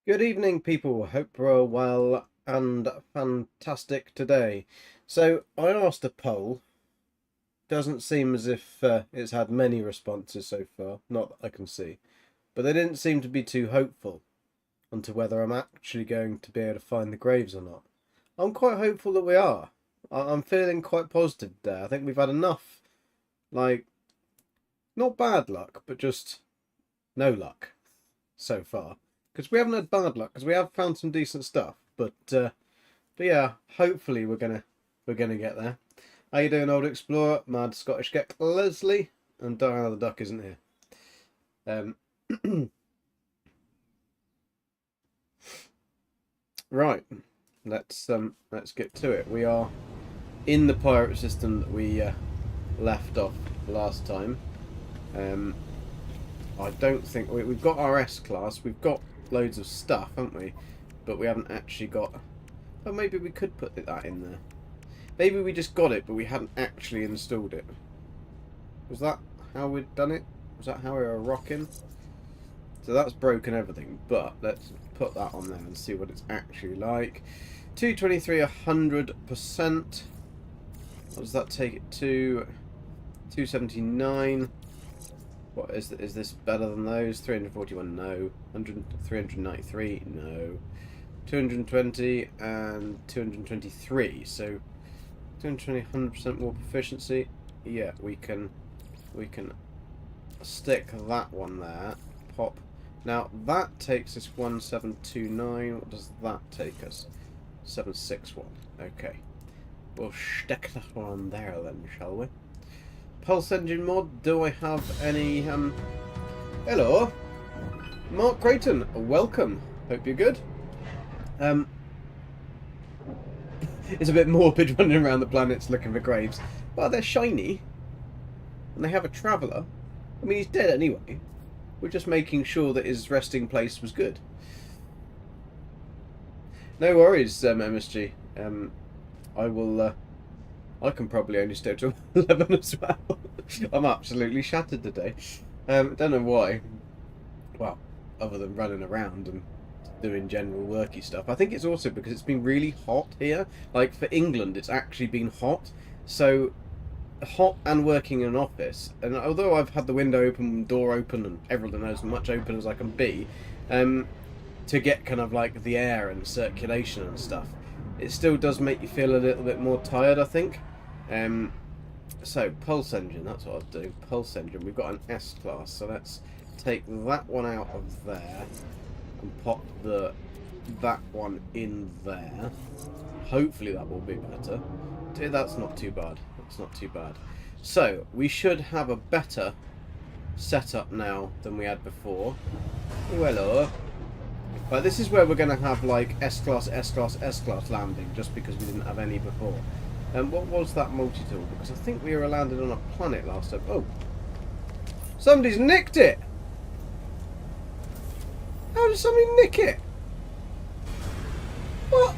Good evening, people. Hope we're all well and fantastic today. So, I asked a poll. Doesn't seem as if it's had many responses so far, not that I can see. But they didn't seem to be too hopeful onto whether I'm actually going to be able to find the graves or not. I'm quite hopeful that we are. I'm feeling quite positive there. I think we've had enough, like, not bad luck, but just no luck so far. Because we haven't had bad luck, because we have found some decent stuff. But yeah, hopefully we're gonna get there. How you doing, old explorer? Mad Scottish Gek Leslie, and Diana the Duck isn't here. Right, let's get to it. We are in the pirate system that we left off last time. I don't think we've got our S class. We've got loads of stuff, haven't we? But we haven't actually got. Oh, maybe we could put that in there. Maybe we just got it, but we hadn't actually installed it. Was that how we'd done it? Was that how we were rocking? So that's broken everything, but let's put that on there and see what it's actually like. 223, 100%. What does that take it to? 279. What is this better than those? 341, no. 393, no. 220 and 223. So 220, 100% more proficiency. Yeah, we can stick that one there. Pop. Now that takes us 1729. What does that take us? 761. Okay. We'll stick that one on there then, shall we? Pulse engine mod, do I have any hello Mark Creighton, welcome, hope you're good. It's a bit morbid running around the planets looking for graves. Well, they're shiny and they have a traveller. I mean, he's dead anyway. We're just making sure that his resting place was good. No worries, MSG. I can probably only stay to 11 as well. I'm absolutely shattered today. Don't know why. Well, other than running around and doing general worky stuff. I think it's also because it's been really hot here. Like, for England, it's actually been hot. So, hot and working in an office. And although I've had the window open, door open, and everything as much open as I can be, to get kind of like the air and circulation and stuff, it still does make you feel a little bit more tired, I think. So, pulse engine, that's what I'll do. Pulse engine, we've got an S class, so let's take that one out of there and pop that one in there. Hopefully that will be better. That's not too bad. That's not too bad. So, we should have a better setup now than we had before. Oh, hello. But this is where we're going to have like S-class, S-class, S-class landing, just because we didn't have any before. And what was that multi-tool? Because I think we were landed on a planet last time. Oh! Somebody's nicked it! How did somebody nick it? What?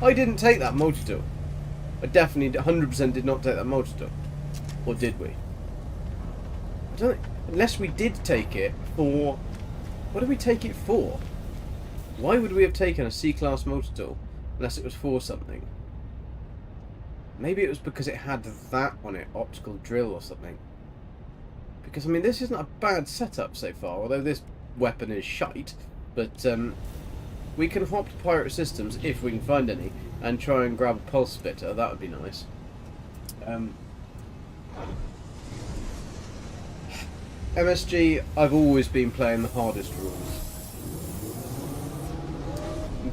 I didn't take that multi-tool. I definitely 100% did not take that multi-tool. Or did we? I don't know. Unless we did take it for... What did we take it for? Why would we have taken a C-class multi-tool unless it was for something? Maybe it was because it had that on it, optical drill or something. Because, I mean, this isn't a bad setup so far, although this weapon is shite. But we can hop to pirate systems, if we can find any, and try and grab a pulse splitter. That would be nice. MSG, I've always been playing the hardest rules.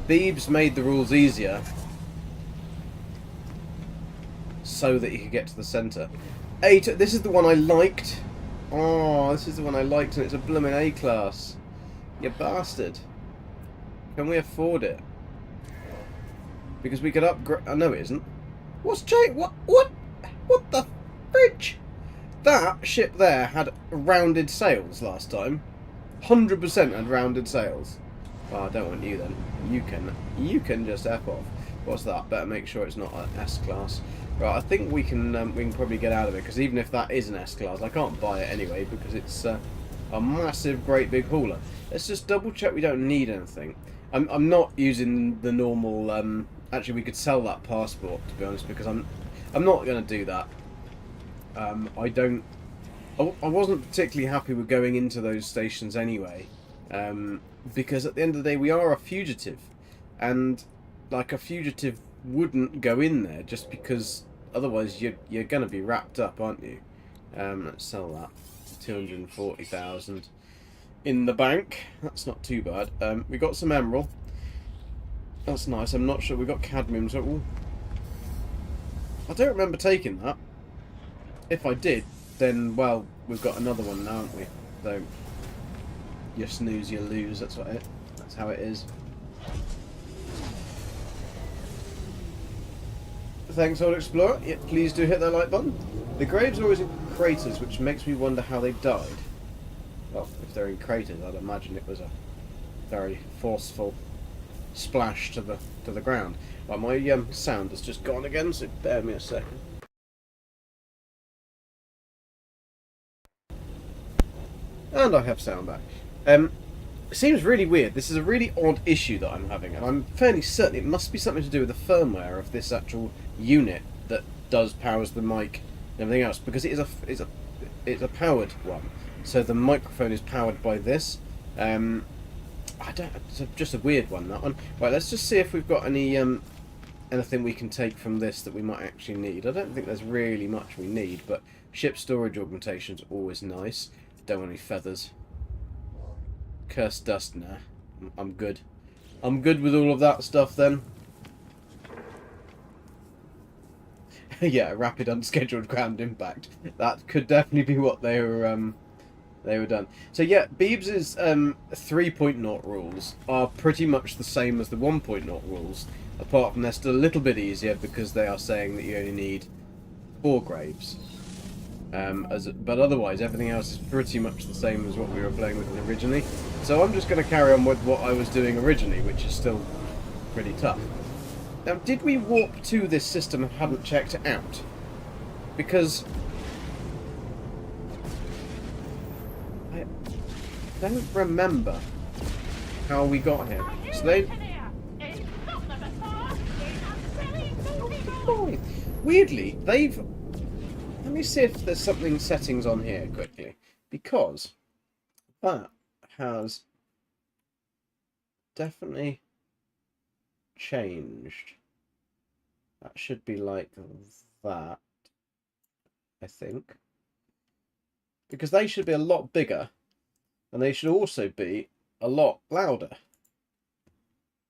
Beebs made the rules easier so that you could get to the centre. This is the one I liked. Oh, this is the one I liked, and it's a blooming A class. You bastard. Can we afford it? Because we could upgrade. Oh, no, it isn't. What's changed? What the fridge? That ship there had rounded sails last time. 100% had rounded sails. Oh, I don't want you then. You can just F off. What's that? Better make sure it's not an S class. Right, I think we can probably get out of it, because even if that is an S class, I can't buy it anyway because it's our massive, great big hauler. Let's just double check we don't need anything. I'm not using the normal. Actually, we could sell that passport, to be honest, because I'm not going to do that. I don't. I wasn't particularly happy with going into those stations anyway, because at the end of the day we are a fugitive, and like a fugitive wouldn't go in there just because otherwise you're going to be wrapped up, aren't you? Let's sell that. 240,000 in the bank. That's not too bad. We got some emerald. That's nice. I'm not sure we got cadmium. So ooh. I don't remember taking that. If I did, then well, we've got another one now, haven't we? So you snooze, you lose. That's how it is. Thanks, Old Explorer. Yeah, please do hit that like button. The graves are always in craters, which makes me wonder how they died. Well, if they're in craters, I'd imagine it was a very forceful splash to the ground. Well, my sound has just gone again, so bear me a second. And I have sound back. It seems really weird. This is a really odd issue that I'm having, and I'm fairly certain it must be something to do with the firmware of this actual unit that powers the mic and everything else, because it's a powered one. So the microphone is powered by this. It's just a weird one, that one. Right, let's just see if we've got any anything we can take from this that we might actually need. I don't think there's really much we need, but ship storage augmentation's always nice. Don't want any feathers. Cursed dust, nah. I'm good. I'm good with all of that stuff then. Yeah, a rapid unscheduled ground impact. That could definitely be what they were done. So yeah, Beebs' 3.0 rules are pretty much the same as the 1.0 rules, apart from they're still a little bit easier because they are saying that you only need 4 graves. But otherwise, everything else is pretty much the same as what we were playing with originally. So I'm just going to carry on with what I was doing originally, which is still pretty tough. Now, did we warp to this system and hadn't checked it out? Because I don't remember how we got here. So weirdly, they've... Let me see if there's something settings on here quickly, because that has definitely changed. That should be like that, I think, because they should be a lot bigger, and they should also be a lot louder.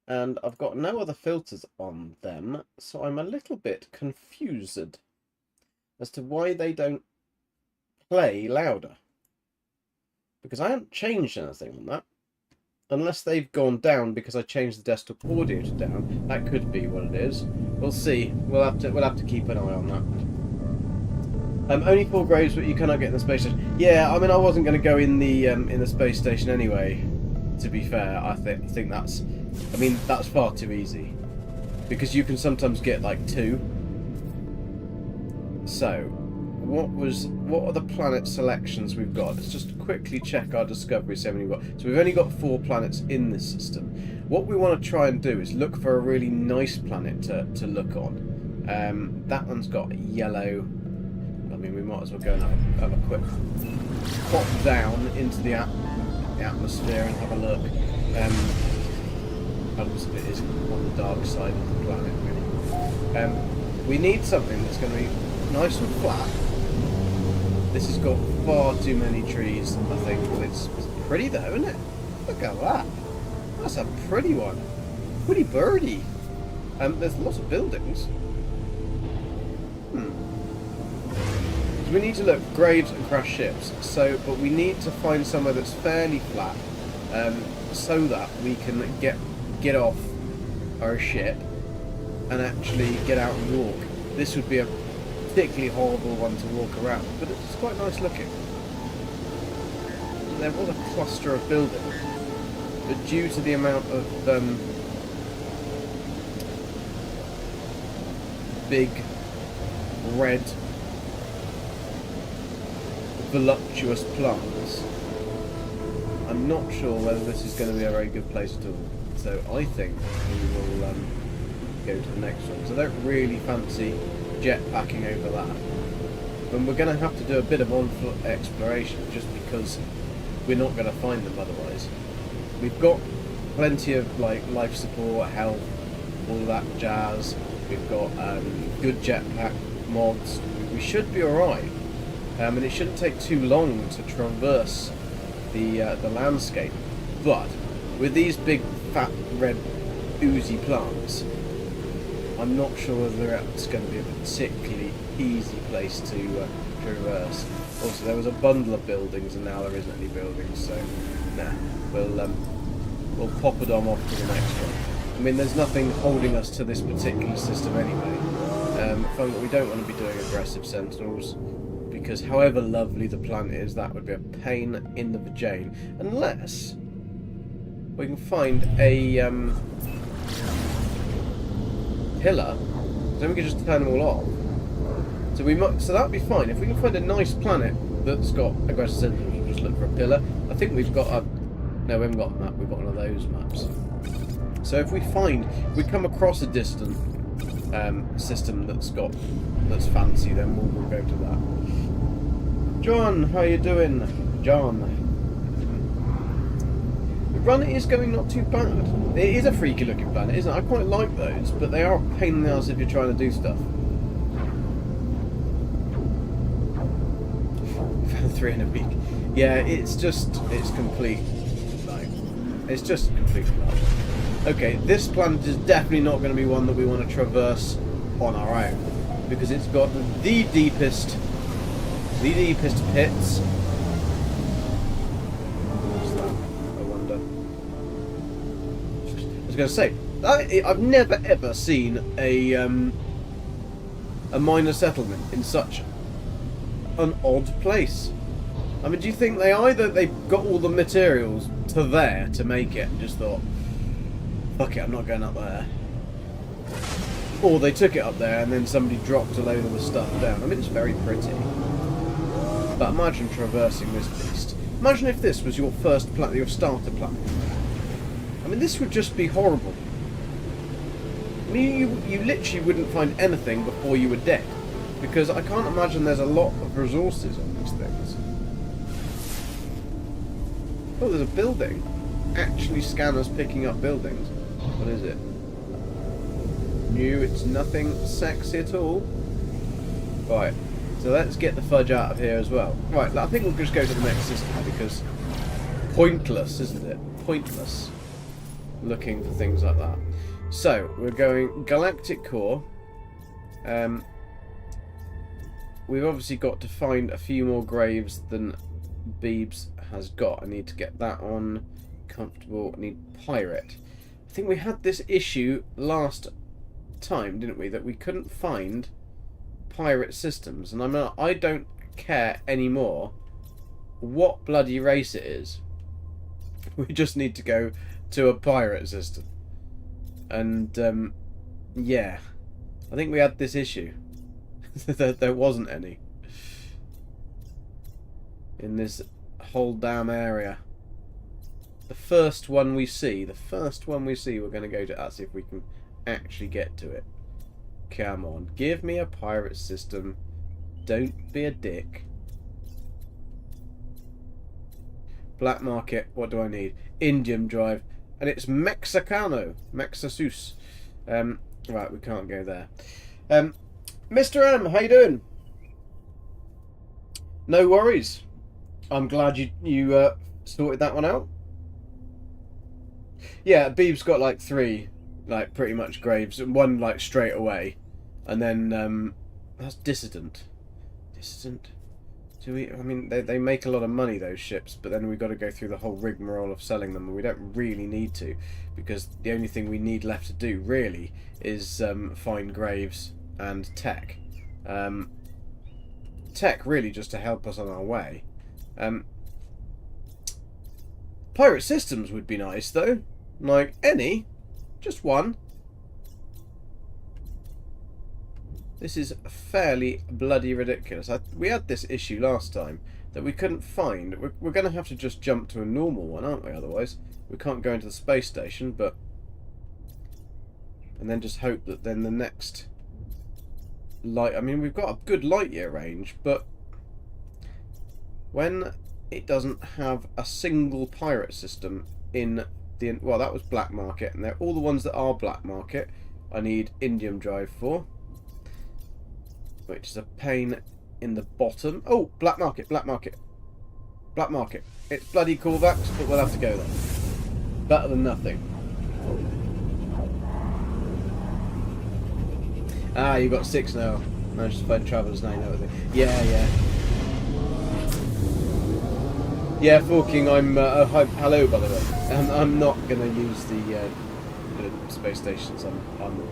And I've got no other filters on them, so I'm a little bit confused as to why they don't play louder. Because I haven't changed anything on that. Unless they've gone down because I changed the desktop audio to down. That could be what it is. We'll see. We'll have to keep an eye on that. Only 4 graves, but you cannot get in the space station. Yeah, I mean, I wasn't going to go in the space station anyway. To be fair, I think that's... I mean, that's far too easy. Because you can sometimes get like 2. So, what are the planet selections we've got? Let's just quickly check our discovery, see how many we've got. So we've only got 4 planets in this system. What we want to try and do is look for a really nice planet to look on. That one's got yellow. I mean, we might as well go and have a quick pop down into the atmosphere and have a look. It is on the dark side of the planet, really. We need something that's going to be nice and flat. This has got far too many trees, I think. Well, it's pretty though, isn't it? Look at that. That's a pretty one. Pretty birdie. There's lots of buildings. So we need to look graves and crashed ships. But we need to find somewhere that's fairly flat, so that we can get off our ship and actually get out and walk. This would be a particularly horrible one to walk around, but it's quite nice looking. There was a cluster of buildings, but due to the amount of big red voluptuous plants, I'm not sure whether this is going to be a very good place at all. So I think we will go to the next one. So I don't really fancy jetpacking over that. And we're going to have to do a bit of on-foot exploration just because we're not going to find them otherwise. We've got plenty of like life support, health, all that jazz. We've got good jetpack mods. We should be alright. And it shouldn't take too long to traverse the landscape. But with these big, fat, red, oozy plants, I'm not sure whether it's going to be a particularly easy place to traverse. Also, there was a bundle of buildings, and now there isn't any buildings. So, nah, we'll pop it on off to the next one. I mean, there's nothing holding us to this particular system anyway. We don't want to be doing aggressive sentinels, because however lovely the planet is, that would be a pain in the vagina. Unless we can find a pillar, then we can just turn them all off. So that'd be fine. If we can find a nice planet that's got aggressive sentinels, we'll just look for a pillar. I think we've got a... No, we haven't got a map. We've got one of those maps. So if we come across a distant system that's fancy, then we'll go to that. John, how you doing? John. The run is going not too bad. It is a freaky looking planet, isn't it? I quite like those, but they are a pain in the ass if you're trying to do stuff. 3 in a week. Yeah, it's complete. It's just completely lost. Okay, this planet is definitely not going to be one that we want to traverse on our own, because it's got the deepest pits. What's that? I wonder. I was going to say, I've never ever seen a minor settlement in such an odd place. I mean, do you think they got all the materials to there to make it and just thought, fuck it, I'm not going up there? Or they took it up there and then somebody dropped a load of the stuff down. I mean, it's very pretty. But imagine traversing this beast. Imagine if this was your first planet, your starter planet. I mean, this would just be horrible. I mean, you literally wouldn't find anything before you were dead. Because I can't imagine there's a lot of resources on these things. Oh, there's a building. Actually, scanners picking up buildings. What is it? New, it's nothing sexy at all. Right, so let's get the fudge out of here as well. Right, I think we'll just go to the next system, because pointless, isn't it? Pointless looking for things like that. So, we're going Galactic Core. We've obviously got to find a few more graves than Beebs has got. I need to get that on. Comfortable. I need pirate. I think we had this issue last time, didn't we? That we couldn't find pirate systems. And I don't care anymore what bloody race it is. We just need to go to a pirate system. And, yeah. I think we had this issue. There wasn't any in this whole damn area. The first one we see, we're going to go to. Let's see if we can actually get to it. Come on, give me a pirate system. Don't be a dick. Black market. What do I need? Indian drive, and it's Mexicano, Mexasus. Right, we can't go there. Mr. M, how you doing? No worries. I'm glad you sorted that one out. Yeah, Beeb's got like 3, like pretty much graves, and 1 like straight away, and then that's dissident. Dissident. Do we? I mean, they make a lot of money, those ships, but then we've got to go through the whole rigmarole of selling them, and we don't really need to, because the only thing we need left to do really is find graves and tech. Tech really just to help us on our way. Pirate systems would be nice though. Like any, just 1. This is fairly bloody ridiculous. We had this issue last time that we couldn't find. We're going to have to just jump to a normal one, aren't we? Otherwise, we can't go into the space station, but... And then just hope that then the next... light... I mean, we've got a good light year range, but... when it doesn't have a single pirate system in the... Well, that was black market, and they're all the ones that are black market I need indium drive for. Which is a pain in the bottom. Oh, black market, black market. Black market. It's bloody Corvax, but we'll have to go there. Better than nothing. Ah, you've got 6 now. Managed to find Traveller's Name, everything. Yeah, yeah. Yeah, Forking, I'm... hello, by the way. I'm not going to use the space stations. I'm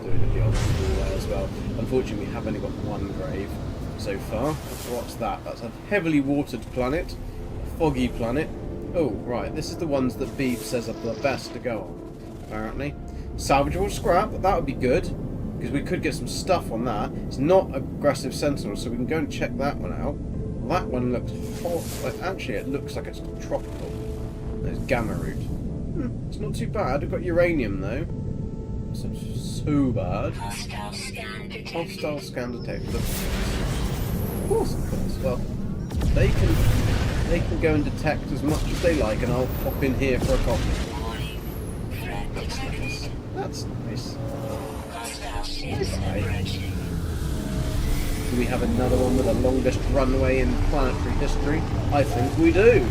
doing it the old school way as well. Unfortunately, we have only got one grave so far. What's that? That's a heavily watered planet. A foggy planet. Oh, right. This is the ones that Beeb says are the best to go on, apparently. Salvageable scrap. That would be good, because we could get some stuff on that. It's not aggressive sentinel, so we can go and check that one out. That one looks hot. Actually, it looks like it's tropical. There's gamma root. It's not too bad. We've got uranium, though. So bad. Hostile scan detected. Of course. Well, they can go and detect as much as they like, and I'll pop in here for a coffee. That's nice. That's nice. Okay. Do we have another one with the longest runway in planetary history? I think we do.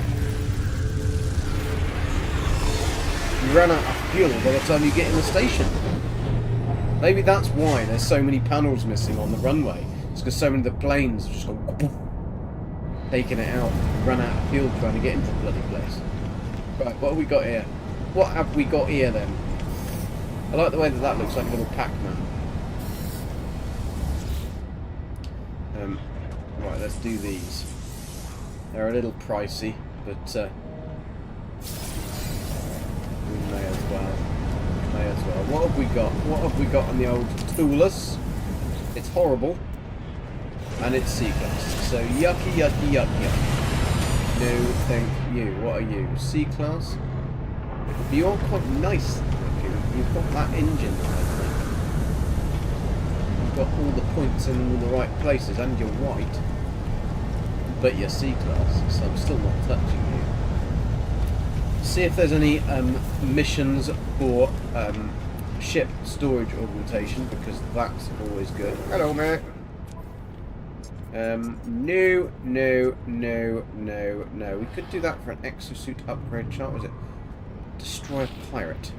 You run out of fuel by the time you get in the station. Maybe that's why there's so many panels missing on the runway. It's because so many of the planes have just gone poof, taking it out, run out of fuel trying to get into the bloody place. Right, what have we got here? What have we got here then? I like the way that looks like a little Pac-Man. Right, let's do these. They're a little pricey, but we may as well. What have we got? What have we got on the old Toolus? It's horrible. And it's C-Class. So yucky, yucky, yuck, yuck. No, thank you. What are you? C-Class? You're quite nice looking. You've got that engine, I think. You've got all the points in all the right places, and you're white. But you're C-Class, so I'm still not touching you. See if there's any missions for ship storage augmentation, because that's always good. Hello, mate. No. We could do that for an exosuit upgrade chart. Was it destroy a pirate?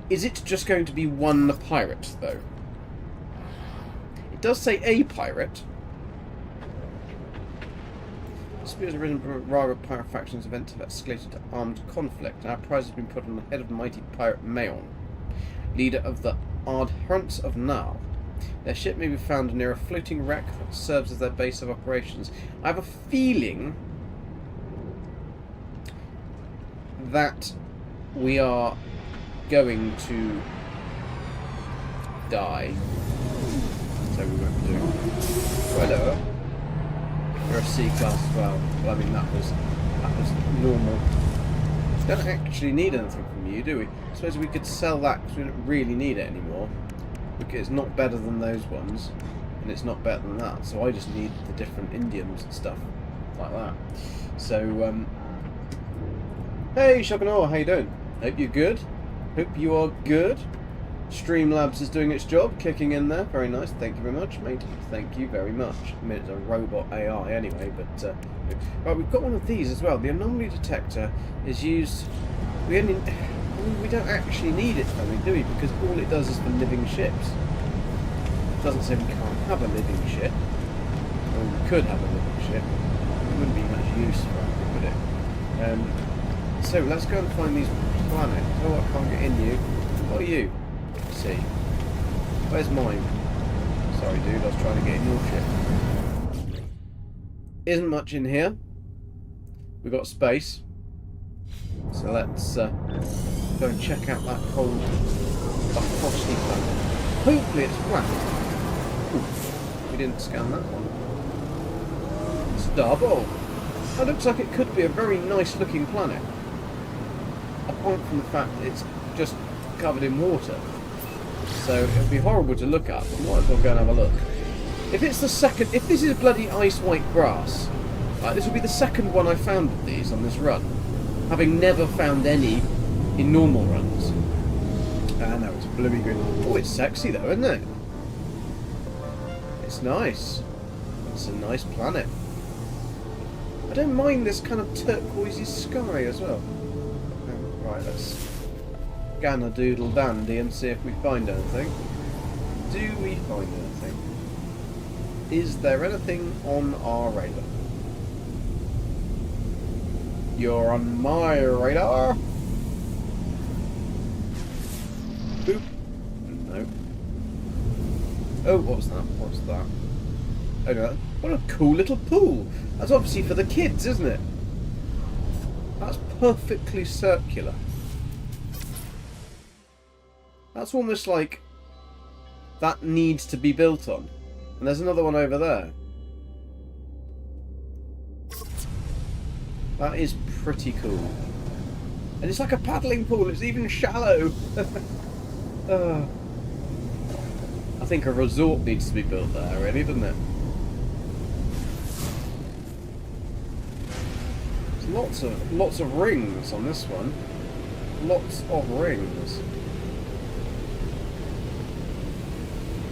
Is it just going to be one pirate, though? It does say a pirate. Disputes arisen from rival pirate factions events have escalated to armed conflict, and our prize has been put on the head of the mighty pirate Mayon, leader of the Adherents of Nal. Their ship may be found near a floating wreck that serves as their base of operations. I have a feeling that we are going to die. So we won't do. Hello. You're a C-Class as well. Well, I mean, that was normal. We don't actually need anything from you, do we? I suppose we could sell that because we don't really need it anymore. Because it's not better than those ones, and it's not better than that. So I just need the different indiums and stuff like that. So, hey, Shokanor, how you doing? Hope you're good. Hope you are good. Streamlabs is doing its job, kicking in there. Very nice. Thank you very much, mate. Thank you very much. I mean, it's a robot AI anyway, but... right, we've got one of these as well. The anomaly detector is used... We don't actually need it, do we? Because all it does is for living ships. It doesn't say we can't have a living ship. Or we could have a living ship. It wouldn't be much use for it, would it? So, let's go and find these planets. Oh, I can't get in you. What are you? Let's see. Where's mine? Sorry, dude, I was trying to get in your ship. Isn't much in here. We've got space. So let's go and check out that cold, frosty planet. Hopefully it's flat. Ooh, we didn't scan that one. Starboard. That looks like it could be a very nice looking planet. Apart from the fact that it's just covered in water. So it would be horrible to look at. I might as well go and have a look. If it's the second... If this is bloody ice-white grass, this will be the second one I found of these on this run. Having never found any in normal runs. Ah, no, it's bluey green. Oh, it's sexy though, isn't it? It's nice. It's a nice planet. I don't mind this kind of turquoisey sky as well. Right, let's scan a doodle dandy and see if we find anything. Do we find anything? Is there anything on our radar? You're on my radar. Boop. No. Oh, what's that? What's that? Oh no, what a cool little pool. That's obviously for the kids, isn't it? That's perfectly circular. That's almost like that needs to be built on. And there's another one over there. That is pretty cool. And it's like a paddling pool, it's even shallow. I think a resort needs to be built there, really, doesn't it? There's lots of rings on this one. Lots of rings.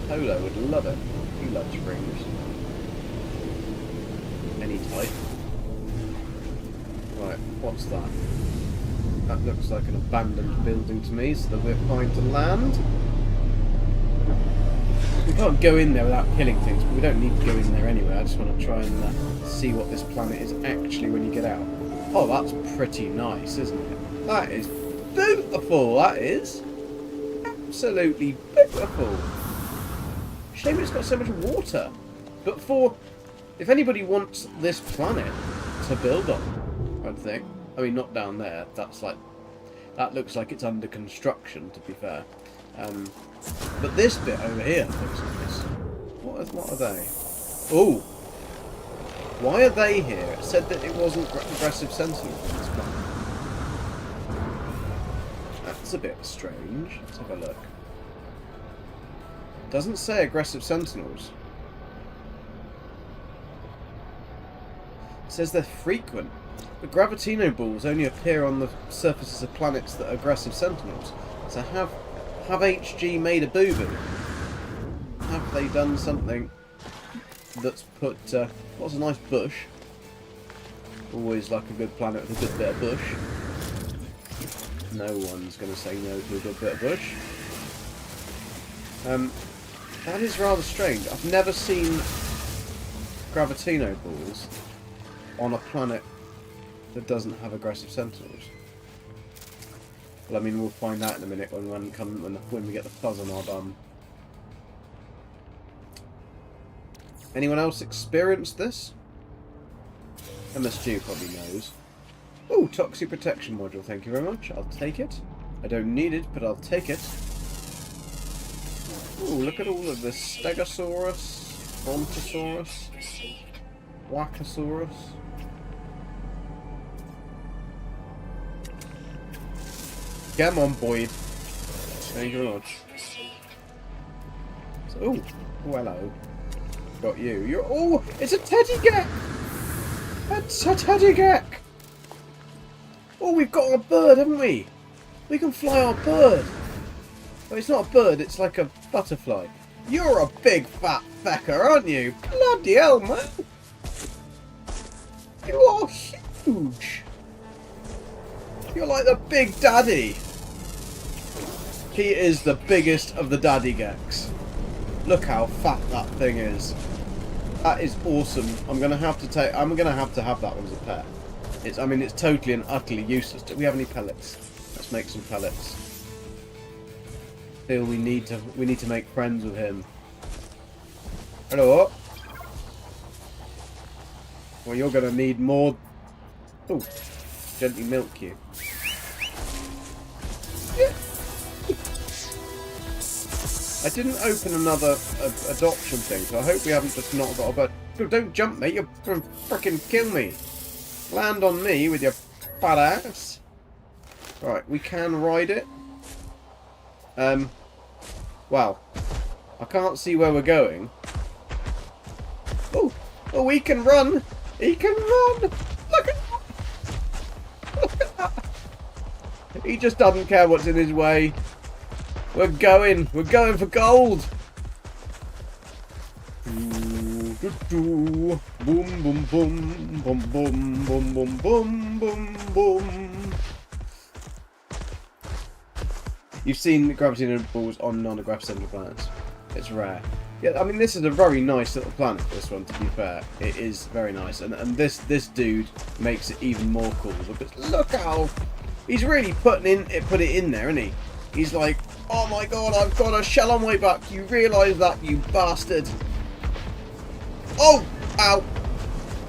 Polo would love it. He loves rings. Any type. Right, what's that? That looks like an abandoned building to me, so that we're fine to land. We can't go in there without killing things, but we don't need to go in there anyway. I just want to try and see what this planet is actually when you get out. Oh, that's pretty nice, isn't it? That is beautiful, that is. Absolutely beautiful. Shame it's got so much water. But if anybody wants this planet to build on, I'd think. I mean, not down there. That looks like it's under construction, to be fair. But this bit over here looks nice. What are they? Oh! Why are they here? It said that it wasn't aggressive sentinels in this planet. That's a bit strange. Let's have a look. Doesn't say aggressive sentinels. It says they're frequent. But gravitino balls only appear on the surfaces of planets that are aggressive sentinels. So have HG made a boo-boo? Have they done something that's put... what's a nice bush? Always like a good planet with a good bit of bush. No one's going to say no to a good bit of bush. That is rather strange. I've never seen gravitino balls on a planet that doesn't have aggressive sentinels. Well, I mean, we'll find out in a minute when we get the fuzz on our bum. Anyone else experienced this? MSG probably knows. Oh, toxic protection module. Thank you very much. I'll take it. I don't need it, but I'll take it. Oh, look at all of this. Stegosaurus, Brontosaurus, Wackosaurus. Come on, Boyd. Thank you very much. So, oh, hello. Got you. You're... Oh, it's a teddy gek! It's a teddy gek! Oh, we've got our bird, haven't we? We can fly our bird. Well, it's not a bird, it's like a butterfly. You're a big fat fecker, aren't you? Bloody hell, man! You are huge! You're like the big daddy! He is the biggest of the daddy geks. Look how fat that thing is. That is awesome. I'm gonna have to have that one as a pet. I mean, it's totally and utterly useless. Do we have any pellets? Let's make some pellets. Feel we need to make friends with him. Hello. Well, you're gonna need more. Oh, gently milk you. Yeah. I didn't open another adoption thing, so I hope we haven't just not got a bird. Don't jump, mate. You're gonna frickin' kill me. Land on me with your fat ass. Right, we can ride it. Well, I can't see where we're going. Oh, oh, he can run. He can run. Look at that. Look at that. He just doesn't care what's in his way. We're going for gold. Boom, boom, boom, boom, boom, boom, boom, boom, boom, boom. You've seen gravity nibbles on non-gravity-centered planets. It's rare. Yeah, I mean, this is a very nice little planet, this one, to be fair. It is very nice. And this dude makes it even more cool. Because look how... He's really put it in there, isn't he? He's like, oh my god, I've got a shell on my back. You realise that, you bastard. Oh! Ow!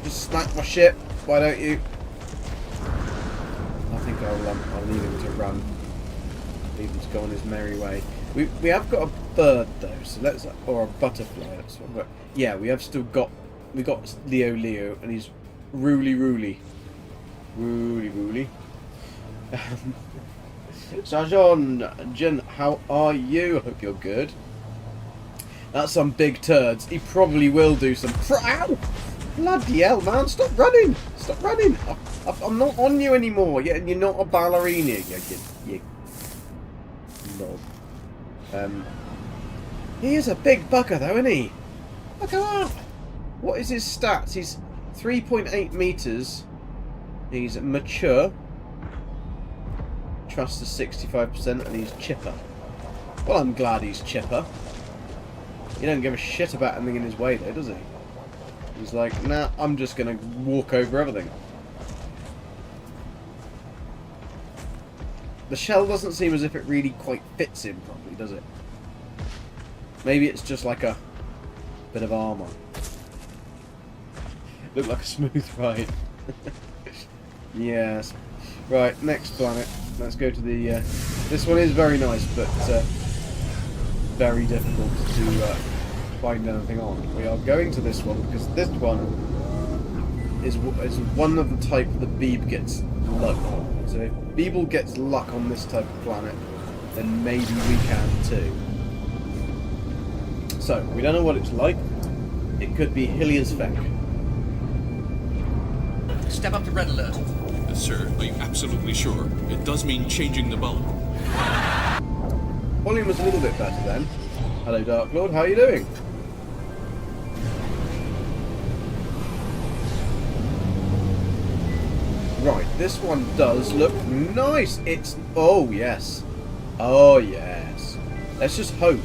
Just smack my ship. Why don't you? I think I'll leave him to run. Leave him to go on his merry way. We have got a bird though, so let's, or a butterfly. Yeah, we have still got. We got Leo, and he's Roolly. Sergeant Jin, how are you? I hope you're good. That's some big turds. He probably will do some. Ow! Bloody hell, man! Stop running! Stop running! I'm not on you anymore. You're not a ballerina. You knob. He is a big bugger, though, isn't he? Look at that! What is his stats? He's 3.8 meters. He's mature. Trust is 65%, and he's chipper. Well, I'm glad he's chipper. He don't give a shit about anything in his way, though, does he? He's like, nah, I'm just going to walk over everything. The shell doesn't seem as if it really quite fits him properly, does it? Maybe it's just like a bit of armour. Look like a smooth ride. Yes. Right, next planet. Let's go to the... this one is very nice, but very difficult to find anything on. We are going to this one, because this one is one of the type that Beeb gets luck on. So if Beeble gets luck on this type of planet, then maybe we can too. So, we don't know what it's like. It could be hilly as feck. Step up to red alert. Sir, are you absolutely sure? It does mean changing the bulb. Volume was a little bit better then. Hello, Dark Lord. How are you doing? Right, this one does look nice. It's... Oh, yes. Oh, yes. Let's just hope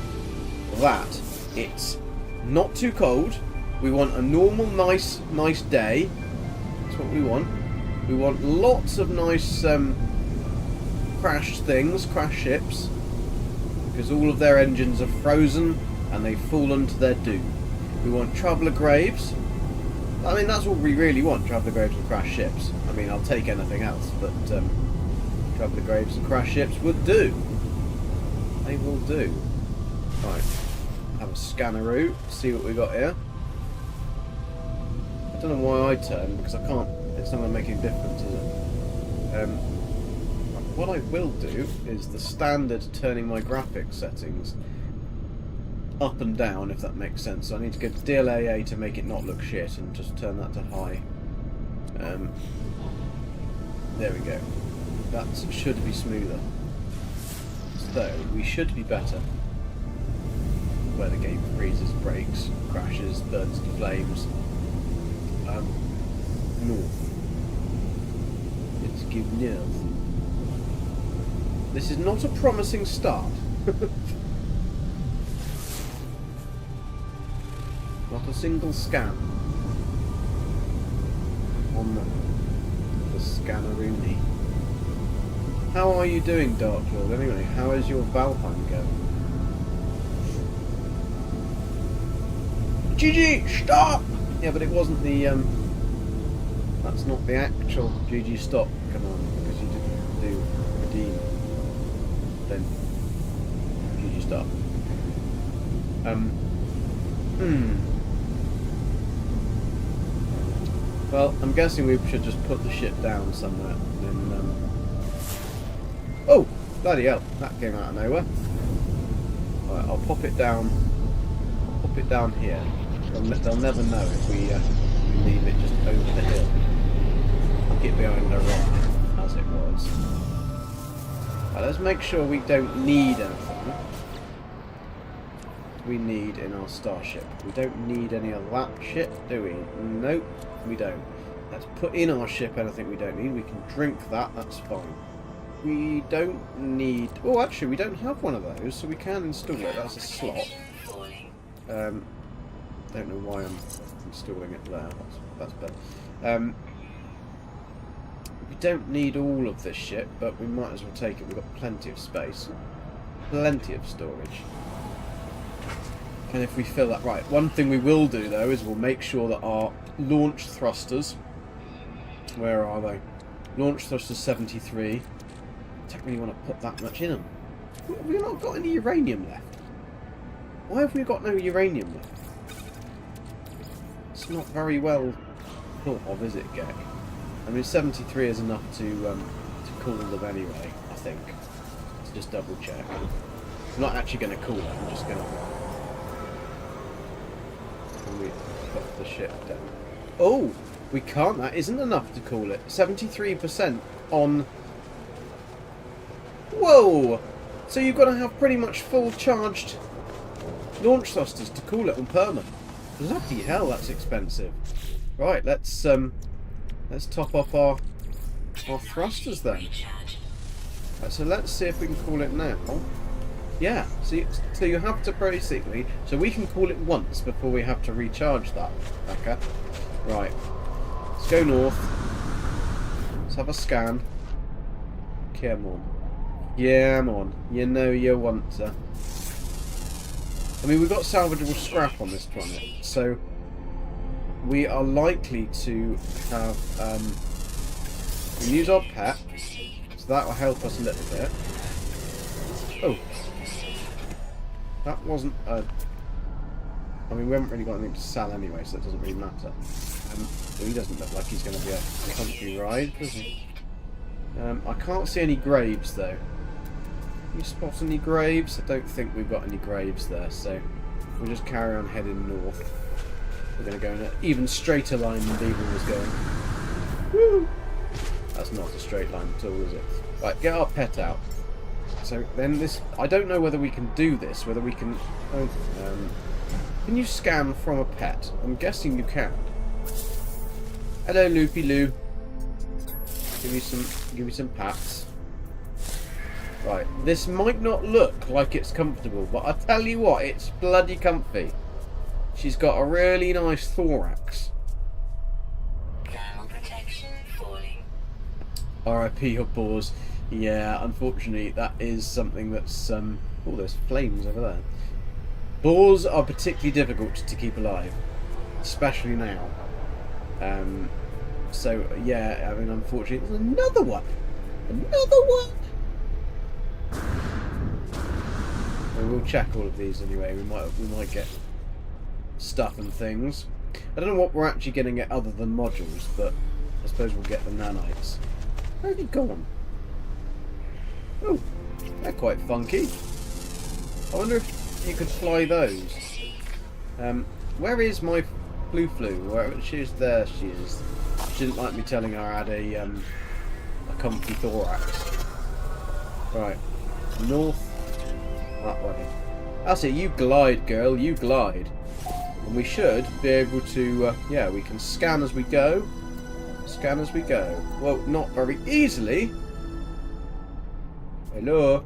that it's not too cold. We want a normal, nice day. That's what we want. We want lots of nice crash ships, because all of their engines are frozen and they've fallen to their doom. We want traveller graves. I mean, that's what we really want, traveller graves and crash ships. I mean, I'll take anything else, but traveller graves and crash ships would do. They will do. Right, have a scanneroo, see what we got here. I don't know why I turn, because I can't. It's not going to make any difference, is it? What I will do is the standard turning my graphics settings up and down, if that makes sense. So I need to go to DLAA to make it not look shit and just turn that to high. There we go. That should be smoother. So we should be better. Where the game freezes, breaks, crashes, burns to flames. North. Let's give north. This is not a promising start. Not a single scan on the scanneroonie. How are you doing, Dark Lord? Anyway, how is your Valheim going? GG, stop! Yeah, but it wasn't the that's not the actual GG stop command, because you didn't do redeem. Then GG stop. Well, I'm guessing we should just put the ship down somewhere. And then, oh! Bloody hell, that came out of nowhere. Alright, I'll pop it down. I'll pop it down here. They'll never know if we leave it just over the hill. I'll get behind the rock, as it was. Right, let's make sure we don't need anything. We need in our starship. We don't need any of that shit, do we? Nope, we don't. Let's put in our ship anything we don't need. We can drink that, that's fine. We don't need... Oh, actually, we don't have one of those, so we can install it. That's a slot. Don't know why I'm installing it there. That's better. We don't need all of this shit, but we might as well take it. We've got plenty of space. Plenty of storage. And if we fill that... Right, one thing we will do, though, is we'll make sure that our launch thrusters... Where are they? Launch thrusters 73. Don't really want to put that much in them. We've not got any uranium left. Why have we got no uranium left? It's not very well thought of, is it, Gek? I mean, 73 is enough to cool them anyway, I think. Let's just double check. I'm not actually going to cool it, I'm just going to... We put the ship down. Oh! We can't, that isn't enough to cool it. 73% on... Whoa! So you've got to have pretty much full charged launch thrusters to cool it on perma. Bloody hell, that's expensive. Right, let's top up our thrusters then. Right, so let's see if we can cool it now. Yeah, see, so you have to basically... So we can cool it once before we have to recharge that. Okay. Right. Let's go north. Let's have a scan. Come on. Yeah, I'm on. You know you want to. I mean, we've got salvageable scrap on this planet, so we are likely to have... we use our pet, so that will help us a little bit. Oh. That wasn't a... I mean, we haven't really got anything to sell anyway, so it doesn't really matter. He doesn't look like he's going to be a country ride, does he? I can't see any graves, though. Can you spot any graves? I don't think we've got any graves there, so we'll just carry on heading north. We're going to go in an even straighter line than Beaver was going. Woo! That's not a straight line at all, is it? Right, get our pet out. So then this... I don't know whether we can do this, whether we can... can you scan from a pet? I'm guessing you can. Hello, Loopy Loo. Give me some pats. Right, this might not look like it's comfortable, but I tell you what, it's bloody comfy. She's got a really nice thorax. Thermal protection falling. R.I.P. your paws. Yeah, unfortunately, that is something that's oh, there's flames over there. Boars are particularly difficult to keep alive, especially now. So yeah, I mean, unfortunately, there's another one. Another one. We'll check all of these anyway. We might get stuff and things. I don't know what we're actually going to get other than modules, but I suppose we'll get the nanites. Where have you gone? Oh, they're quite funky. I wonder if you could fly those. Where is my flu? Where she is? There she is. She didn't like me telling her I had a comfy thorax. Right, north. That way. That's it, you glide, girl, you glide. And we should be able to, yeah, we can scan as we go. Scan as we go. Well, not very easily. Hello.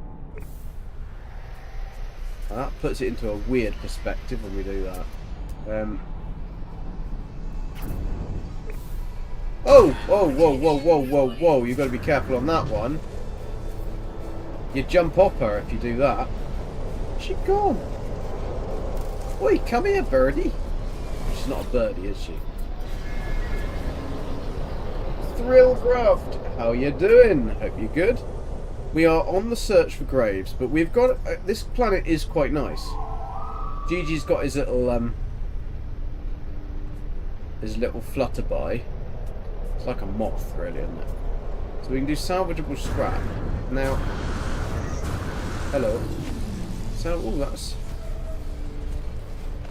That puts it into a weird perspective when we do that. Oh! Whoa, whoa, whoa, whoa, whoa, whoa. You've got to be careful on that one. You jump off her if you do that. She gone. Oi, come here, birdie. She's not a birdie, is she? Thrillcraft, how you doing? Hope you're good. We are on the search for graves, but we've got... this planet is quite nice. Gigi's got his little flutterby. It's like a moth, really, isn't it? So we can do salvageable scrap. Now, hello. So, oh, that's...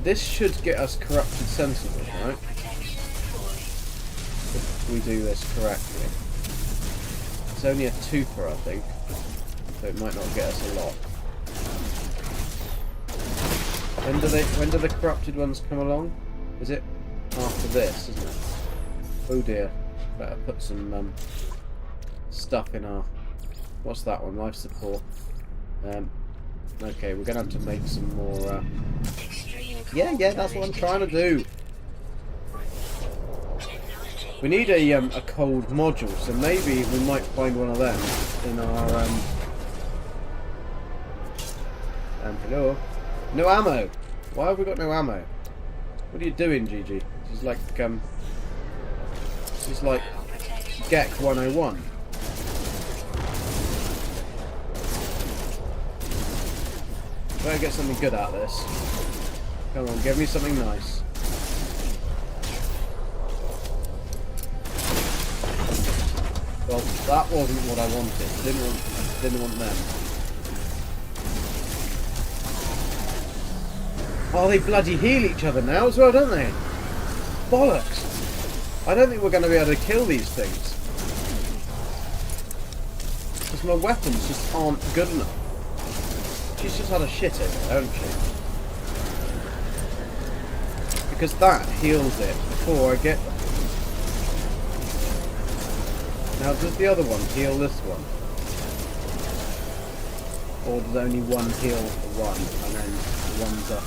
This should get us corrupted sentinels, right? If we do this correctly. It's only a twofer, I think. So it might not get us a lot. When do the corrupted ones come along? Is it after this, isn't it? Oh dear. Better put some stuff in our... What's that one? Life support. Okay, we're going to have to make some more... Yeah, that's what I'm trying to do. We need a cold module, so maybe we might find one of them in our... hello? No ammo! Why have we got no ammo? What are you doing, Gigi? This is like Gek 101. Better get something good out of this. Come on, give me something nice. Well, that wasn't what I wanted. Didn't want them. Oh, they bloody heal each other now as well, don't they? Bollocks! I don't think we're going to be able to kill these things. Because my weapons just aren't good enough. She's just had a shit in it, hasn't she? Because that heals it before I get them. Now, does the other one heal this one? Or does only one heal the one, and then the one's up?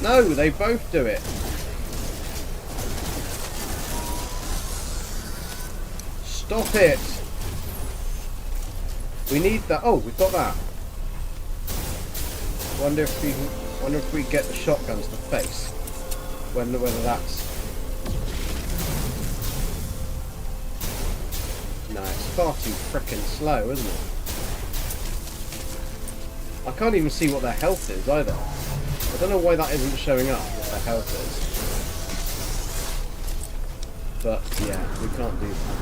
No, they both do it. Stop it. We need that. Oh, we've got that. Wonder if we get the shotguns to face. Whether that's... No, it's far too frickin' slow, isn't it? I can't even see what their health is either. I don't know why that isn't showing up, what their health is. But yeah, we can't do that.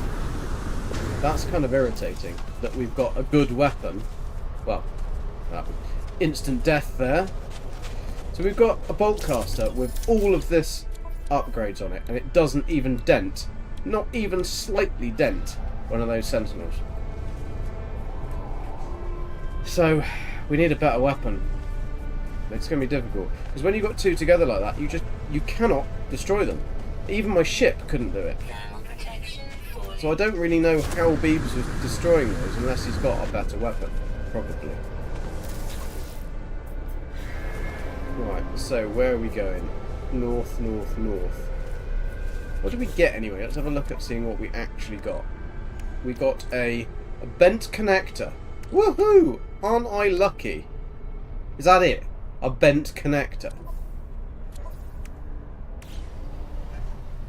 That's kind of irritating, that we've got a good weapon. Well, instant death there. So we've got a bolt caster with all of this upgrades on it, and it doesn't even dent, not even slightly dent, one of those sentinels. So we need a better weapon. It's going to be difficult because when you've got two together like that, you cannot destroy them. Even my ship couldn't do it. So I don't really know how Beebs was destroying those unless he's got a better weapon, probably. Right, so where are we going? North, north, north. What did we get anyway? Let's have a look at seeing what we actually got. We got a bent connector. Woohoo! Aren't I lucky? Is that it? A bent connector.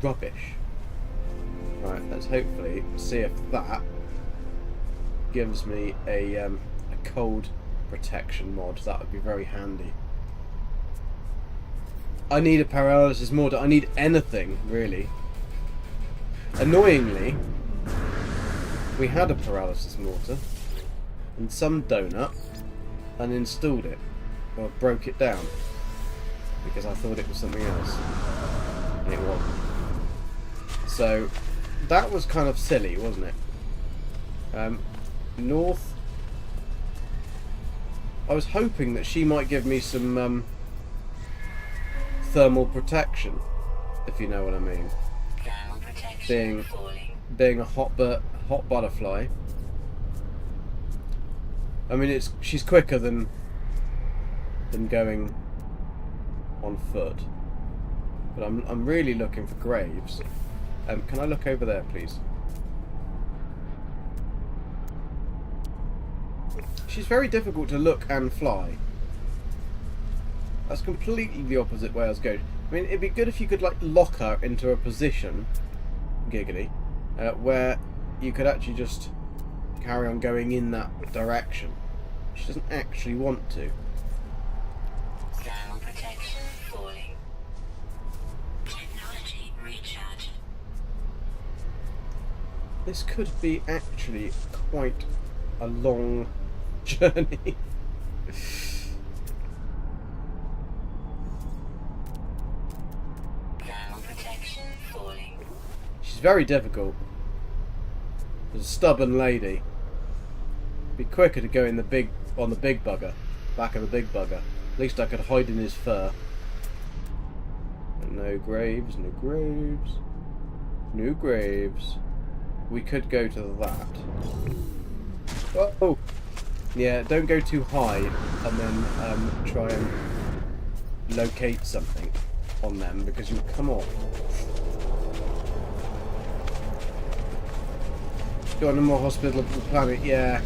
Rubbish. Right, let's hopefully see if that gives me a cold protection mod. That would be very handy. I need a paralysis mortar. I need anything, really. Annoyingly, we had a paralysis mortar and some donut and installed it. Or broke it down because I thought it was something else and it wasn't. So that was kind of silly, wasn't it? North. I was hoping that she might give me some thermal protection, if you know what I mean. Being a hot butterfly. I mean, she's quicker than going on foot, but I'm really looking for graves. Can I look over there, please? She's very difficult to look and fly. That's completely the opposite way I was going. I mean, it'd be good if you could like lock her into a position, giggly, where you could actually just carry on going in that direction. She doesn't actually want to. Thermal protection falling. Technology recharge. This could be actually quite a long journey. Thermal protection falling. She's very difficult. She's a stubborn lady. Be quicker to go in the big bugger, back of the big bugger. At least I could hide in his fur. No graves, no graves, no graves. We could go to that. Oh, yeah. Don't go too high, and then try and locate something on them because you'll come off. Got a more hospitable planet, yeah.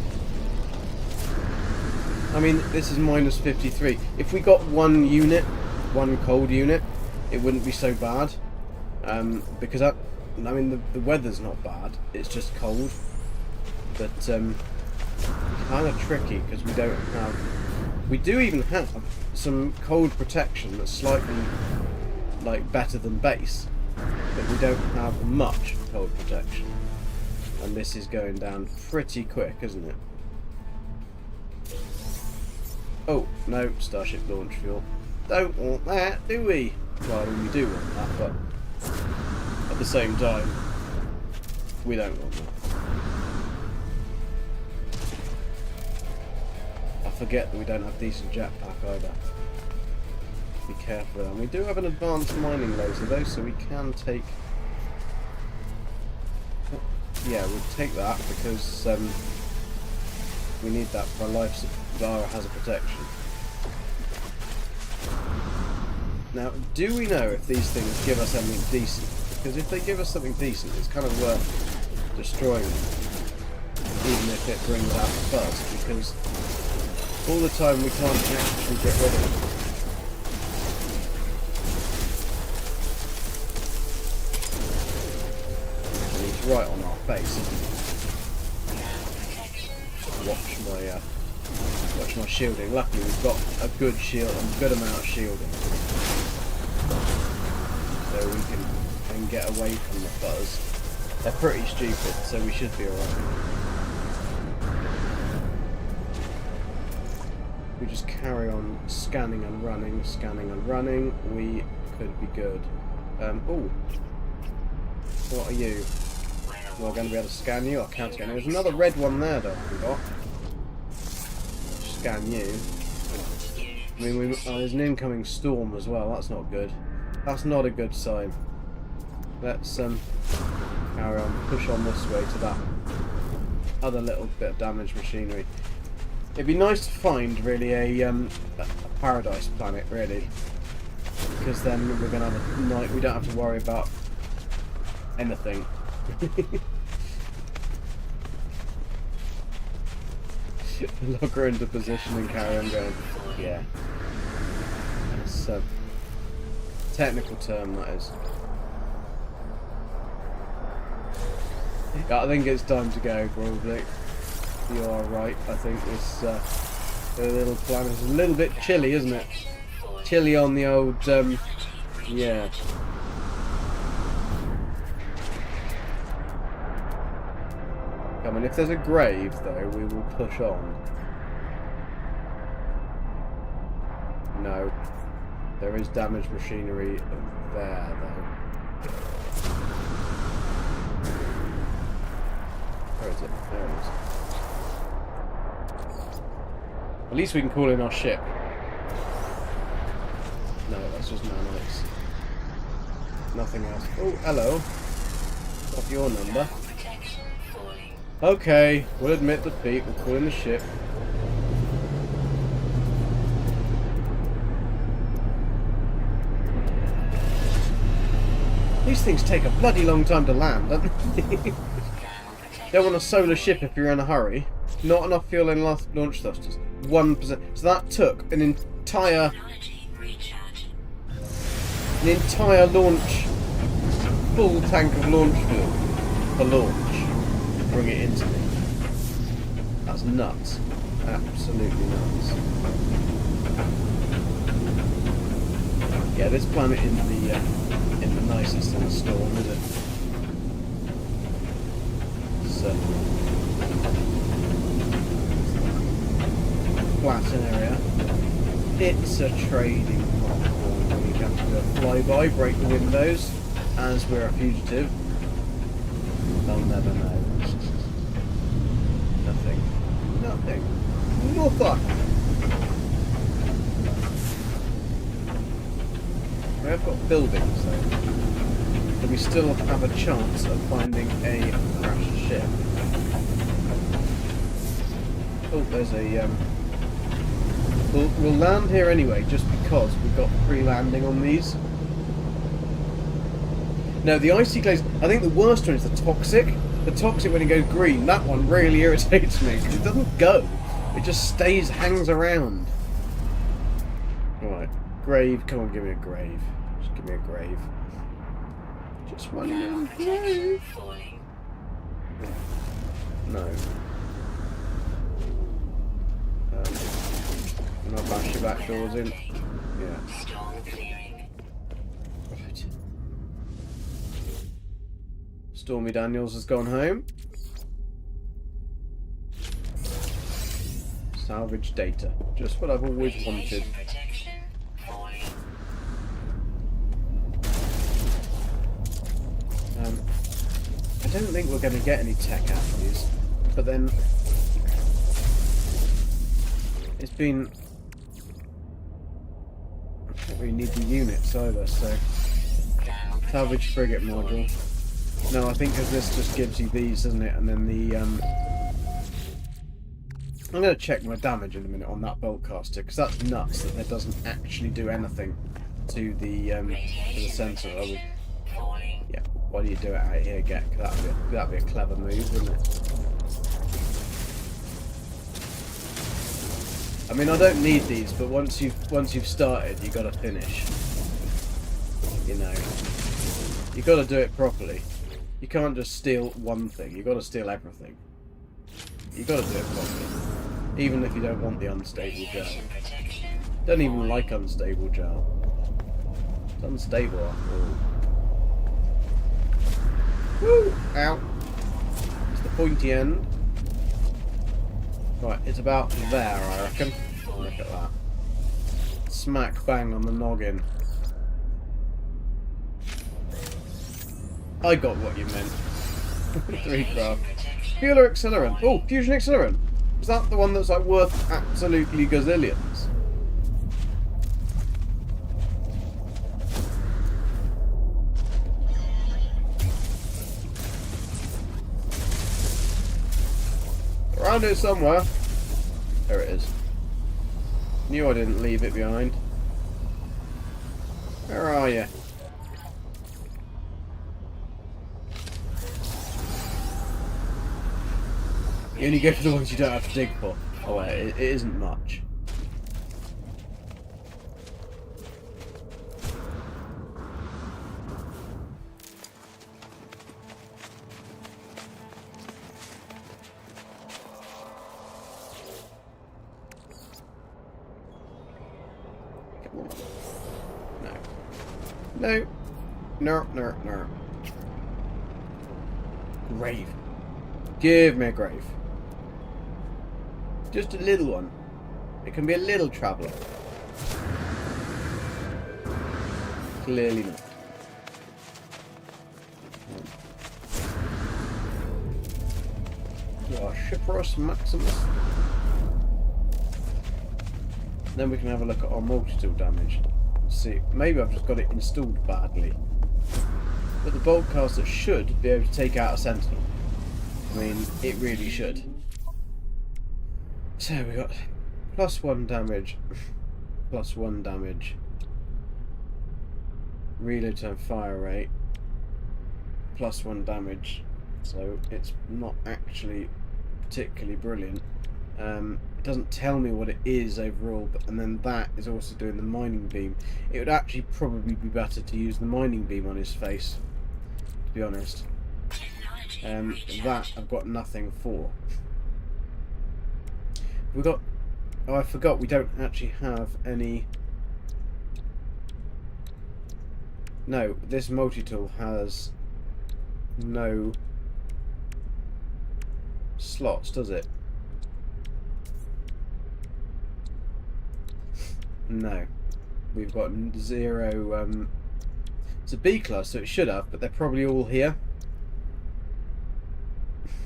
I mean, this is minus 53. If we got one unit, one cold unit, it wouldn't be so bad. Because I mean, the weather's not bad. It's just cold. But kind of tricky because we don't have. We do even have some cold protection that's slightly like better than base, but we don't have much cold protection. And this is going down pretty quick, isn't it? Oh, no, Starship launch fuel. Don't want that, do we? Well, we do want that, but at the same time, we don't want that. I forget that we don't have decent jetpack either. Be careful. And we do have an advanced mining laser though, so we can take... Yeah, we'll take that because we need that for our life hazard protection. Now, do we know if these things give us something decent? Because if they give us something decent, it's kind of worth destroying them, even if it brings out the fuzz. Because all the time we can't actually get rid of it. Right on our face, isn't it? Watch my shielding. Luckily we've got a good shield, a good amount of shielding, so we can get away from the fuzz. They're pretty stupid, so we should be alright. We just carry on scanning and running, we could be good. Oh, what are you? Am I going to be able to scan you? I can't scan you. There's another red one there that I forgot. Scan you. I mean, there's an incoming storm as well. That's not good. That's not a good sign. Let's carry on, push on this way to that other little bit of damaged machinery. It'd be nice to find really a paradise planet, really, because then we're going to have a night. We don't have to worry about anything. Lock her into position and carry on going. Yeah. It's a technical term, that is. I think it's time to go, probably. You are right. I think this little planet is a little bit chilly, isn't it? Chilly on the old, yeah. I mean, if there's a grave, though, we will push on. No. There is damaged machinery there, though. Where is it? There it is. At least we can call in our ship. No, that's just nanites. Nothing else. Oh, hello. What's your number? Okay, we'll admit defeat, we'll call in the ship. These things take a bloody long time to land, don't they? Don't want a solar ship if you're in a hurry. Not enough fuel in launch thrusters. 1%. So that took an entire launch, full tank of launch fuel for launch. Bring it into me. That's nuts. Absolutely nuts. Yeah, this planet isn't the nicest in the storm, is it? this flat area. It's a trading platform. We have to do a flyby, break the windows, as we're a fugitive. They'll never know. Nothing. Nothing. We have got buildings though. But we still have a chance of finding a crashed ship. Oh, there's a We'll land here anyway, just because we've got pre-landing on these. No, the icy glaze, I think the worst one is the toxic. The toxic, when it goes green, that one really irritates me, because it doesn't go. It just hangs around. Alright, grave, come on, give me a grave. Just give me a grave. Just one little grave. No. And I'll bash your back doors in. Yeah. Right. Stormy Daniels has gone home. Salvage data. Just what I've always wanted. I don't think we're going to get any tech out of these. But then it's been... I don't really need the units either, so... Salvage frigate module. No, I think because this just gives you these, doesn't it? And then the... I'm going to check my damage in a minute on that bolt caster, because that's nuts that it doesn't actually do anything to the sensor. Yeah, why do you do it out here, Gek? That'd be a clever move, wouldn't it? I mean, I don't need these, but once you've started, you got to finish. You know, you got to do it properly. You can't just steal one thing. You got to steal everything. You got to do it properly, even if you don't want the unstable gel. Don't even like unstable gel. It's unstable after all. Woo! Ow! It's the pointy end. Right, it's about there, I reckon. Look at that. Smack bang on the noggin. I got what you meant. 3 craft. Fueler accelerant. Oh, fusion accelerant. Is that the one that's like worth absolutely gazillions? Around here somewhere. There it is. Knew I didn't leave it behind. Where are you? You only go for the ones you don't have to dig for. Oh wait, it isn't much. No. No. No, no, no. Grave. Give me a grave. Just a little one. It can be a little traveller. Clearly not. Treacherous Maximus. Then we can have a look at our multi-tool damage. See, maybe I've just got it installed badly. But the bolt caster should be able to take out a sentinel. I mean, it really should. So we got +1 damage, +1 damage, reload time fire rate, +1 damage. So it's not actually particularly brilliant. It doesn't tell me what it is overall, but and then that is also doing the mining beam. It would actually probably be better to use the mining beam on his face, to be honest. That I've got nothing for. We got... Oh, I forgot we don't actually have any... No, this multi-tool has no slots, does it? No. We've got 0... it's a B class, so it should have, but they're probably all here.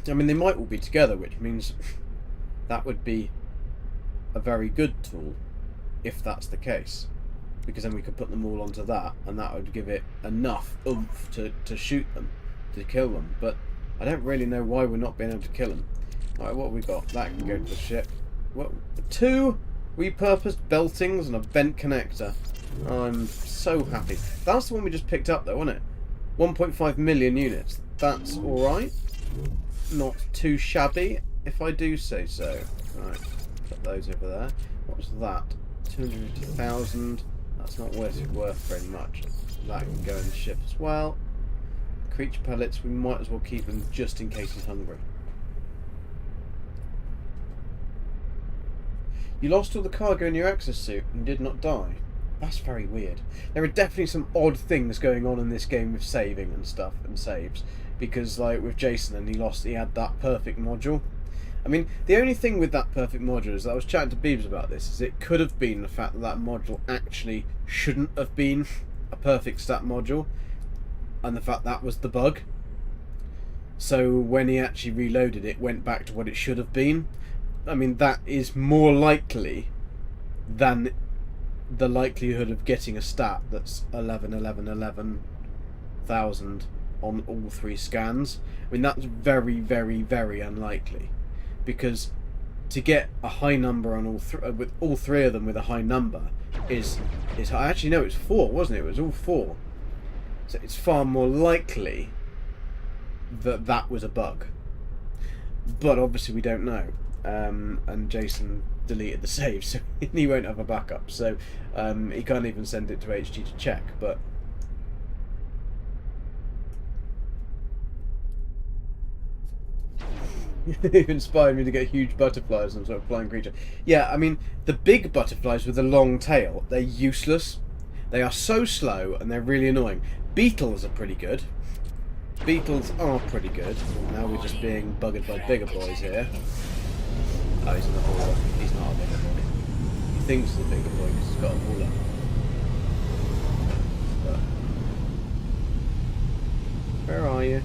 I mean, they might all be together, which means that would be a very good tool if that's the case, because then we could put them all onto that, and that would give it enough oomph to shoot them, to kill them. But I don't really know why we're not being able to kill them. Alright, what have we got? That can go to the ship. What? 2 repurposed beltings and a vent connector. I'm so happy. That's the one we just picked up though, wasn't it? 1.5 million units. That's alright. Not too shabby, if I do say so. Right, put those over there. What was that? 250,000. That's not worth very much. That can go in the ship as well. Creature pellets, we might as well keep them just in case he's hungry. You lost all the cargo in your exosuit and did not die. That's very weird. There are definitely some odd things going on in this game with saving and stuff and saves. Because like with Jason, and he had that perfect module. I mean, the only thing with that perfect module is that I was chatting to Beebs about this, is it could have been the fact that that module actually shouldn't have been a perfect stat module, and the fact that was the bug. So when he actually reloaded it, went back to what it should have been. I mean, that is more likely than the likelihood of getting a stat that's 11,000 on all 3 scans. I mean, that's very, very, very unlikely, because to get a high number on with all 3 of them with a high number is actually no, it's 4, wasn't it? It was all 4. So it's far more likely that that was a bug. But obviously we don't know. And Jason deleted the save, so he won't have a backup. So he can't even send it to HG to check. But it inspired me to get huge butterflies and sort of flying creature. Yeah, I mean, the big butterflies with a long tail, they're useless. They are so slow and they're really annoying. Beetles are pretty good. Beetles are pretty good. Now we're just being buggered by bigger boys here. Oh, he's not a hauler. He's not a bigger boy. He thinks he's a bigger boy because he's got a hauler. But where are you?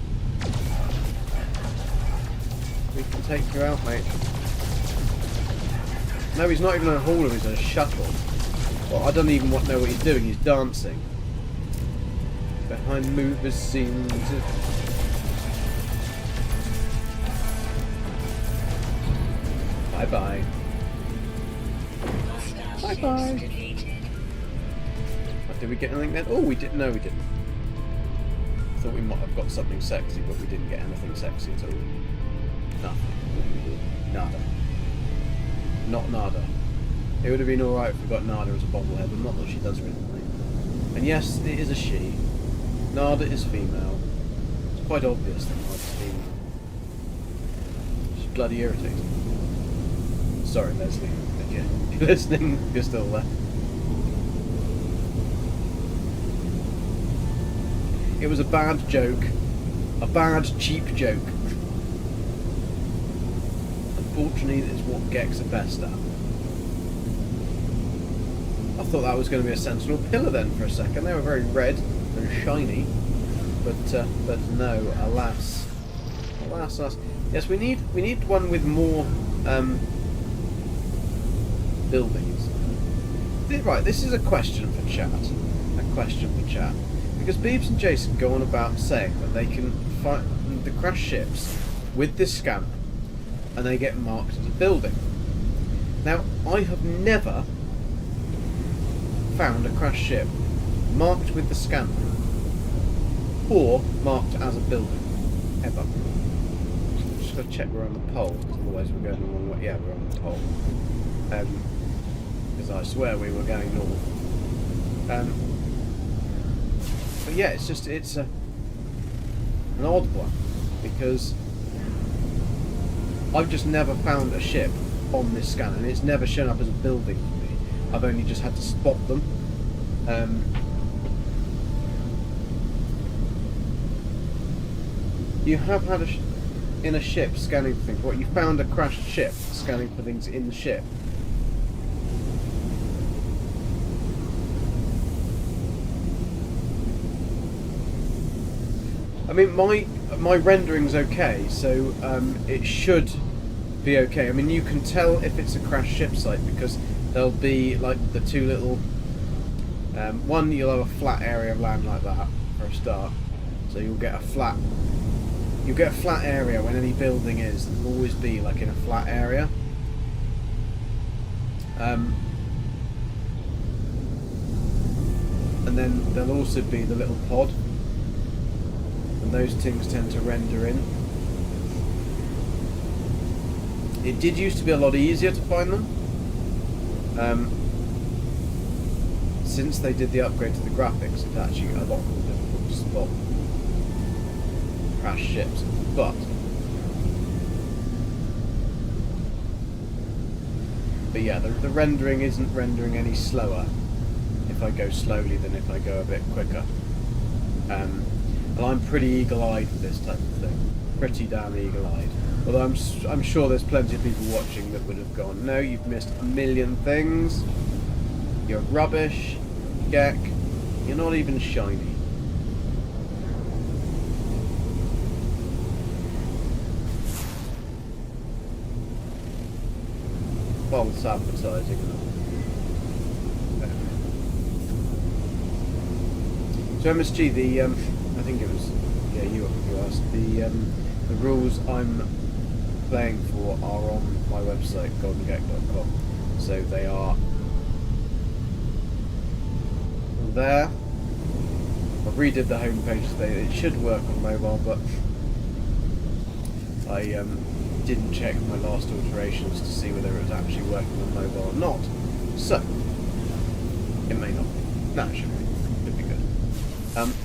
We can take you out, mate. No, he's not even a hauler, he's a shuttle. Well, I don't even know what he's doing, he's dancing. Behind movers seems... Bye-bye. Bye-bye. Did we get anything then? Oh, we didn't. No, we didn't. Thought we might have got something sexy, but we didn't get anything sexy at all. Nothing. Nada. Not nada. It would have been alright if we got Nada as a bobblehead, but not that she does really. And yes, it is a she. Nada is female. It's quite obvious that Nada's female. She's bloody irritating. Sorry, Leslie. If you're listening, you're still there. It was a bad joke. A bad, cheap joke. Unfortunately, it's what Geks are best at. I thought that was going to be a sentinel pillar then for a second. They were very red and shiny. But no, alas. Alas, alas. Yes, we need one with more buildings. Right, this is a question for chat. A question for chat. Because Beebs and Jason go on about saying that they can find the crashed ships with this scanner and they get marked as a building. Now, I have never found a crashed ship marked with the scanner or marked as a building. Ever. Just got to check we're on the pole, because otherwise we're going the wrong way. Yeah, we're on the pole. Because I swear we were going north. But yeah, it's an odd one, because I've just never found a ship on this scanner, and it's never shown up as a building for me. I've only just had to spot them. You have had a... in a ship scanning for things. What, you found a crashed ship scanning for things in the ship? I mean, my rendering's okay, so it should be okay. I mean, you can tell if it's a crashed ship site because there'll be like the two little. One, you'll have a flat area of land like that for a start, so you'll get a flat. You'll get a flat area when any building is. It'll always be like in a flat area. And then there'll also be the little pod. And those things tend to render in. It did used to be a lot easier to find them. Since they did the upgrade to the graphics, it's actually a lot more difficult to spot crash ships. But yeah, the rendering isn't rendering any slower if I go slowly than if I go a bit quicker. And I'm pretty eagle-eyed with this type of thing. Pretty damn eagle-eyed. Although I'm sure there's plenty of people watching that would have gone, no, you've missed a million things. You're rubbish, Gek. You're not even shiny. False advertising. So MSG, I think it was, yeah, you asked, the rules I'm playing for are on my website, goldengek.com. So they are there. I redid the homepage today. It should work on mobile, but I didn't check my last alterations to see whether it was actually working on mobile or not. So it may not be. No, it should be. Should be good.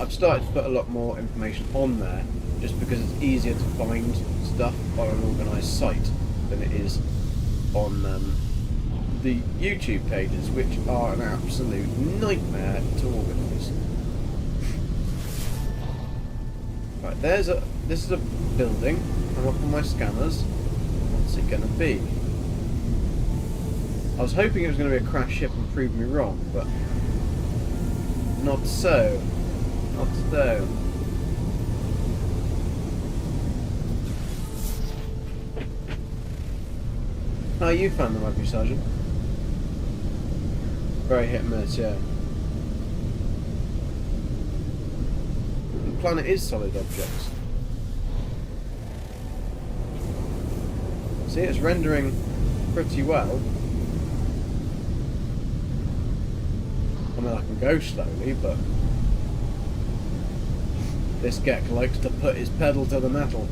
I've started to put a lot more information on there, just because it's easier to find stuff on an organised site than it is on the YouTube pages, which are an absolute nightmare to organise. Right, this is a building. I'm up on my scanners. What's it going to be? I was hoping it was going to be a crash ship and prove me wrong, but not so. Not so. Oh, you found them, have you, Sergeant? Very hit and miss, yeah. The planet is solid objects. See, it's rendering pretty well. I mean, I can go slowly, but this Gek likes to put his pedal to the metal.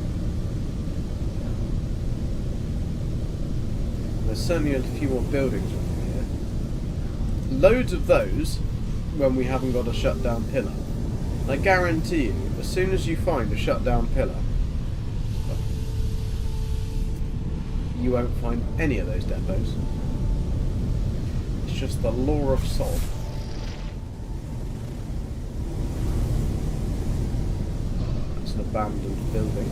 There's certainly a few more buildings around here. Loads of those when we haven't got a shutdown pillar. I guarantee you, as soon as you find a shutdown pillar, you won't find any of those depots. It's just the law of sod. That's an abandoned building.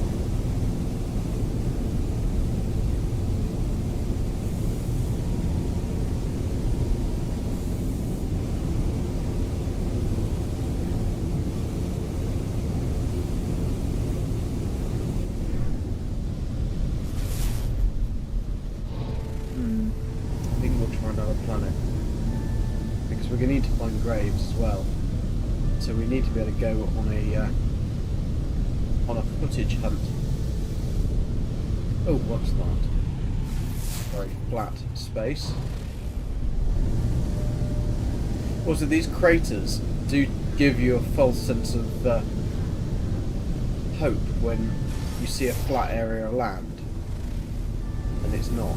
We're going to need to find graves as well, so we need to be able to go on a footage hunt. Oh, what's that? Very flat space. Also, these craters do give you a false sense of hope when you see a flat area of land, and it's not.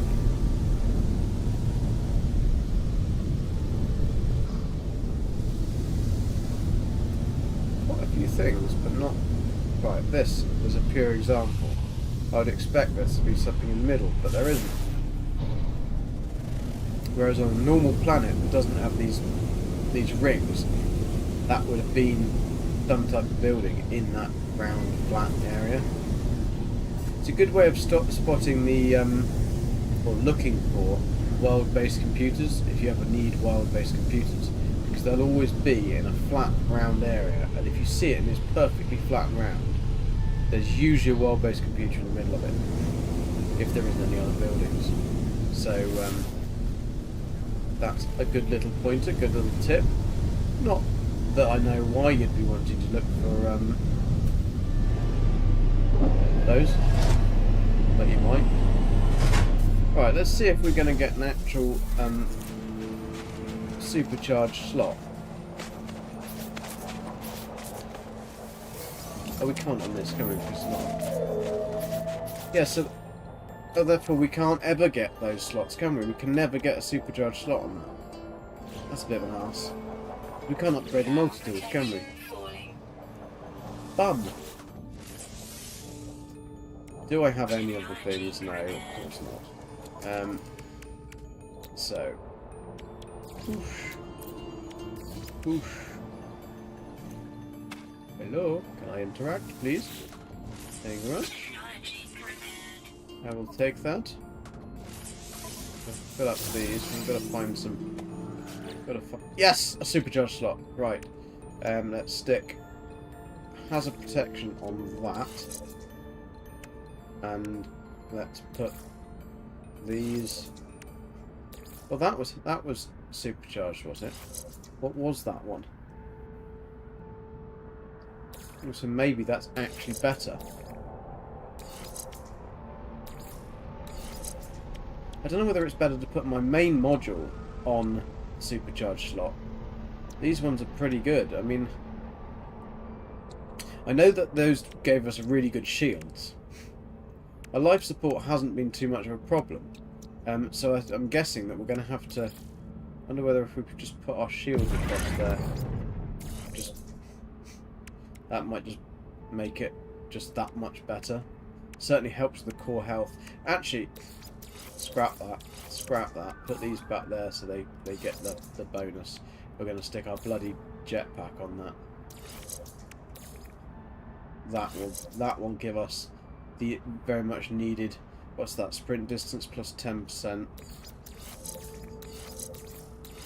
Few things, but not right. This is a pure example. I'd expect there to be something in the middle, but there isn't. Whereas on a normal planet that doesn't have these rings, that would have been some type of building in that round flat area. It's a good way of spotting the or looking for world-based computers if you ever need world-based computers, because they'll always be in a flat, round area, and if you see it and it's perfectly flat and round, there's usually a world-based computer in the middle of it, if there isn't any other buildings. So that's a good little pointer, good little tip. Not that I know why you'd be wanting to look for those, but you might. Right, let's see if we're going to get an actual supercharged slot. Oh, we can't on this, can we? Because it's not. Yeah, so therefore we can't ever get those slots, can we? We can never get a supercharged slot on that. That's a bit of an arse. We can't upgrade the multi-tools, can we? Bum! Do I have any other things? No, of course not. So. Whoosh. Whoosh. Hello, can I interact, please? Thank you very much. I will take that. Fill up these. We've got to find some. Yes! A supercharged slot. Right. Let's stick hazard protection on that. And let's put these. Well, that was supercharged, was it? What was that one? So maybe that's actually better. I don't know whether it's better to put my main module on the supercharged slot. These ones are pretty good. I mean, I know that those gave us really good shields. Our life support hasn't been too much of a problem. So I'm guessing that we're going to have to... I wonder whether if we could just put our shields across there. That might just make it just that much better. Certainly helps the core health. Actually, scrap that. Scrap that. Put these back there so they get the bonus. We're going to stick our bloody jetpack on that. That will give us the very much needed... What's that? Sprint distance plus 10%.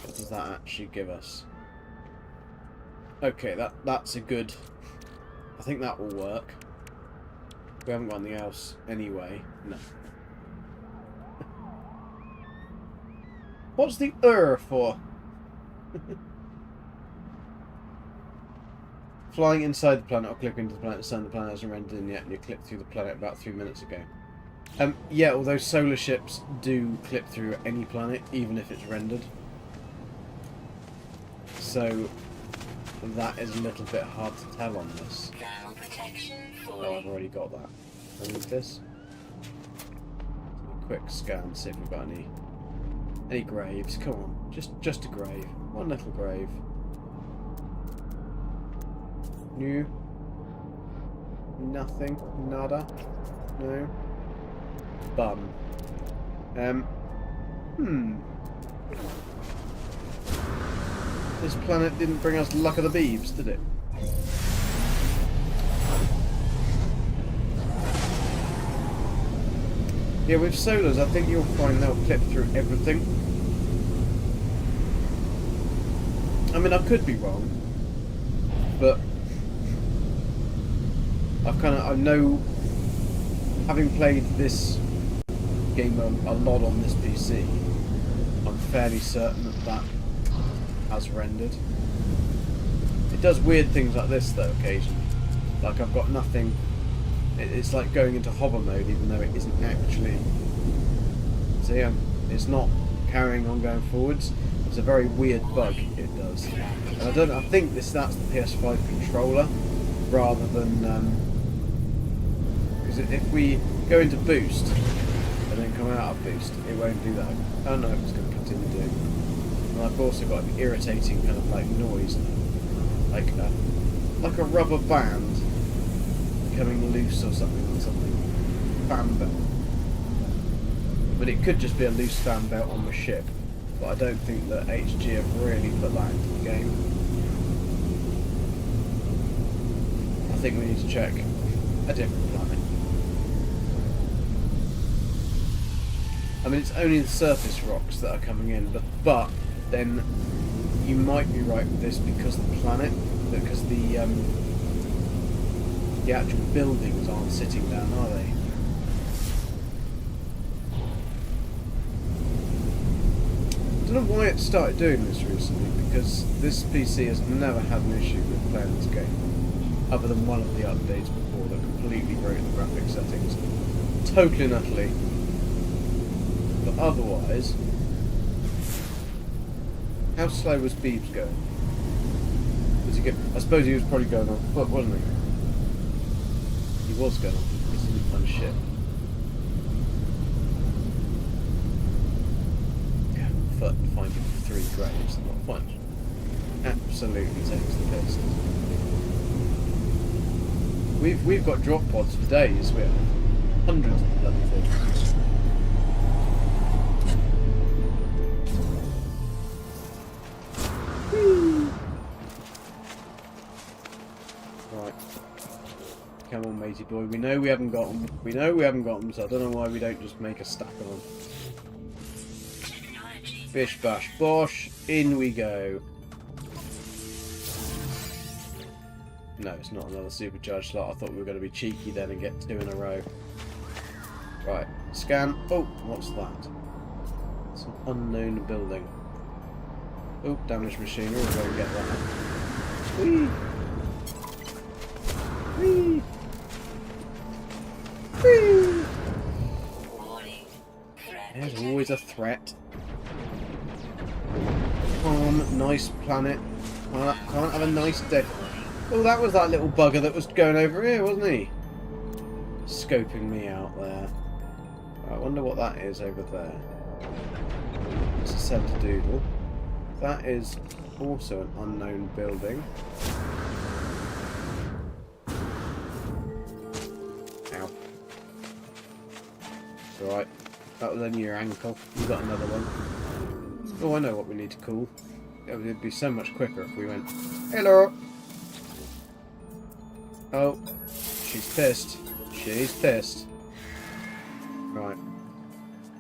What does that actually give us? Okay, that's a good... I think that will work. We haven't got anything else anyway. No. What's the for? Flying inside the planet or clipping into the planet. The sun the planet hasn't rendered in yet, and you clipped through the planet about 3 minutes ago. Yeah, although solar ships do clip through any planet, even if it's rendered. So that is a little bit hard to tell on this. Oh, I've already got that. I need this. A quick scan, see if we've got any graves. Come on, just a grave. One little grave. New. Nothing. Nada. No. Bum. This planet didn't bring us luck of the beeves, did it? Yeah, with solars, I think you'll find they'll clip through everything. I mean, I could be wrong, but I know, having played this game a lot on this PC, I'm fairly certain that has rendered. It does weird things like this though occasionally. Like I've got nothing. It's like going into hover mode even though it isn't actually. So yeah, it's not carrying on going forwards. It's a very weird bug it does. And I think that's the PS5 controller rather than because if we go into boost and then come out of boost, it won't do that. Oh no, it's going to continue doing. And I've also got an irritating kind of like noise, like a rubber band becoming loose or something. Fan belt. But it could just be a loose fan belt on the ship. But I don't think that HG have really put that into the game. I think we need to check a different planet. I mean, it's only the surface rocks that are coming in, but then you might be right with this because the planet, because the actual buildings aren't sitting down, are they? I don't know why it started doing this recently, because this PC has never had an issue with playing this game, other than one of the updates before that completely broke the graphic settings, totally and utterly. But otherwise, how slow was Beebs going? Was he I suppose he was probably going on foot, wasn't he? He was going on foot because he didn't find shit. Foot finding 3 graves, not fun. Absolutely takes the piss. We've got drop pods for days. We have hundreds of bloody things. Right. Come on, matey boy. We know we haven't got them. We know we haven't got them, so I don't know why we don't just make a stack of them. Bish bash bosh, in we go. No, it's not another supercharged slot. I thought we were going to be cheeky then and get 2 in a row. Right, scan. Oh, what's that? It's an unknown building. Oh, damaged machinery. We'll go and get that. Whee! Whee! Whee! There's always a threat. Calm, nice planet. Can't have a nice day. Oh, that was that little bugger that was going over here, wasn't he? Scoping me out there. I wonder what that is over there. It's a centre doodle. That is also an unknown building. Ow. It's alright. That was only your ankle. You got another one. Oh, I know what we need to call. It would be so much quicker if we went, hello! Oh, she's pissed. She's pissed. Right.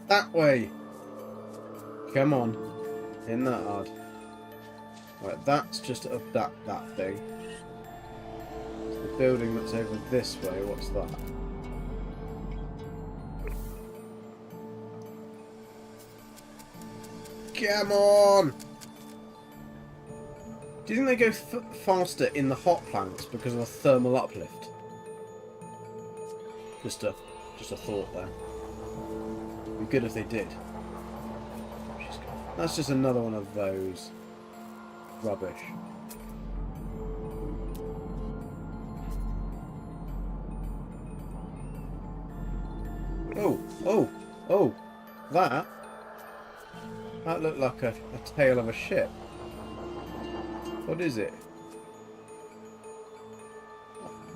That way! Come on. In that hard. Right, that's just up that thing. It's the building that's over this way. What's that? Come on! Do you think they go faster in the hot planets because of the thermal uplift? Just a thought there. It'd be good if they did. That's just another one of those rubbish. Oh! That looked like a tail of a ship. What is it?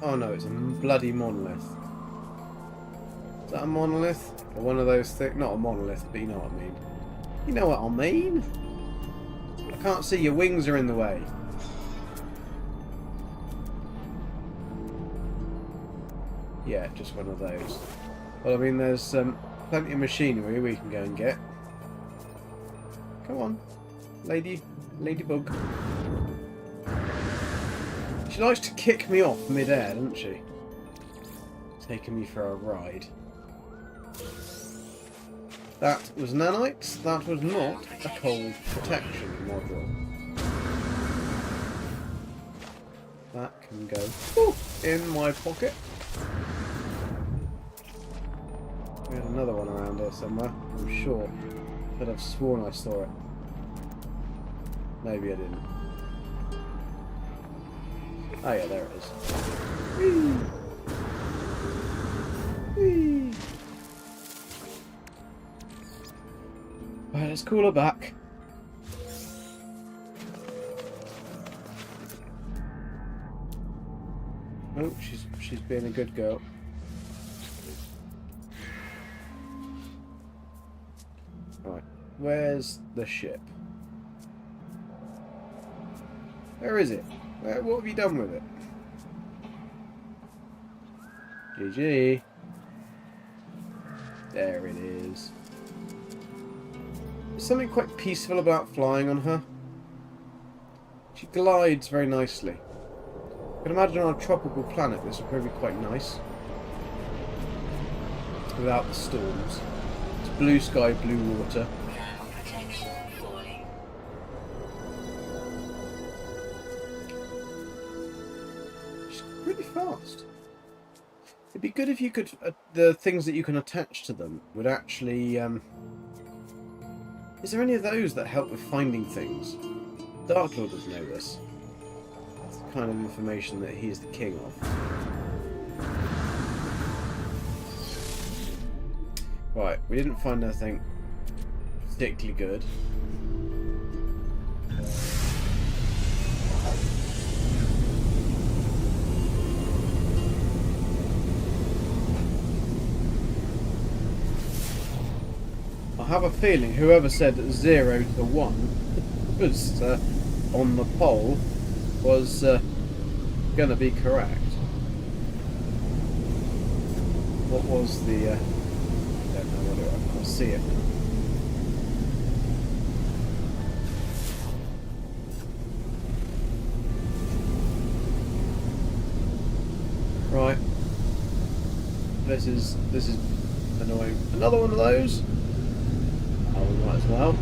Oh no, it's a bloody monolith. Is that a monolith? Or one of those things? Not a monolith, but you know what I mean. You know what I mean? I can't see, your wings are in the way. Yeah, just one of those. Well, I mean, there's plenty of machinery we can go and get. Come on, ladybug. She likes to kick me off mid-air, doesn't she? Taking me for a ride. That was nanites. That was not a cold protection module. That can go in my pocket. We had another one around here somewhere, I'm sure. But I've sworn I saw it. Maybe I didn't. Oh yeah, there it is. Whee! Whee! Right, let's call her back. Oh, she's being a good girl. Right, where's the ship? Where is it? What have you done with it? GG. There it is. something quite peaceful about flying on her. She glides very nicely. I can imagine on a tropical planet this would probably be quite nice. Without the storms. It's blue sky, blue water. Protection falling. She's really fast. It'd be good if you could... the things that you can attach to them would actually... Is there any of those that help with finding things? Dark Lord does know this. That's the kind of information that he is the king of. Right, we didn't find anything particularly good. I have a feeling whoever said 0 to 1 was on the poll was going to be correct. What was the... I don't know what it was. I can't see it. Right. This is annoying. Another one of those? Oh, we might as well.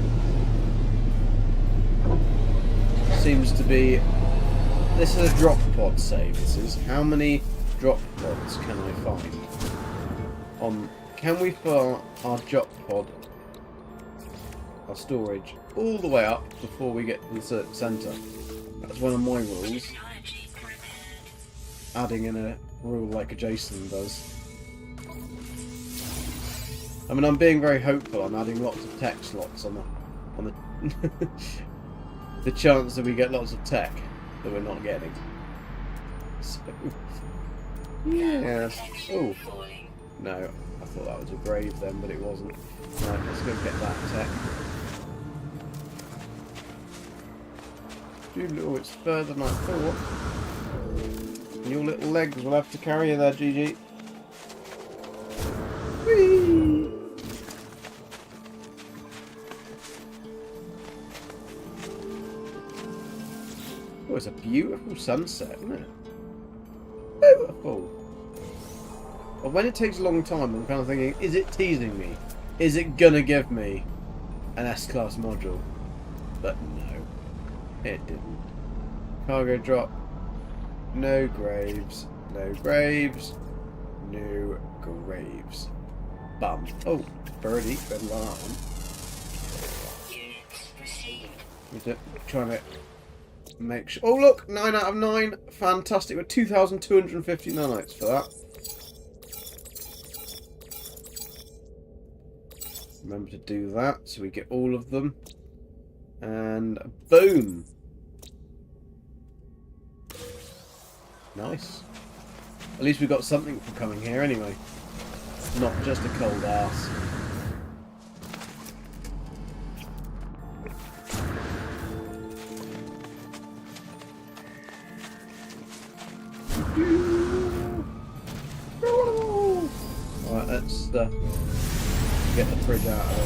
Seems to be... This is a drop pod save. This is. How many drop pods can I find? Can we fill our drop pod, our storage, all the way up before we get to the centre? That's one of my rules. Technology prepared. Adding in a rule like Jason does. I mean, I'm being very hopeful. I'm adding lots of tech slots on the the chance that we get lots of tech that we're not getting. So, yeah. Oh Falling. no, I thought that was a grave then, but it wasn't. Right, let's go get that tech. Oh, it's further than I thought. Your little legs will have to carry you there, GG. Whee! Oh, it's a beautiful sunset, isn't it? Beautiful. But when it takes a long time, I'm kind of thinking, is it teasing me? Is it gonna give me an S-class module? But no, it didn't. Cargo drop. No graves. No graves. No graves. Bum. Oh, birdie. Better than that one. Units received. We're trying to make sure. Oh, look! 9 out of 9. Fantastic. We're 2,250 nanites for that. Remember to do that so we get all of them. And boom! Nice. At least we got something from coming here anyway. Not just a cold ass. Alright, let's get the fridge out of it.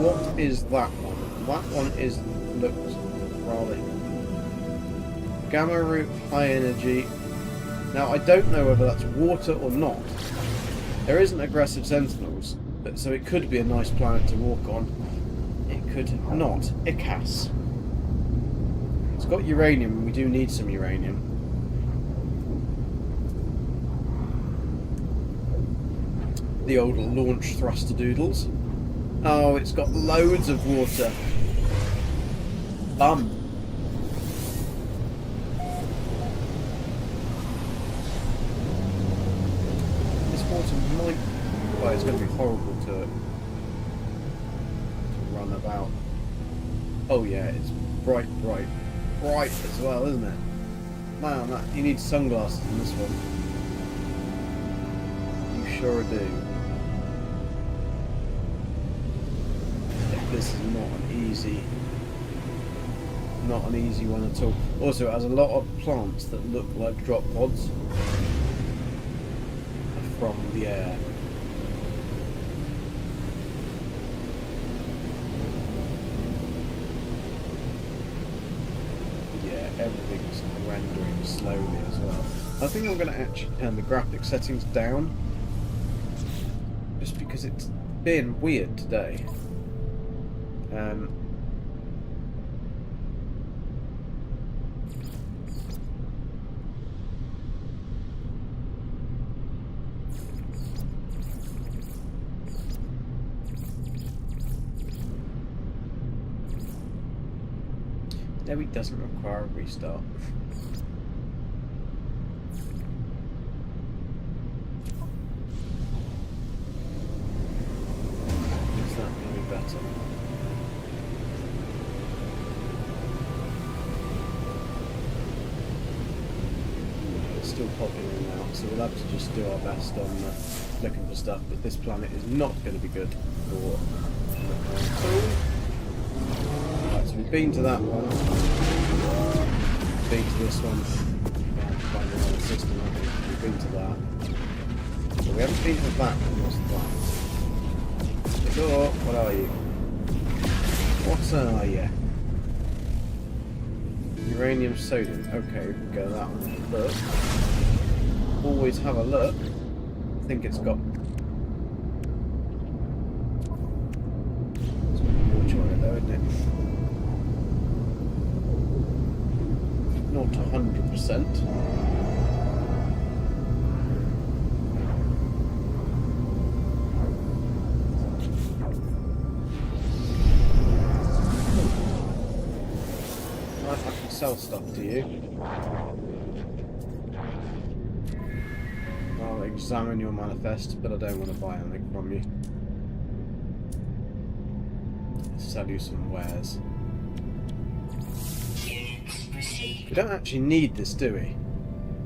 What is that one? That one is looks rather gamma root, high energy. Now I don't know whether that's water or not. There isn't aggressive sentinels, but so it could be a nice planet to walk on. It could not. Icas. It's got uranium, and we do need some uranium. The old launch thruster doodles. Oh, it's got loads of water. Bum. This water might... Well, it's going to be horrible to run about. Oh yeah, it's bright as well, isn't it? Man, you need sunglasses in this one. You sure do. This is not an easy one at all. Also, it has a lot of plants that look like drop pods. I from the air. Yeah, everything's rendering slowly as well. I think I'm going to actually turn the graphic settings down, just because it's been weird today. No, it doesn't require a restart. Is that going to be better? It's still popping in and out, so we'll have to just do our best on looking for stuff, but this planet is not going to be good for Right, so we've been to that one, been to this one, find another system, I think. We've been to that. So we haven't been to that one, what's the plan? Hello, what are you? What are you? Uranium sodium. Okay, we can go that one first. Always have a look. I think it's got water on it though, isn't it? Not 100%. Right, I can sell stuff to you. I'll examine your manifest, but I don't want to buy anything from you. Sell you some wares. We don't actually need this, do we?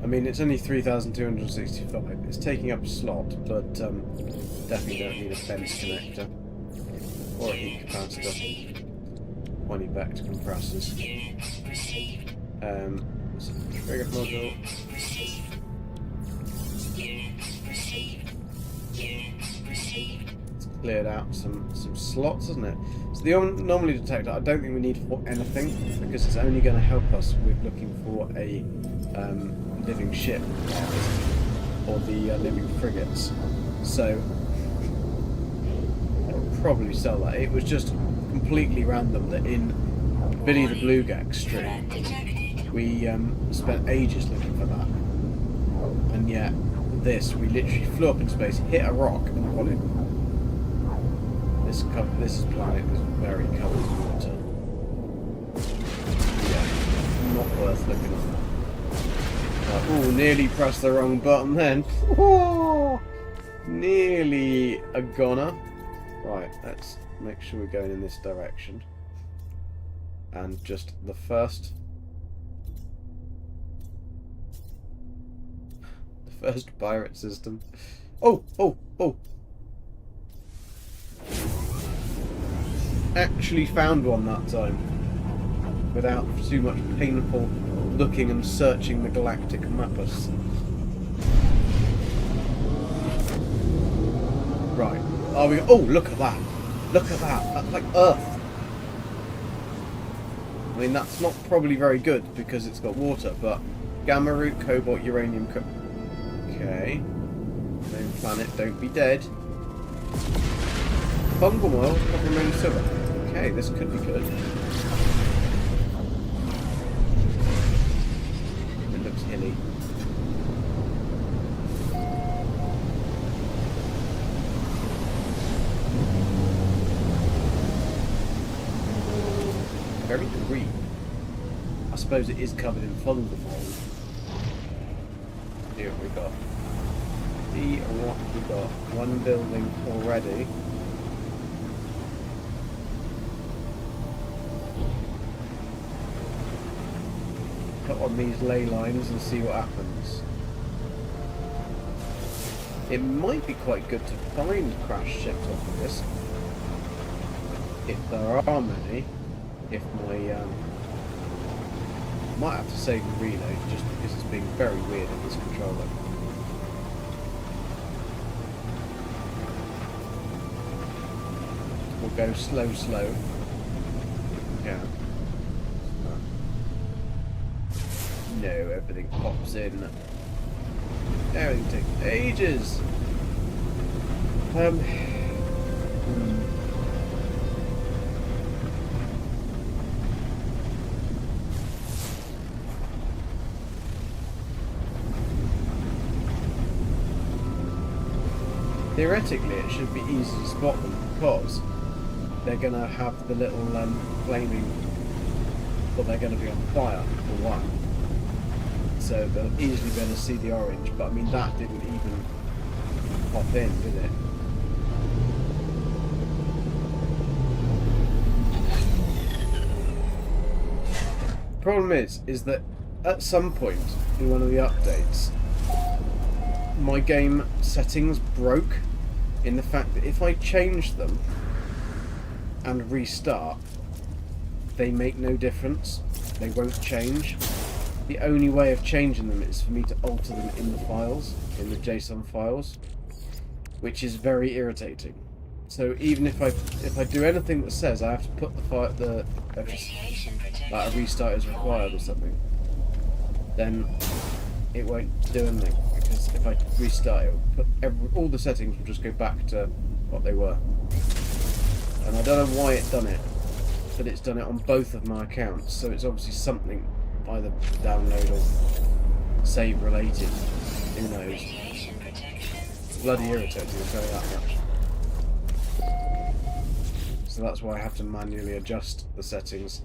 I mean, it's only 3,265. It's taking up a slot, but definitely don't need a fence connector or a heat capacitor. 20 vector compressors. So trigger module. It's cleared out some slots, isn't it? So the anomaly detector, I don't think we need for anything, because it's only going to help us with looking for a living ship or the living frigates. So I'll probably sell that. It was just completely random that in Billy the Blue Gek stream we spent ages looking for that, and yet this we literally flew up in space, hit a rock, and got it. This planet is very covered in water. Yeah, not worth looking at that. Oh, nearly pressed the wrong button then. Oh, nearly a goner. Right, let's make sure we're going in this direction. And just the first pirate system. Oh! Actually found one that time, without too much painful looking and searching the galactic mappus. Right. Are we? Oh, look at that! Look at that! That's like Earth. I mean, that's not probably very good because it's got water, but gamma root, cobalt, uranium. Okay. Main planet, don't be dead. Fungal oil, copper, main silver. Okay, this could be good. It looks hilly. Very green. I suppose it is covered in fungal mold. See what we got. See what we got. One building already. Put on these ley lines and see what happens. It might be quite good to find crash ships off of this, if there are many. If my might have to save the relay just because it's being very weird in this controller. go slow. Yeah. No, everything pops in. Everything takes ages. Theoretically, it should be easy to spot them because they're going to have the little flaming, well, they're going to be on fire for one. So they'll easily be able to see the orange, but I mean, that didn't even pop in, did it? The problem is that at some point in one of the updates, my game settings broke in the fact that if I change them and restart, they make no difference. They won't change. The only way of changing them is for me to alter them in the files, in the JSON files, which is very irritating. So even if I do anything that says I have to put like a restart is required or something, then it won't do anything, because if I restart it, will put all the settings will just go back to what they were. And I don't know why it's done it, but it's done it on both of my accounts, so it's obviously something either download or save related. Who knows? Bloody irritating, I'll tell you that much. So that's why I have to manually adjust the settings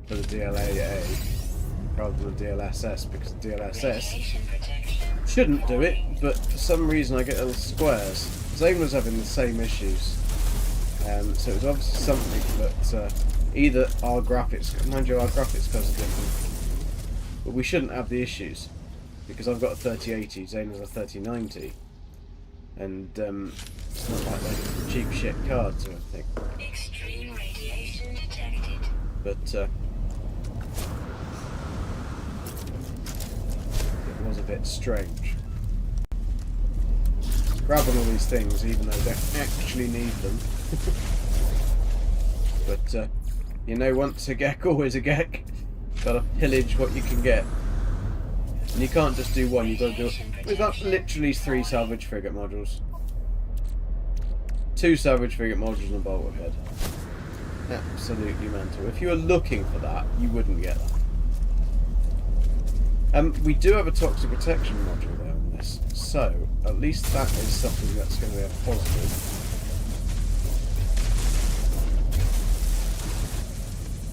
for the DLAA rather than the DLSS, because the DLSS shouldn't do it, but for some reason I get little squares. Zane was having the same issues, so it was obviously something, but either our graphics, mind you, our graphics cards are different, but we shouldn't have the issues, because I've got a 3080, Zane has a 3090, and it's not like they're cheap shit cards or anything. Extreme radiation detected. But it was a bit strange. Grabbing all these things even though I don't actually need them. But you know, once a Gek, always a Gek. Gotta pillage what you can get. And you can't just do one, you've got to do... We've got literally 3 salvage frigate modules. 2 salvage frigate modules and a bolt head. Absolutely mental. If you were looking for that, you wouldn't get that. We do have a toxic protection module there on this, so at least that is something that's going to be a positive.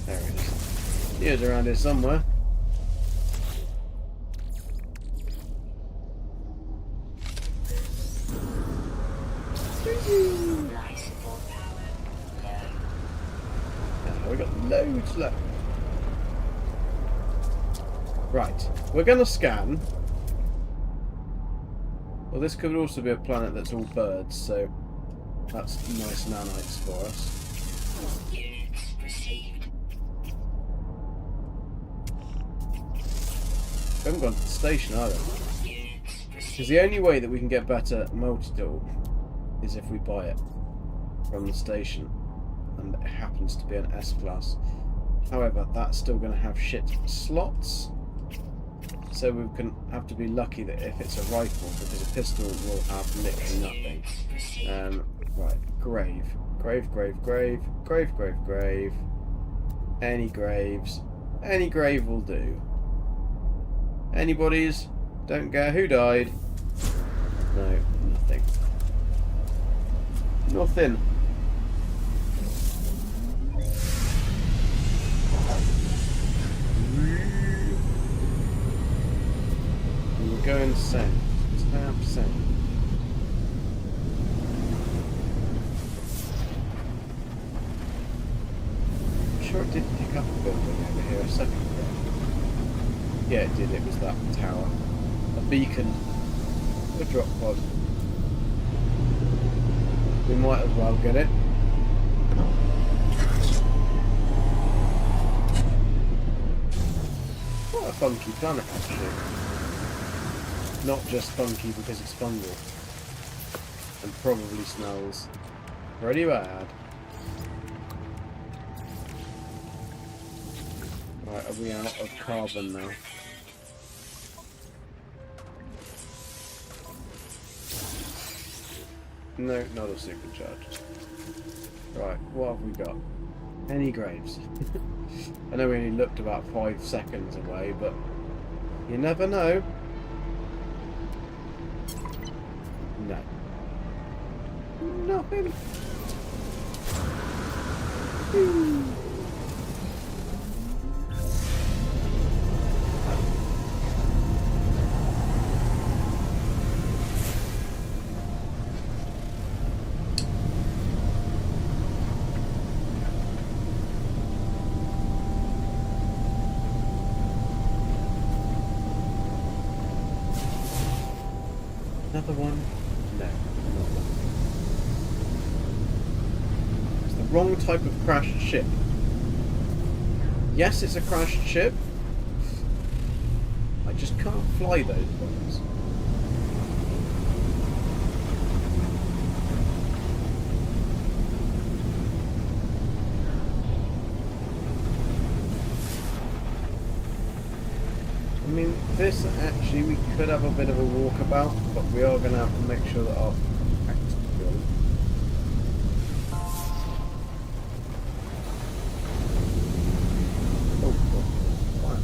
There it is. He is around here somewhere. We got loads left. Right, we're going to scan. Well, this could also be a planet that's all birds, so that's nice nanites for us. Units received. We haven't gone to the station either. Units Because received. the only way that we can get better multi-tool is if we buy it from the station. And it happens to be an S-Class. However, that's still going to have shit slots. So we can have to be lucky that if it's a rifle, because a pistol will have literally nothing. Right, grave. Grave. Any graves. Any grave will do. Anybody's? Don't care who died. No, nothing. Nothing. We're going to send. 10%. I'm sure it did pick up a building over here a second ago. Yeah, it did. It was that tower. A beacon. A drop pod. We might as well get it. What a funky planet, actually. Not just funky because it's fungal. And probably smells pretty bad. Right, are we out of carbon now? No, not a supercharged. Right, what have we got? Any graves? I know we only looked about 5 seconds away, but you never know. No. Nothing. Another one? No, not one. It's the wrong type of crashed ship. Yes, it's a crashed ship. I just can't fly those ones. I mean, this actually, we could have a bit of a walkabout, but we are going to have to make sure that our packs are good. Oh, fire.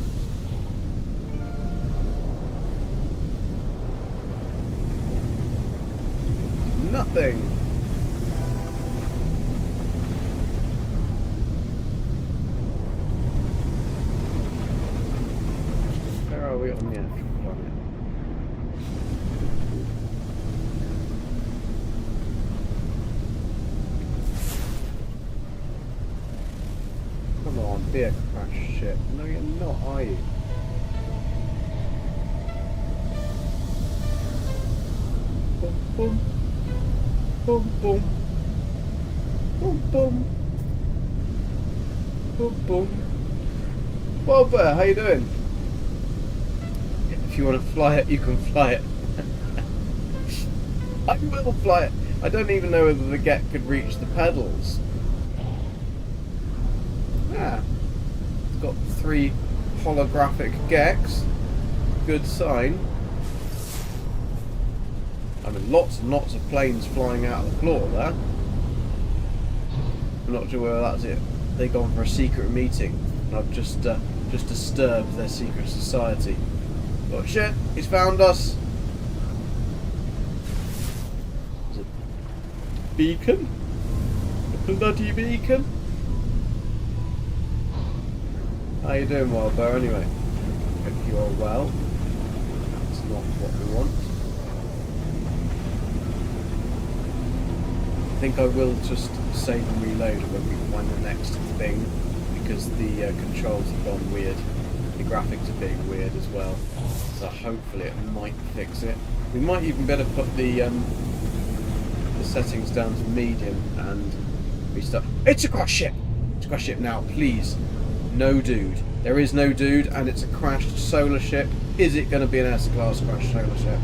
Nothing! Where are we on the actual planet? Come on, be a crash ship. No, you're not, are you? Boom, boom. Boom, boom. Boom, boom. Boom, boom. Well, there, how you doing? If you want to fly it, you can fly it. I will fly it. I don't even know whether the Gek could reach the pedals. Ah, it's got 3 holographic Geks. Good sign. I mean, lots and lots of planes flying out of the floor there. I'm not sure whether that's it. They've gone for a secret meeting, and I've just disturbed their secret society. Oh shit, he's found us. Is it beacon? A bloody beacon? How you doing, Wild Bear, anyway? Hope you are well. That's not what we want. I think I will just save and reload when we find the next thing, because the controls have gone weird. The graphics are being weird as well, so hopefully it might fix it. We might even better put the settings down to medium and restart. It's a crash ship! It's a crash ship now, please. No dude. There is no dude, and it's a crashed solar ship. Is it going to be an S-class crashed solar ship?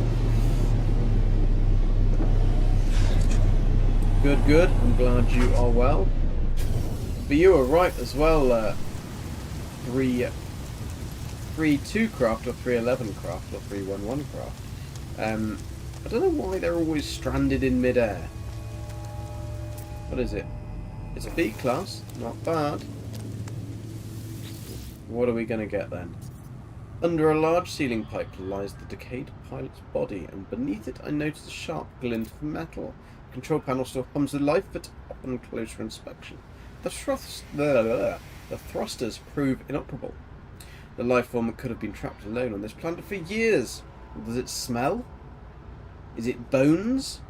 Good, good. I'm glad you are well. But you were right as well. 3-2 craft or 311 craft or 311 craft. I don't know why they're always stranded in mid-air. What is it? It's a B class. Not bad. What are we going to get then? Under a large ceiling pipe lies the decayed pilot's body, and beneath it I notice a sharp glint of metal. The control panel still hums with life, but upon closer inspection, the thrusters prove inoperable. The life form could have been trapped alone on this planet for years. Does it smell? Is it bones?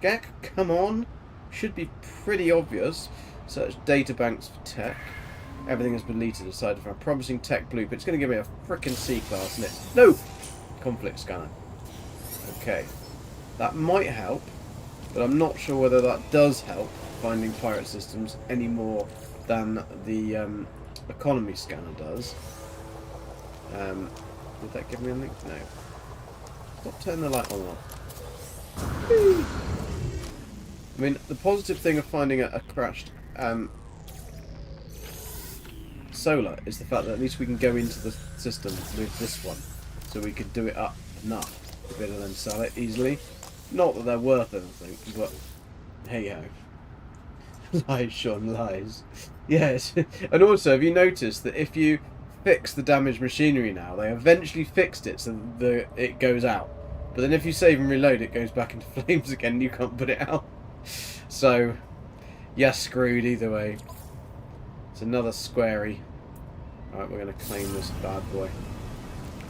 Gek, come on. Should be pretty obvious. Search databanks for tech. Everything has been deleted aside from a promising tech blueprint. It's going to give me a frickin' C-class, isn't it? No! Conflict scanner. Okay. That might help, but I'm not sure whether that does help finding pirate systems any more than the economy scanner does. Did that give me anything? No. Stop turning the light on. Whee! I mean, the positive thing of finding a crashed solar is the fact that at least we can go into the system with this one, so we could do it up enough to be able to then sell it easily. Not that they're worth anything, but hey ho. Lies, Sean, lies. Yes, and also have you noticed that if you fix the damaged machinery now, they eventually fixed it so that it goes out. But then if you save and reload, it goes back into flames again and you can't put it out. So, you're screwed either way. It's another squarey. Alright, we're going to claim this bad boy.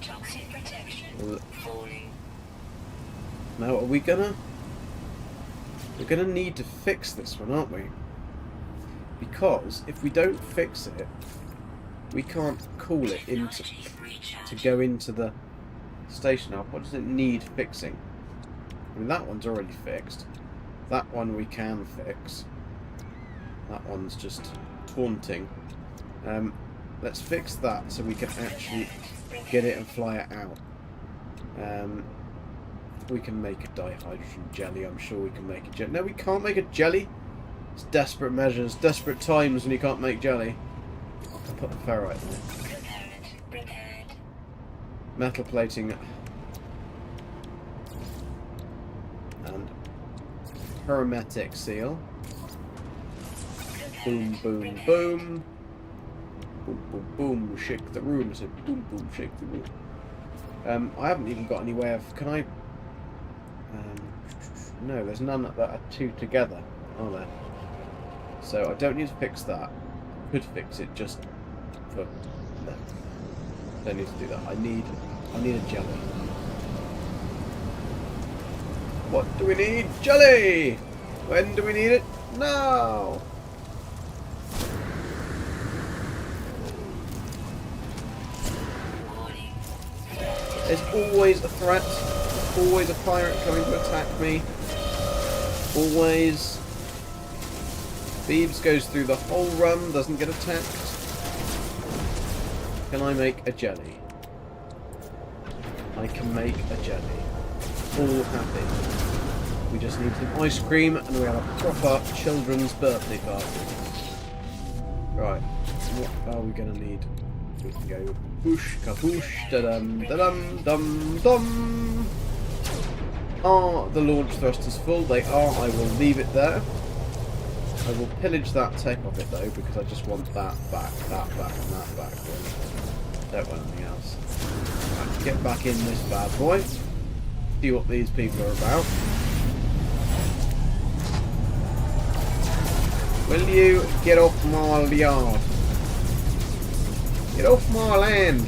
Toxic protection falling. Now, are we gonna... We're going to need to fix this one, aren't we? Because if we don't fix it, we can't call it into to go into the station. Now, what does it need fixing? I mean, that one's already fixed. That one we can fix. That one's just taunting. Let's fix that so we can actually get it and fly it out. We can make a dihydrogen jelly. I'm sure we can make a jelly. No, we can't make a jelly. It's desperate measures, desperate times when you can't make jelly. I'll put the ferrite in it. Metal plating. And hermetic seal. Boom, boom, boom. Boom, boom, boom. Shake the room. I said boom, boom, shake the room. I haven't even got any way of... Can I... no, there's none that are two together, are there? So I don't need to fix that. Could fix it just for... No. Don't need to do that. I need a jelly. What do we need? Jelly! When do we need it? Now! There's always a threat. There's always a pirate coming to attack me. Always. Phoebes goes through the whole run, doesn't get attacked. Can I make a jelly? I can make a jelly. All happy. We just need some ice cream and we have a proper children's birthday party. Right, what are we going to need? We can go whoosh, kaboosh, da-dum, da-dum, dum-dum. Are the launch thrusters full? They are. I will leave it there. I will pillage that tech off it though, because I just want that back, and that back. Really. Don't want anything else. Right, get back in this bad boy. See what these people are about. Will you get off my yard? Get off my land!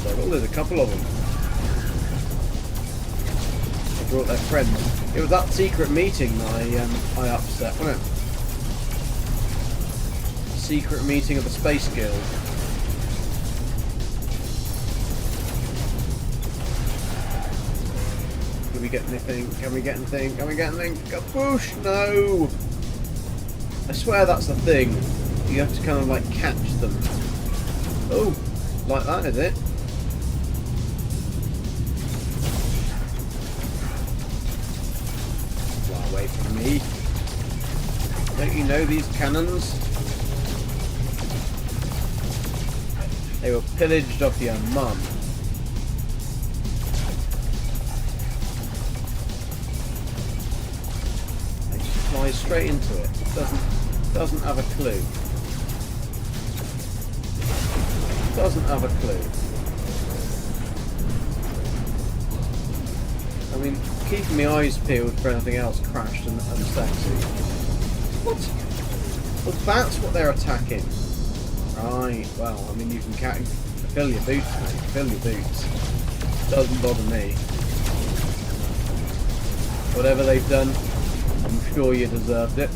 Oh, there's a couple of them. They brought their friends. It was that secret meeting that I upset, wasn't it? Secret meeting of the Space Guild. Can we get anything? Can we get anything? Can we get anything? Kaboosh! No! I swear that's the thing. You have to kind of like catch them. Oh, like that, is it? Fly away from me. Don't you know these cannons? They were pillaged off your mum. They just fly straight into it. Doesn't have a clue. Doesn't have a clue. I mean, keeping my eyes peeled for anything else crashed and sexy. What? Well, that's what they're attacking. Right, well, I mean, you can fill your boots, mate. Fill your boots. Doesn't bother me. Whatever they've done, I'm sure you deserved it.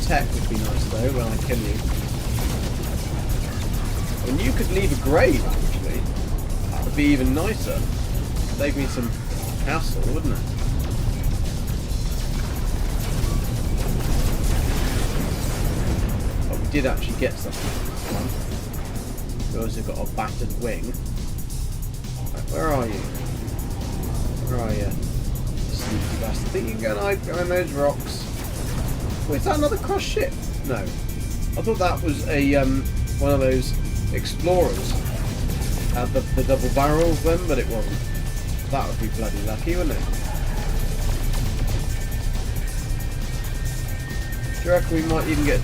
Tech would be nice though when I kill you. I mean, you could leave a grave actually. That would be even nicer. Save me some hassle, wouldn't it? But we did actually get something from this one. We also got a battered wing. Right, where are you? Where are you? Sneaky bastard. I think you can go and hide behind those rocks. Wait, is that another cross ship? No. I thought that was a one of those explorers. Had the double barrels then, but it wasn't. That would be bloody lucky, wouldn't it? Do you reckon we might even get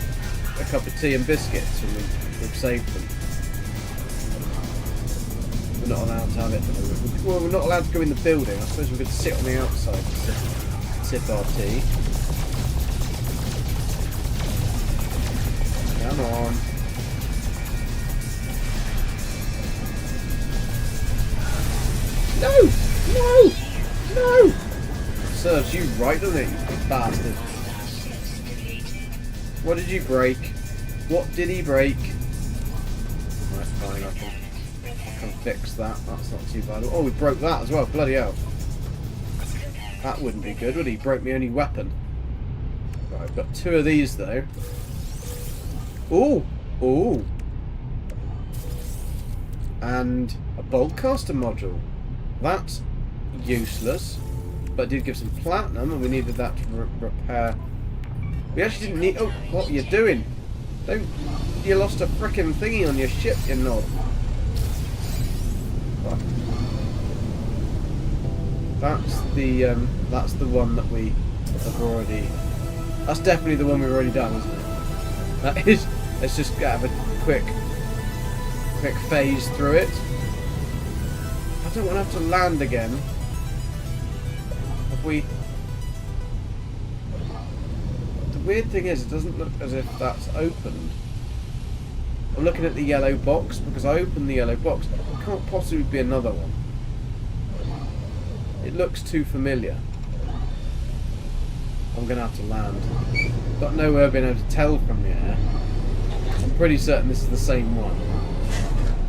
a cup of tea and biscuits when we've saved them? We're not allowed to have it. Well, we're not allowed to go in the building. I suppose we could sit on the outside and sip our tea. Come on. No! No! No! Serves you right, doesn't it, you bastard? What did you break? What did he break? Right, fine, I can fix that. That's not too bad. Oh, we broke that as well. Bloody hell. That wouldn't be good, would he? Broke my only weapon. Right, I've got 2 of these though. Ooh! Ooh! And a bolt caster module. That's useless, but it did give some platinum, and we needed that to repair. We actually didn't need. Oh, what are you doing? Don't. You lost a frickin' thingy on your ship, you nod. Right. That's the one that we have already. That's definitely the one we've already done, isn't it? That is. Let's just have a quick phase through it. I don't want to have to land again. Have we? The weird thing is, it doesn't look as if that's opened. I'm looking at the yellow box because I opened the yellow box. It can't possibly be another one. It looks too familiar. I'm going to have to land. Got no way of being able to tell from the air. I'm pretty certain this is the same one.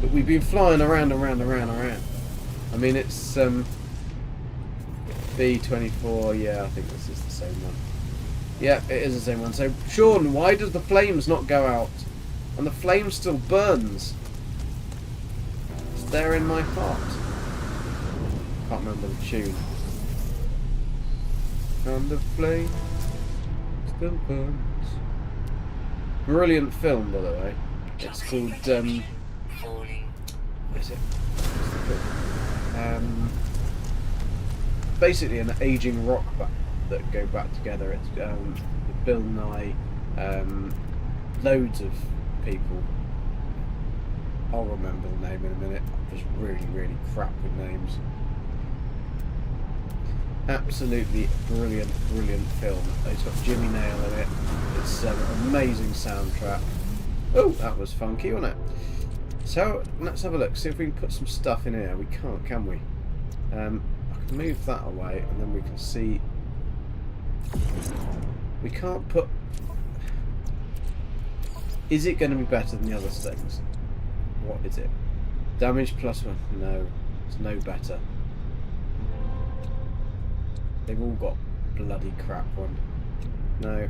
But we've been flying around. I mean, it's B24, yeah, I think this is the same one. Yeah, it is the same one. So, Sean, why does the flames not go out? And the flame still burns. It's there in my heart. Can't remember the tune. And the flame still burns. Brilliant film, by the way. It's called, what is it? Basically an aging rock band that go back together. It's Bill Nye, loads of people. I'll remember the name in a minute. I'm just really crap with names. Absolutely brilliant film. It's got Jimmy Nail in it. It's an amazing soundtrack. Oh, that was funky, wasn't it? So let's have a look. See if we can put some stuff in here. We can't, can we? I can move that away, and then we can see. We can't put. Is it going to be better than the other things? What is it? Damage +1. No, it's no better. They've all got bloody crap one. No.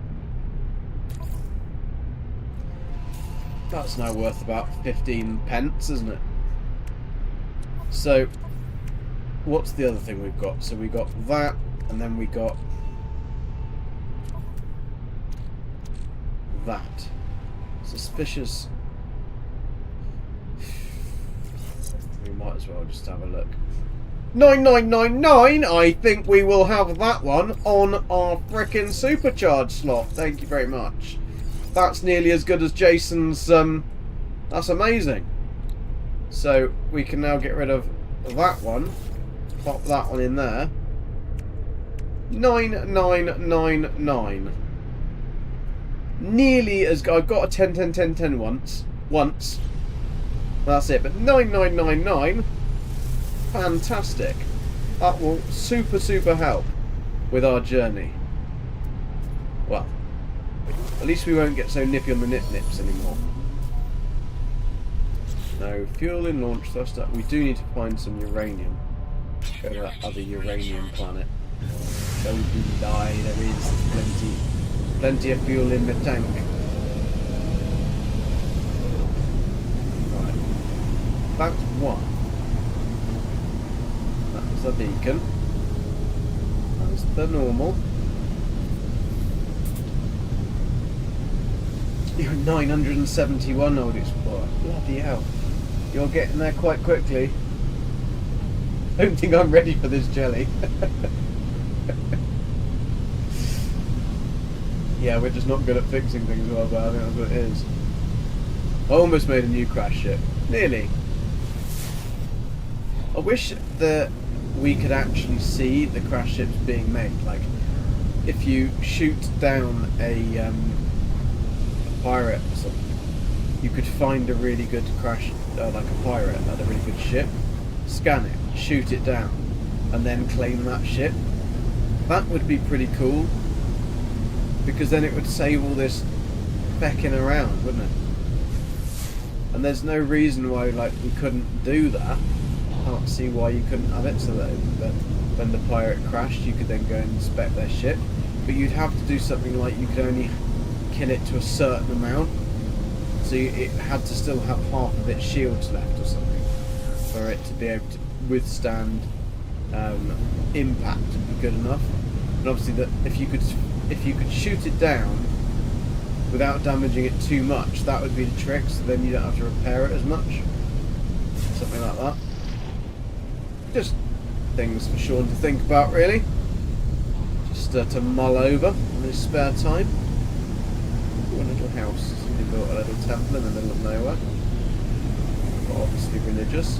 That's now worth about 15 pence, isn't it? So, what's the other thing we've got? So we got that, and then we got that. Suspicious. We might as well just have a look. 9999. I think we will have that one on our frickin' supercharge slot. Thank you very much. That's nearly as good as Jason's. That's amazing. So we can now get rid of that one. Pop that one in there. 9999. Nearly as good. I've got a 10 once. That's it. But 9999. Fantastic. That will super help with our journey. Well, at least we won't get so nippy on the nips anymore. No fuel in launch thruster. We do need to find some uranium. Go to that other uranium planet. Don't die. There is plenty of fuel in the tank. Right. That's one. That's a beacon. That's the normal. You're 971 old explorer. Bloody hell. You're getting there quite quickly. Don't think I'm ready for this jelly. Yeah, we're just not good at fixing things well, but I think that's what it is. I almost made a new crash ship. Nearly. I wish that we could actually see the crash ships being made. Like, if you shoot down a pirate or something, you could find a really good crash, like a pirate, like a really good ship, scan it, shoot it down, and then claim that ship. That would be pretty cool, because then it would save all this fecking around, wouldn't it? And there's no reason why like we couldn't do that. I can't see why you couldn't have it so that when the pirate crashed you could then go and inspect their ship. But you'd have to do something like you could only kill it to a certain amount, so it had to still have half of its shields left or something for it to be able to withstand impact and be good enough. And obviously that if you could shoot it down without damaging it too much, that would be the trick, so then you don't have to repair it as much. Something like that. Just things for Sean to think about, really. Just to mull over in his spare time. Ooh, a little house. Somebody built a little temple in the middle of nowhere. But obviously religious.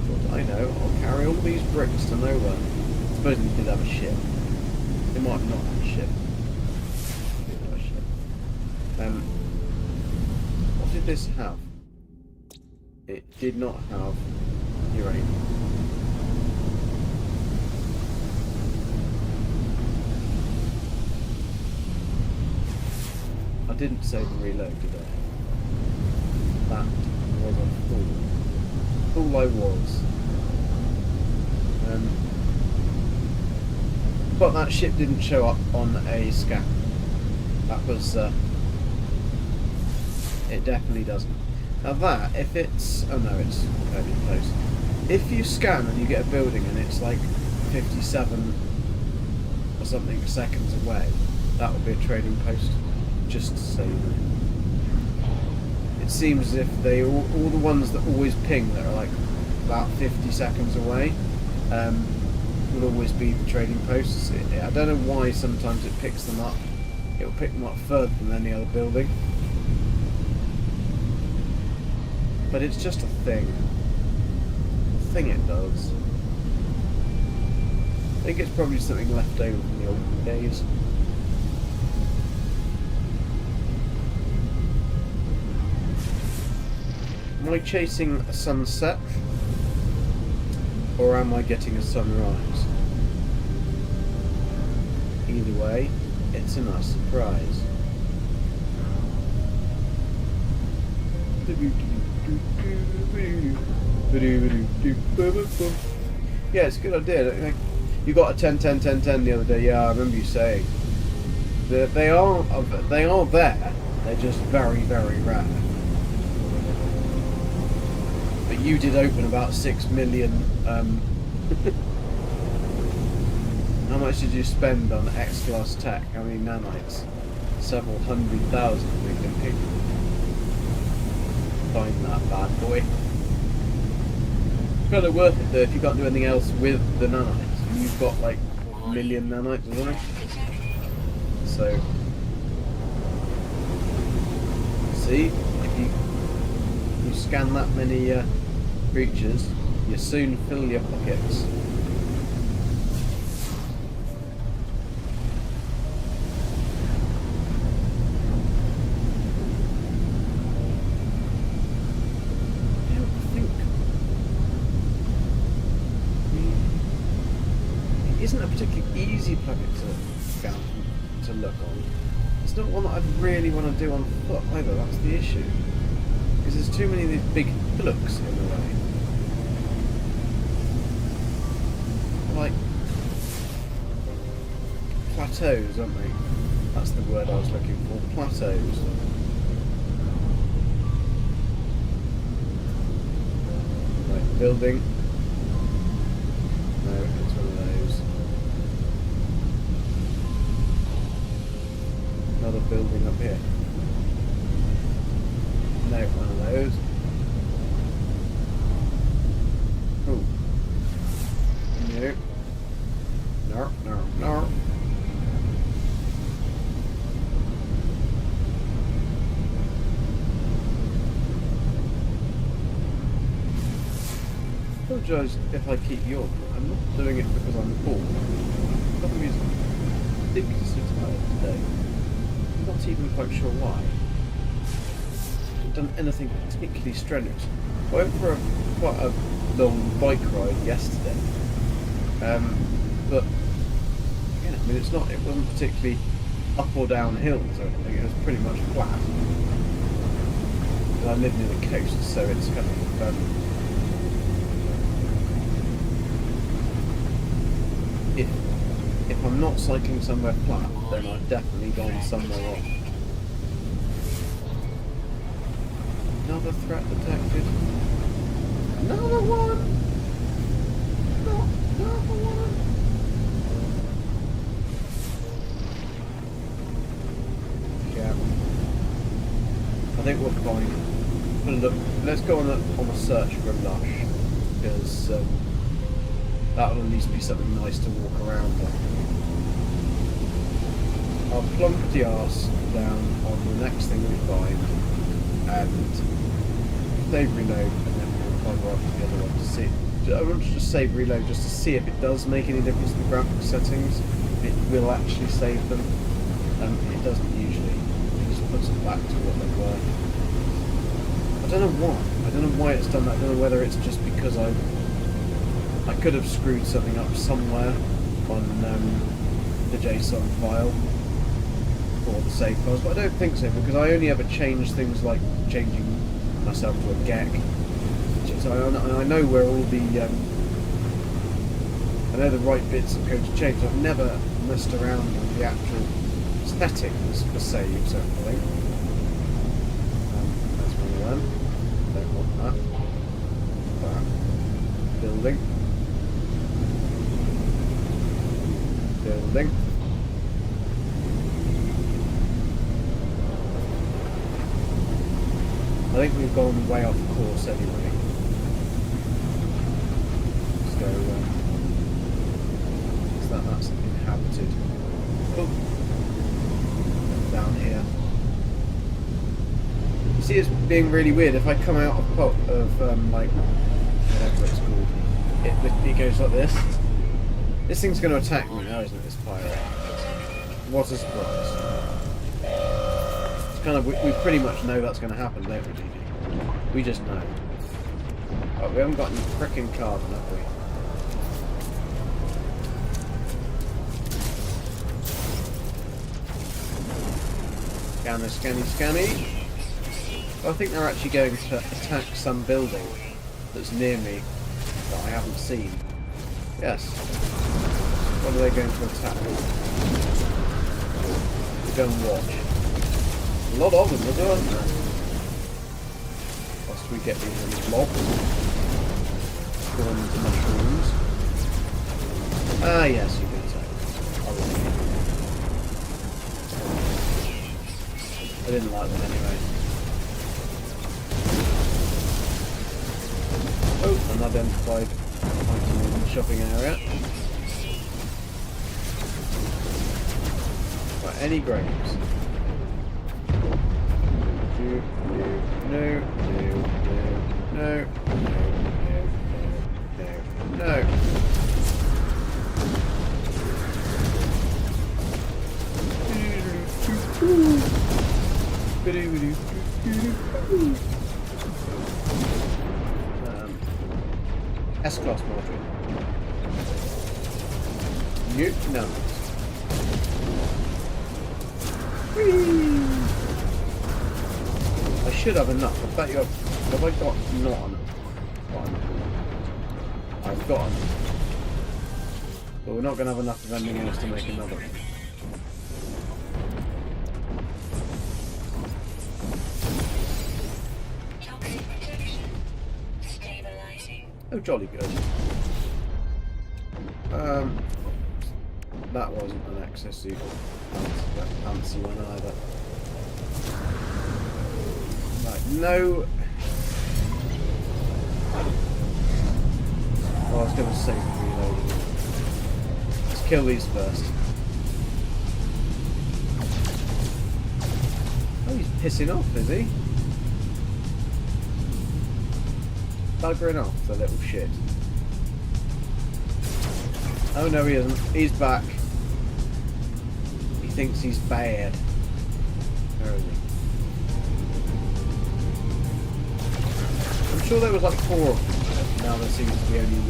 Thought, I know, I'll carry all these bricks to nowhere. I suppose we did have a ship. They might not have a ship. They did have a ship. What did this have? It did not have uranium. I didn't save and reload today. That was a fool. Fool I was. But that ship didn't show up on a scan. That was... it definitely doesn't. Now that, if it's... oh no, it's fairly close. If you scan and you get a building and it's like 57 or something seconds away, that would be a trading post. Just to say that. It seems as if they all the ones that always ping that are like about 50 seconds away will always be the trading posts. I don't know why sometimes it picks them up. It will pick them up further than any other building. But it's just a thing. A thing it does. I think it's probably something left over from the old days. Am I chasing a sunset? Or am I getting a sunrise? Either way, it's a nice surprise. Yeah, it's a good idea, don't you think? You got a 10-10-10-10 the other day. Yeah, I remember you saying. They are there. They're just very, very rare. But you did open about 6 million. How much did you spend on X-Class tech? How many nanites? Several 100,000 million people. Find that bad boy. It's kind of worth it though if you can't do anything else with the nanites. You've got like a million nanites or something. So, see, if you scan that many creatures, you soon fill your pockets. Isn't a particularly easy planet to scan to look on. It's not one that I'd really want to do on foot either, that's the issue. Because there's too many of these big hillocks in the way. Like plateaus, aren't they? That's the word I was looking for. Plateaus. Right, building. No, it's one of those. here. No, one of those. Ooh. No. No. I apologise if I keep yawning. I'm not doing it because I'm bored. For some reason, I'm ridiculously tired today. I'm not even quite sure why. I haven't done anything particularly strenuous. I went for quite a long bike ride yesterday. But yeah, I mean it wasn't particularly up or down hills or anything, it was pretty much flat. And I live near the coast, so it's kind of if I'm not cycling somewhere flat, then I've definitely gone somewhere wrong. Another threat detected. Another one! Not another one! Yeah. I think we'll find. Look, let's go on a search for a lush, because that'll at least be something nice to walk around on. I'll plonk the arse down on the next thing we find and save reload, and then we'll climb up to the other one to see. I want to just save reload just to see if it does make any difference to the graphics settings. It will actually save them. It doesn't usually. It just puts them back to what they were. I don't know why. I don't know why it's done that. I don't know whether it's just because I could have screwed something up somewhere on the JSON file for the save files, but I don't think so, because I only ever change things like changing myself to a Gek. So I know where all the I know the right bits of code to change. I've never messed around with the actual settings for saves or anything. That's one of them. Don't want that. Building. I think we've gone way off course anyway. So that's inhabited. Oh, down here. You see, it's being really weird. If I come out of like whatever it's called, it goes like this. This thing's going to attack me now, isn't it? This pirate. What a surprise. It's kind of, we pretty much know that's going to happen, don't we, DD? We just know. Oh, we haven't got any frickin' carbon, have we? Scanny. I think they're actually going to attack some building that's near me that I haven't seen. Yes. What are they going to attack? We'll go and watch. A lot of them as well, aren't there? Whilst we get these little blobs. Go on into mushrooms. Ah, yes, you can attack. I didn't like them anyway. Oh, unidentified item in the shopping area. Right, any graves? No. S-class module. Nope, no. Whee! I should have enough. I bet you have I got not enough? I've got enough. But we're not going to have enough of anything else to make another one. Oh, jolly good. That wasn't an excess fancy one either. no. Oh, I was going to save and reload. Let's kill these first. Oh, he's pissing off, is he? Buggering off, the little shit. Oh no, he isn't. He's back. He thinks he's bad. Where is he? I'm sure there was like 4 of them. Now there seems to be only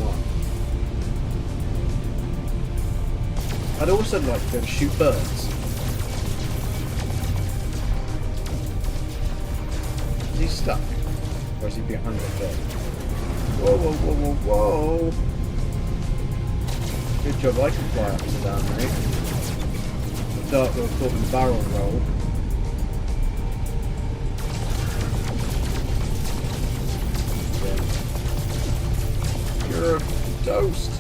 1. I'd also like to be able to shoot birds. Is he stuck? Or is he behind the bird? Whoa, whoa, whoa, whoa, whoa! Good job, I can fly up and down, mate. The dart will caught in barrel roll. Yeah. You're a toast.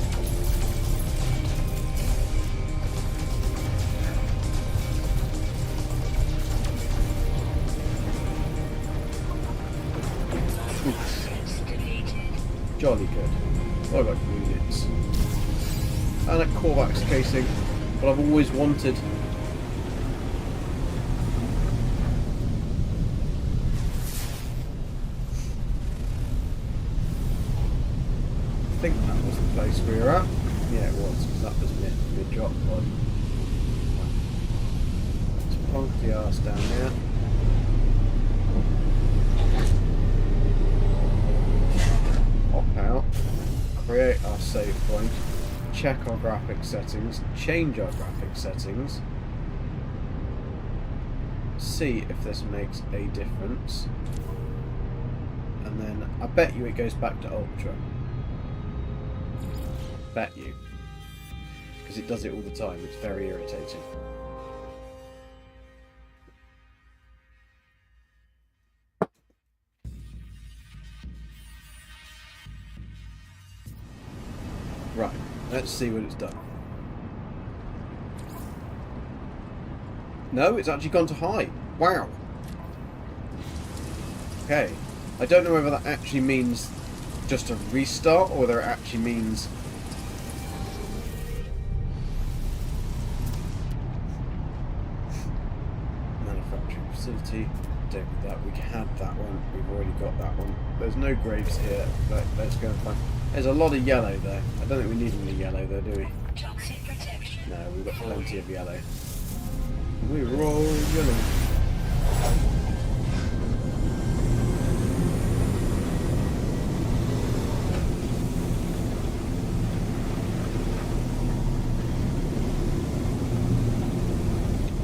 Jolly good. I like units. And a Korvax casing, but I've always wanted. I think that was the place we were at. Yeah, it was, because that was mid-drop pod. Let's plonk the arse down there. Hop out. Create our save point. Check our graphics settings, change our graphics settings, see if this makes a difference, and then I bet you it goes back to Ultra. Bet you. Because it does it all the time, it's very irritating. Right. Let's see what it's done. No, it's actually gone to high. Wow. Okay. I don't know whether that actually means just a restart or whether it actually means... Manufacturing facility. Don't need that. We had that one. We've already got that one. There's no graves here. Let's go and find... There's a lot of yellow there. I don't think we need any yellow though, do we? Toxic protection. No, we've got plenty of yellow. We're all yellow.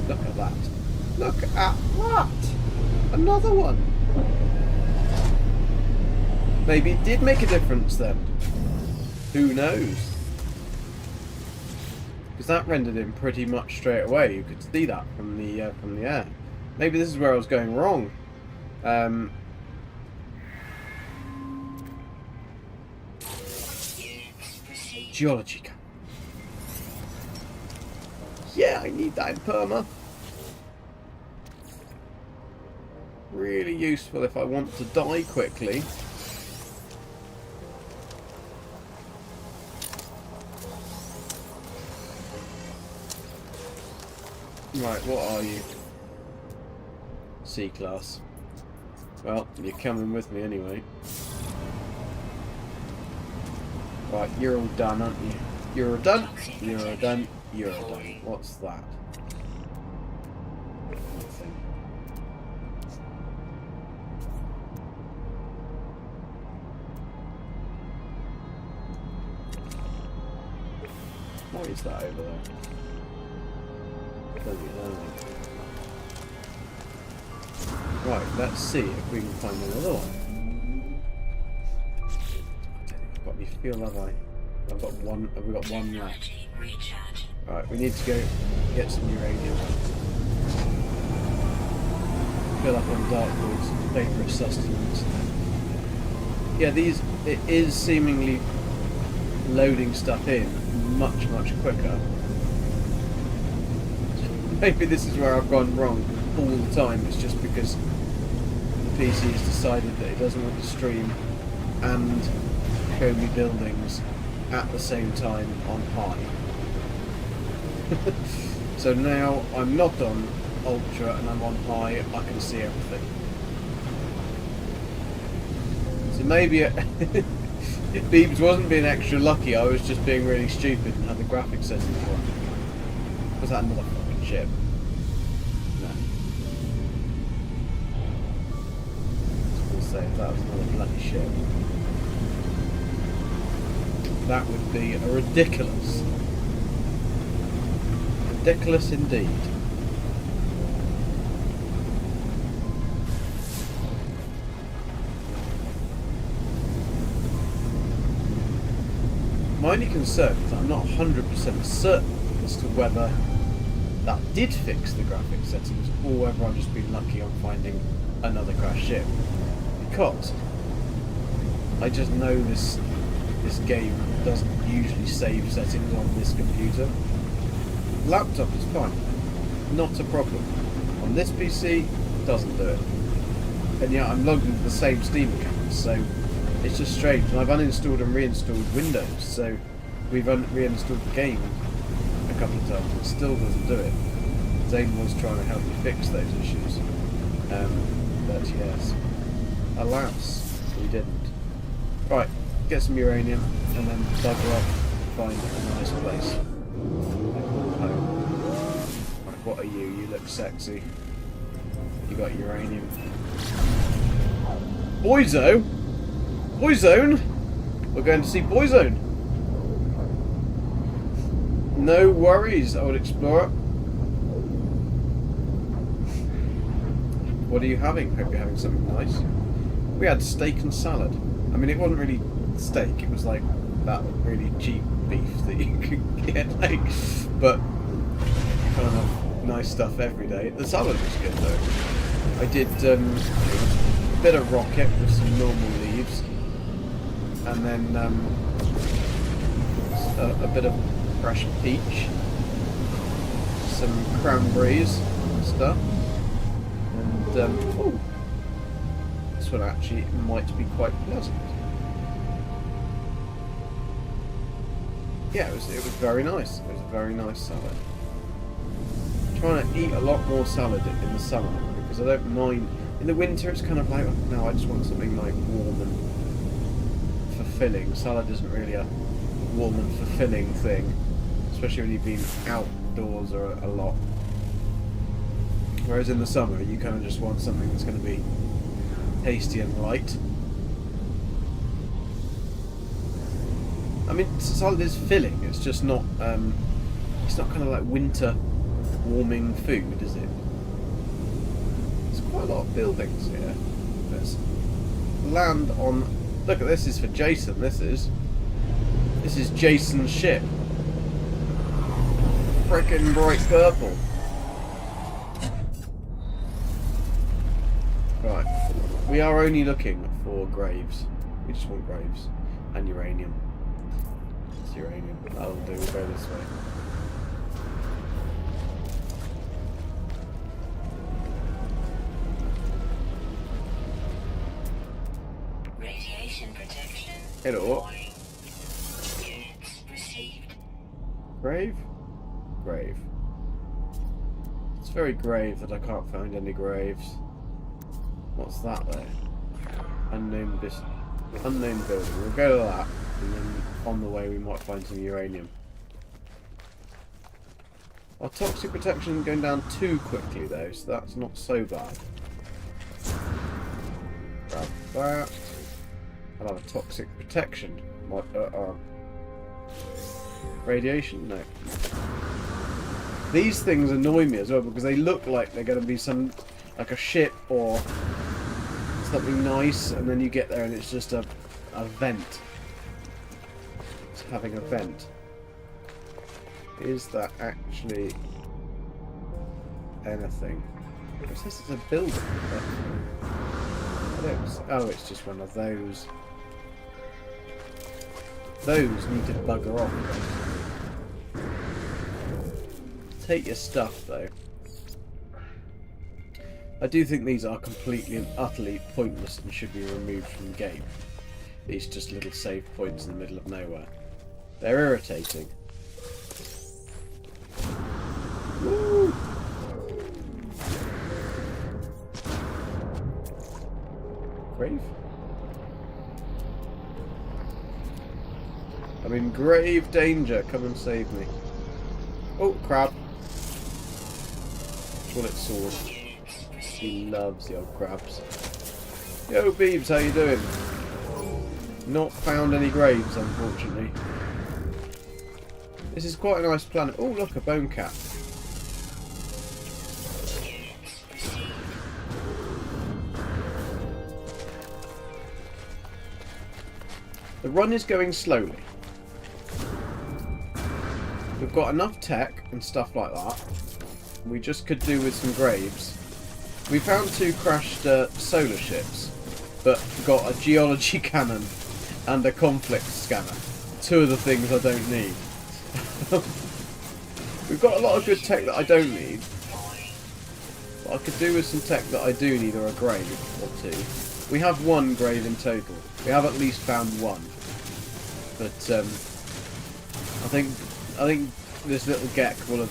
Look at that. Look at that! Another one! Maybe it did make a difference then. Who knows? Because that rendered in pretty much straight away. You could see that from the air. Maybe this is where I was going wrong. Geology. Yeah, I need that in Perma. Really useful if I want to die quickly. Right, what are you? C-class. Well, you're coming with me anyway. Right, you're all done, aren't you? You're all done. You're all done. You're all done. What's that? Nothing. What is that over there? Right, let's see if we can find another one. I don't think I've got any fuel, have I? I've got one. Have we got one left? Right, we need to go get some uranium. Fill up on dark woods, treacherous sustenance. Yeah, it is seemingly loading stuff in much quicker. Maybe this is where I've gone wrong all the time. It's just because the PC has decided that it doesn't want to stream and show me buildings at the same time on high. So now I'm not on ultra and I'm on high, I can see everything. So maybe Beebs wasn't being extra lucky, I was just being really stupid and had the graphics settings wrong. Was that another fucking ship? No. I was going to say, if that was another bloody ship, that would be a ridiculous. Ridiculous indeed. My only concern is I'm not 100% certain as to whether that did fix the graphics settings or whether I've just been lucky on finding another crashed ship. Because I just know this game doesn't usually save settings on this computer. Laptop is fine, not a problem. On this PC, doesn't do it. And yet I'm logged into the same Steam account, so it's just strange. And I've uninstalled and reinstalled Windows, so we've reinstalled the game a couple of times. It still doesn't do it. Zane was trying to help me fix those issues, but yes, alas, we didn't. Right, get some uranium and then bugger off, find a nice place. Right, what are you? You look sexy. You got uranium. Boyzone? Boyzone? We're going to see Boyzone. No worries, old explorer. What are you having? Hope you're having something nice. We had steak and salad. I mean, it wasn't really steak. It was like that really cheap beef that you could get, like, but kind of nice stuff every day. The salad was good though. I did a bit of rocket with some normal leaves, and then a bit of fresh peach, some cranberries and stuff, and oh, this one actually might be quite pleasant. Yeah, it was very nice. It was a very nice salad. I'm trying to eat a lot more salad in the summer because I don't mind. In the winter, it's kind of like, no, I just want something like warm and fulfilling. Salad isn't really a warm and fulfilling thing, especially when you've been outdoors a lot. Whereas in the summer, you kind of just want something that's going to be tasty and light. I mean, salad is filling. It's just not. It's not kind of like winter warming food, is it? There's quite a lot of buildings here. Let's land on. Look at this. Is for Jason. This is Jason's ship. Frickin' bright purple. Right. We are only looking for graves. We just want graves and uranium. Uranium. That'll do. We'll go this way. Radiation protection. Hello. Units received. Grave? Grave. It's very grave that I can't find any graves. What's that there? Unknown building. We'll go to that. And then on the way we might find some uranium. Our toxic protection isn't going down too quickly though, so that's not so bad. Grab that. I'll have a toxic protection. Radiation? No. These things annoy me as well because they look like they're going to be some, like a ship or something nice, and then you get there and it's just a vent. Having a vent. Is that actually anything? It says it's a building. I don't, oh, it's just one of those. Those need to bugger off. Take your stuff though. I do think these are completely and utterly pointless and should be removed from the game. These just little save points in the middle of nowhere. They're irritating. Woo! Grave? I'm in grave danger. Come and save me. Oh, crab. Call it sword. He loves the old crabs. Yo, Beebs, how you doing? Not found any graves, unfortunately. This is quite a nice planet. Oh, look, a bone cap. The run is going slowly. We've got enough tech and stuff like that. We just could do with some graves. We found 2 crashed solar ships, but got a geology cannon and a conflict scanner. 2 of the things I don't need. We've got a lot of good tech that I don't need. But I could do with some tech that I do need, or a grave or 2. We have 1 grave in total. We have at least found 1. But I think this little Gek will have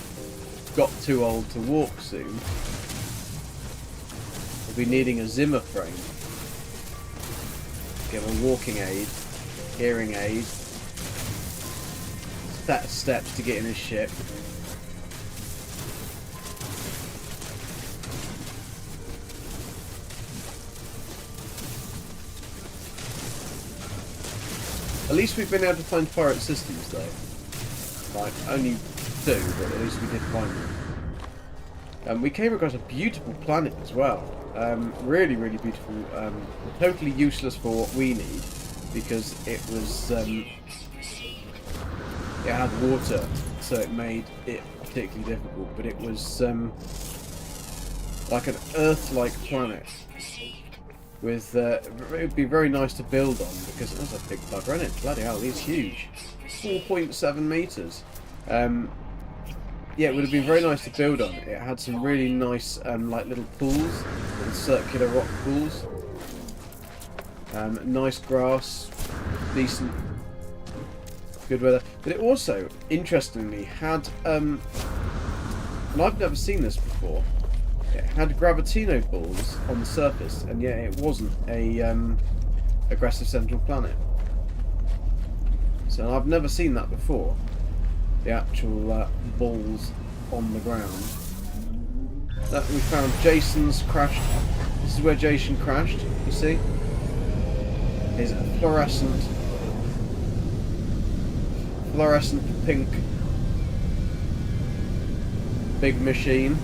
got too old to walk soon. We'll be needing a Zimmer frame. Give a walking aid, hearing aid, set of steps to get in his ship. At least we've been able to find pirate systems though. Like, only 2, but at least we did find them. We came across a beautiful planet as well. Really, really beautiful. Totally useless for what we need, because it was it had water, so it made it particularly difficult. But it was like an Earth-like planet. With it would be very nice to build on, because there's a big bugger in it. Bloody hell, he's huge. 4.7 meters. Yeah, it would have been very nice to build on. It had some really nice like little pools, little circular rock pools. Nice grass, decent, good weather. But it also, interestingly, had and I've never seen this before. It had gravitino balls on the surface, and yet it wasn't a aggressive central planet. So I've never seen that before. The actual balls on the ground. That we found Jason's crashed. This is where Jason crashed. You see, his fluorescent pink big machine.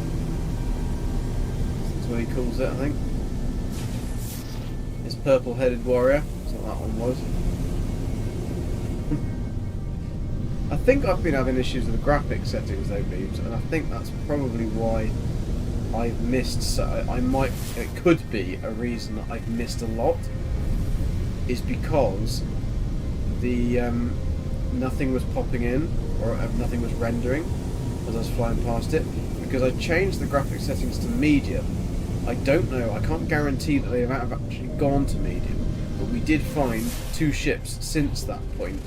That's what he calls it, I think. His purple-headed warrior. That's what that one was. I think I've been having issues with the graphic settings though, Beebs, and I think that's probably why I've missed. So it could be a reason that I've missed a lot, is because the nothing was popping in, or nothing was rendering as I was flying past it, because I changed the graphic settings to medium. I don't know, I can't guarantee that they have actually gone to medium, but we did find 2 ships since that point,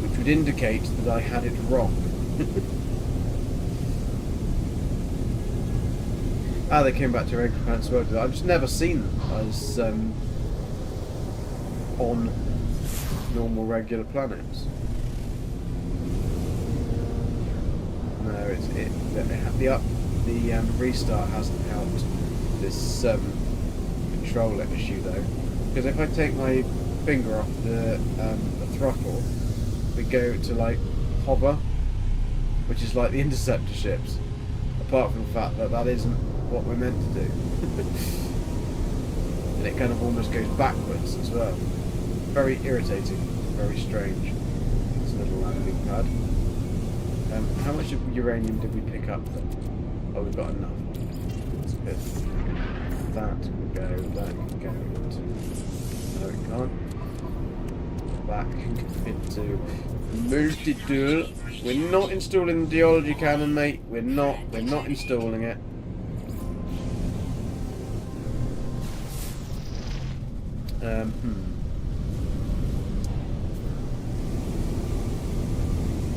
which would indicate that I had it wrong. They came back to regular planets as well. I've just never seen them as on normal regular planets. No, the restart hasn't helped this controller issue though, because if I take my finger off the throttle, we go to like hover, which is like the interceptor ships, apart from the fact that that isn't what we're meant to do. And it kind of almost goes backwards as well. Very irritating, very strange. It's a little landing pad. How much of uranium did we pick up then? Oh, we've got enough. That's good. That can go into... No, it can't. That can go into multi-tool. We're not installing the geology cannon, mate. We're not installing it.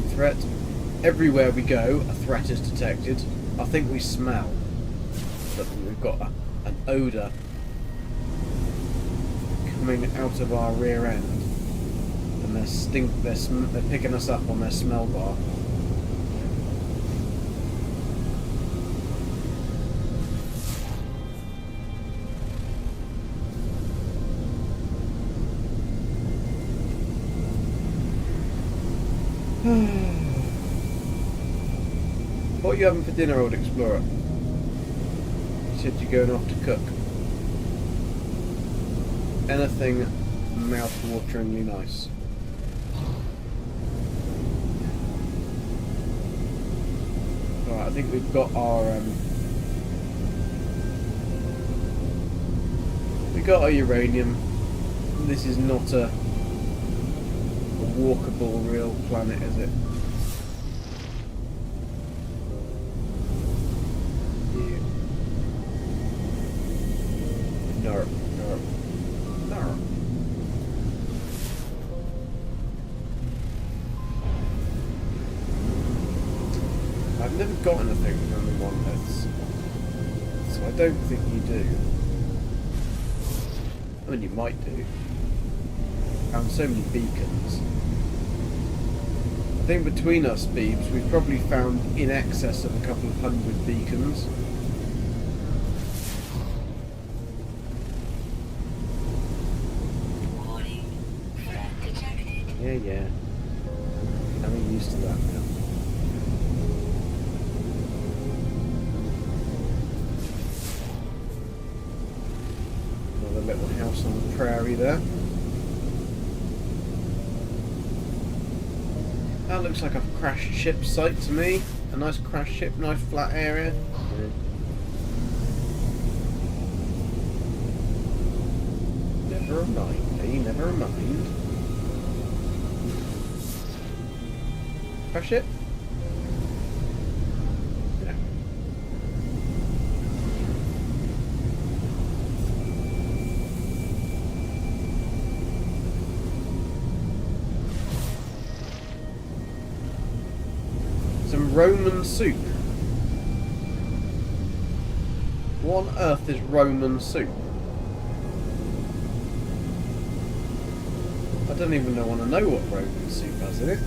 Threat. Everywhere we go, a threat is detected. I think we smell that we've got an odour coming out of our rear end, and they're picking us up on their smell bar. What are you having for dinner, old explorer? You said you're going off to cook. Anything mouth-wateringly nice. Alright, I think we've got our uranium. This is not a walkable real planet, is it? No. I've never got anything from the monoliths, so I don't think you do. I mean, you might do. Found so many beacons. I think between us, Beebs, we've probably found in excess of a couple of 100 beacons. Warning. Threat detected. Yeah. I'm used to that now. Another little house on the prairie there. That looks like a crashed ship site to me. A nice crashed ship, nice flat area. Never mind, eh? Never mind. Crash ship? Yeah. Some Roman soup. What on earth is Roman soup? I don't even want to know what Roman soup has in it.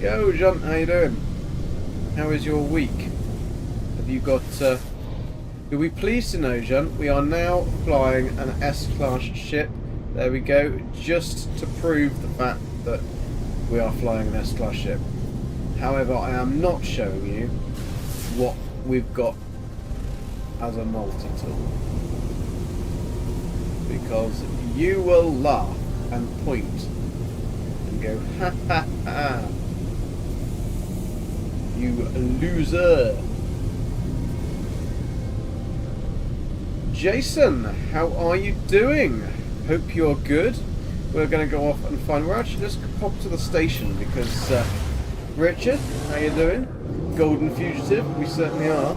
Yo, John, how you doing? How is your week? Have you got... You'll be pleased to know, John, we are now flying an S-class ship. There we go, just to prove the fact that we are flying an S-class ship. However, I am not showing you what we've got as a multi-tool. Because you will laugh and point and go, ha ha ha. You loser. Jason, how are you doing? Hope you're good. We're going to go off and find... We're actually just pop to the station because... Richard, how you doing? Golden Fugitive, we certainly are.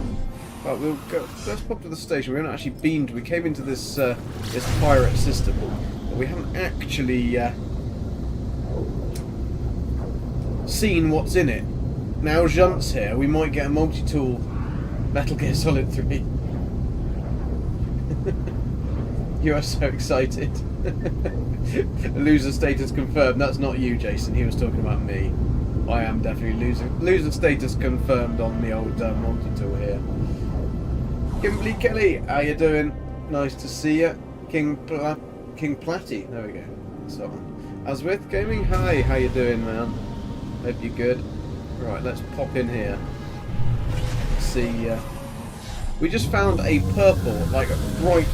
But we'll go... Let's pop to the station. We haven't actually been to... We came into this this pirate system, but we haven't actually seen what's in it. Now Junt's here, we might get a multi-tool Metal Gear Solid 3. You are so excited. Loser status confirmed. That's not you, Jason. He was talking about me. I am definitely losing. Loser status confirmed on the old multi-tool here. Kimberly Kelly, how you doing? Nice to see you. King Platty. There we go. So, as with Gaming, hi. How you doing, man? Hope you're good. Right, let's pop in here. See. We just found a purple, like a bright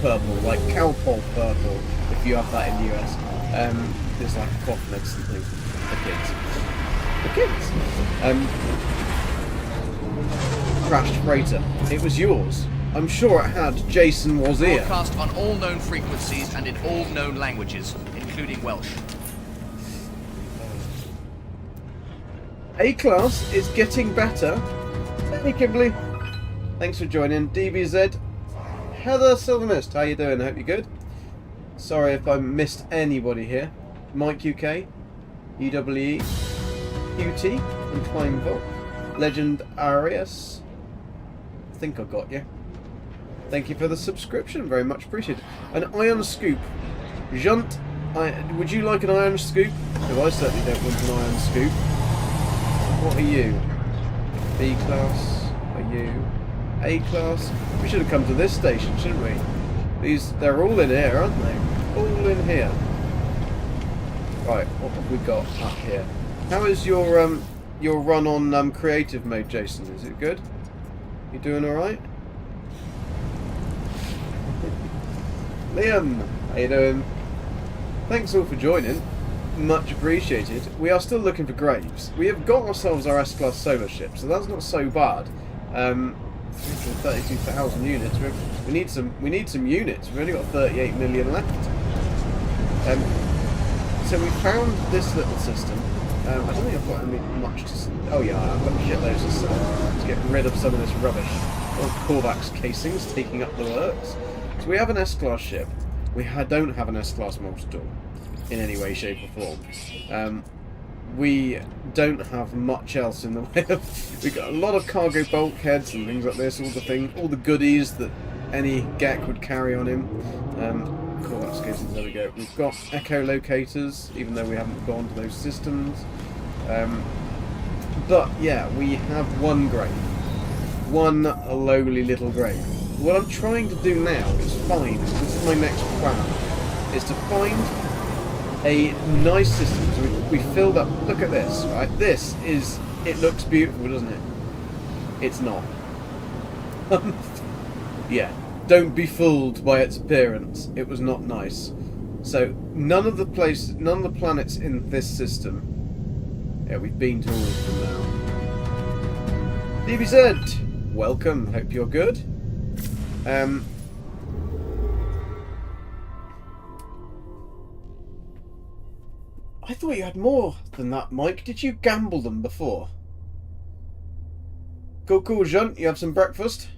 purple, like cowpole purple, if you have that in the US. It's like a cough medicine thing for kids. Crashed freighter. It was yours. I'm sure it had. Jason was here. Broadcast on all known frequencies and in all known languages, including Welsh. A-Class is getting better. Hey, Kimberly. Thanks for joining. DBZ. Heather Silvermist, how you doing? I hope you're good. Sorry if I missed anybody here. Mike UK, UWE, QT, and Klein Volt. Legend Arias. I think I got you. Thank you for the subscription, very much appreciated. An iron scoop. Junt, would you like an iron scoop? Because I certainly don't want an iron scoop. What are you? B class? Are you A class? We should have come to this station, shouldn't we? They're all in here, aren't they? All in here. Right, what have we got up here? How is your run on creative mode, Jason? Is it good? You doing all right? Liam, how you doing? Thanks all for joining. Much appreciated. We are still looking for graves. We have got ourselves our S-Class solar ship, so that's not so bad. 332,000 units. We need some units. We've only got 38 million left. So we found this little system. I don't think I've got much to... Oh yeah, I've got shitloads of stuff. Let's get rid of some of this rubbish. Oh, Korvax casings taking up the works. So we have an S-Class ship. We don't have an S-Class multi-tool in any way, shape or form. We don't have much else in the way of... We've got a lot of cargo bulkheads and things like this, all the goodies that any Gek would carry on him. Korvax casings, there we go. We've got echolocators, even though we haven't gone to those systems. But yeah, we have one grave. One lowly little grave. What I'm trying to do now is this is my next plan, is to find a nice system. So we filled up, look at this, right? It looks beautiful, doesn't it? It's not. Yeah, don't be fooled by its appearance. It was not nice. So none of the planets in this system. Yeah, we've been to all of them now. DBZ, welcome. Hope you're good. I thought you had more than that, Mike. Did you gamble them before? Cool, Jean. You have some breakfast?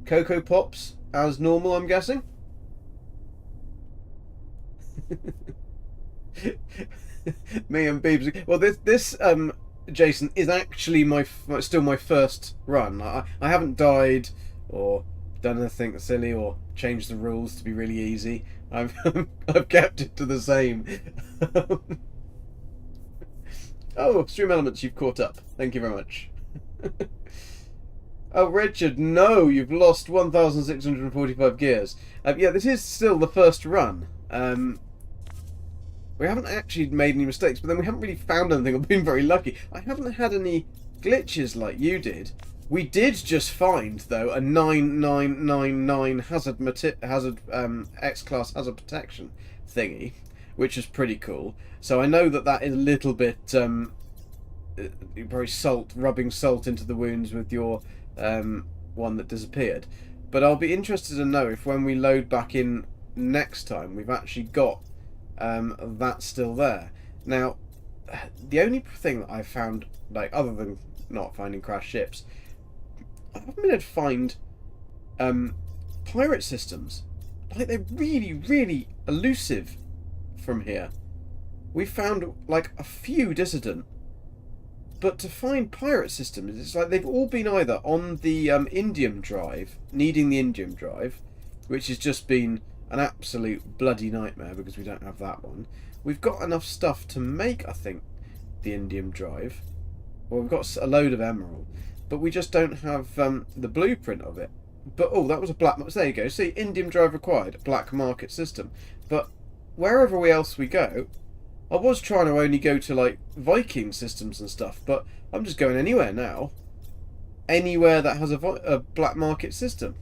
Cocoa Pops, as normal, I'm guessing? Me and Beebs. Well, this Jason, is actually still my first run. I haven't died or done anything silly or changed the rules to be really easy. I've kept it to the same. Oh, Stream Elements, you've caught up. Thank you very much. Oh, Richard, no, you've lost 1,645 gears. Yeah, this is still the first run. We haven't actually made any mistakes, but then we haven't really found anything or been very lucky. I haven't had any glitches like you did. We did just find, though, a 9999 hazard X-Class hazard protection thingy, which is pretty cool. So I know that is a little bit very rubbing salt into the wounds with your one that disappeared. But I'll be interested to know if when we load back in next time, we've actually got that still there. Now, the only thing that I've found, like other than not finding crashed ships, I haven't been able to find pirate systems. Like, they're really, really elusive from here. We found like a few dissident, but to find pirate systems, it's like they've all been either on the indium drive, needing the indium drive, which has just been an absolute bloody nightmare because we don't have that one. We've got enough stuff to make, I think, the indium drive. Well, we've got a load of emerald, but we just don't have the blueprint of it. But oh, that was a black market. There you go. See, indium drive required, black market system. But wherever else we go, I was trying to only go to like Viking systems and stuff, but I'm just going anywhere now. Anywhere that has a black market system,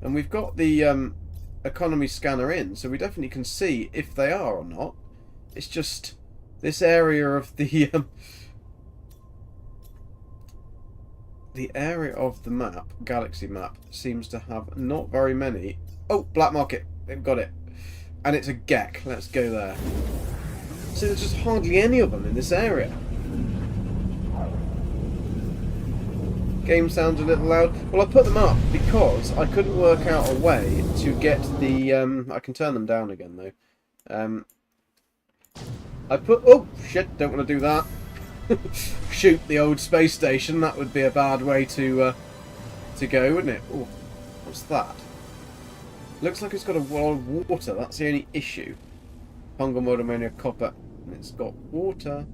and we've got the economy scanner in, so we definitely can see if they are or not. It's just this area of the area of the map, galaxy map, seems to have not very many. Oh, black market, they've got it, and it's a Gek. Let's go there. So there's just hardly any of them in this area. Game sounds a little loud. Well, I put them up because I couldn't work out a way to get the... I can turn them down again, though. I put... Oh, shit, don't want to do that. Shoot the old space station. That would be a bad way to go, wouldn't it? Oh, what's that? Looks like it's got a wall of water. That's the only issue. Fungal mold ammonia copper. And it's got water.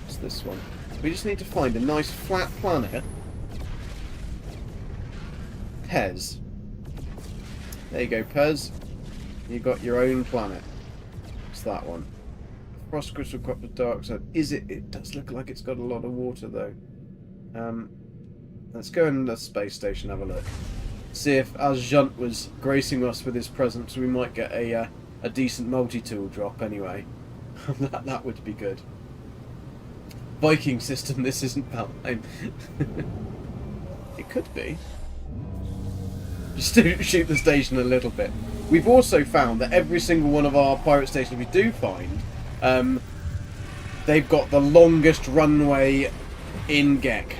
What's this one? We just need to find a nice flat planet. Pez. There you go, Pez. You got your own planet. What's that one? Frost crystal copper dioxide. Is it? It does look like it's got a lot of water though. Let's go in the space station and have a look. See if, as Junt was gracing us with his presence, we might get a decent multi-tool drop anyway. that would be good. Viking system, this isn't Valheim. It could be. Just to shoot the station a little bit. We've also found that every single one of our pirate stations we do find, they've got the longest runway in Gek.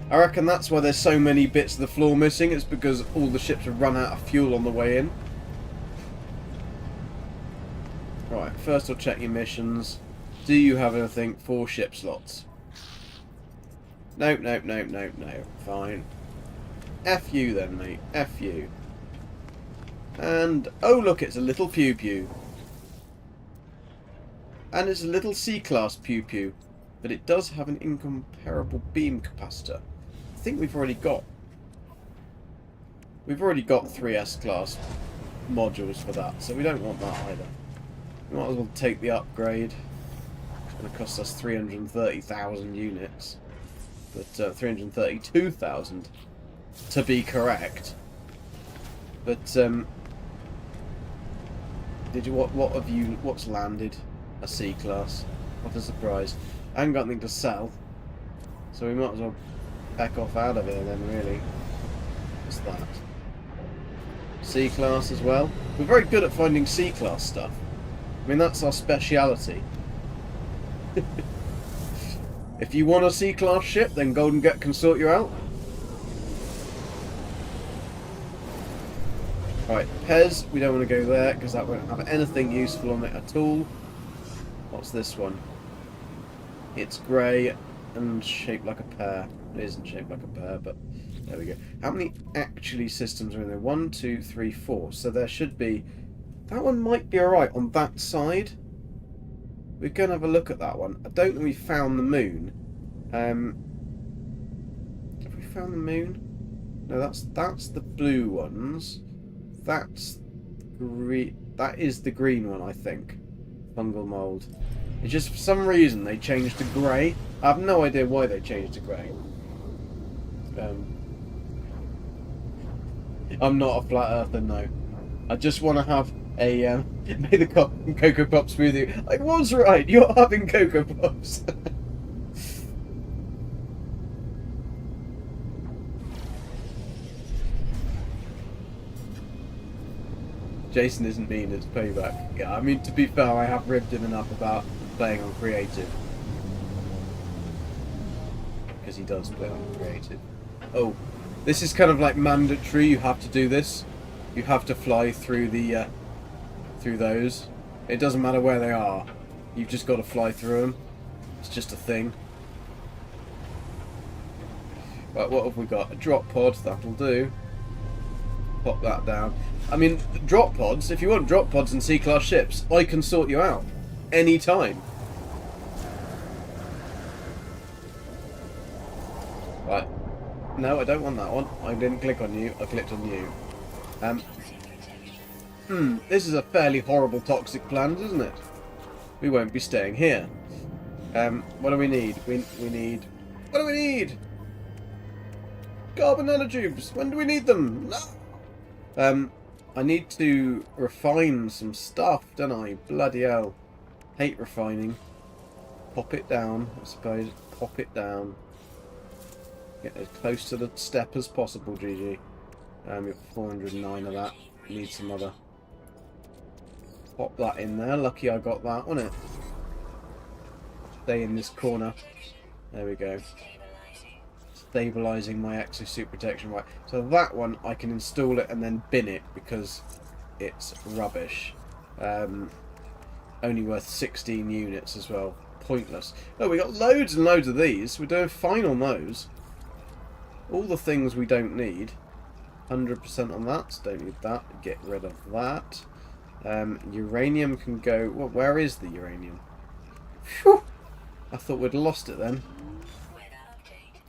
I reckon that's why there's so many bits of the floor missing. It's because all the ships have run out of fuel on the way in. Right, first I'll check your missions. Do you have anything for ship slots? Nope. Fine. F you then, mate. F you. And, oh look, it's a little pew-pew. And it's a little C-class pew-pew. But it does have an incomparable beam capacitor. I think we've already got 3 S-class modules for that, so we don't want that either. We might as well take the upgrade. It's going to cost us 330,000 units. But 332,000 to be correct. But what's landed? A C-class. What a surprise. I haven't got anything to sell, so we might as well back off out of here then, really. What's that? C-class as well. We're very good at finding C-class stuff. I mean, that's our speciality. If you want a C-class ship, then Golden Gek can sort you out. Right, Pez, we don't want to go there because that won't have anything useful on it at all. What's this one? It's grey and shaped like a pear. It isn't shaped like a pear, but there we go. How many actually systems are in there? 1, 2, 3, 4. So there should be... That one might be alright on that side. We're going to have a look at that one. I don't think we found the moon. Have we found the moon? No, that's the blue ones. That's green. That is the green one, I think. Fungal mold. It's just for some reason they changed to grey. I have no idea why they changed to grey. I'm not a flat earther, no. I just want to have a may the Cocoa Pops with you. I was right. You're having Cocoa Pops. Jason isn't mean, it's payback. Yeah, I mean, to be fair, I have ribbed him enough about playing on creative. Because he does play on creative. Oh, this is kind of like mandatory, you have to do this. You have to fly through the, through those. It doesn't matter where they are. You've just got to fly through them. It's just a thing. Right, what have we got? A drop pod, that'll do. Pop that down. I mean, drop pods, if you want drop pods and C-class ships, I can sort you out. Anytime. Right. No, I don't want that one. I didn't click on you, I clicked on you. This is a fairly horrible toxic planet, isn't it? We won't be staying here. What do we need? We need... What do we need? Carbon nanotubes! When do we need them? No! I need to refine some stuff, don't I? Bloody hell. Hate refining. Pop it down, I suppose. Pop it down. Get as close to the step as possible, GG. We've got 409 of that. Need some other. Pop that in there. Lucky I got that, wasn't it? Stay in this corner. There we go. Stabilizing. Stabilising my exosuit protection. Right, so that one I can install it and then bin it because it's rubbish. Only worth 16 units as well. Pointless. Oh, we got loads and loads of these. We're doing fine on those. All the things we don't need. 100% on that. Don't need that. Get rid of that. Uranium can go... Well, where is the uranium? Phew! I thought we'd lost it then. Weather update.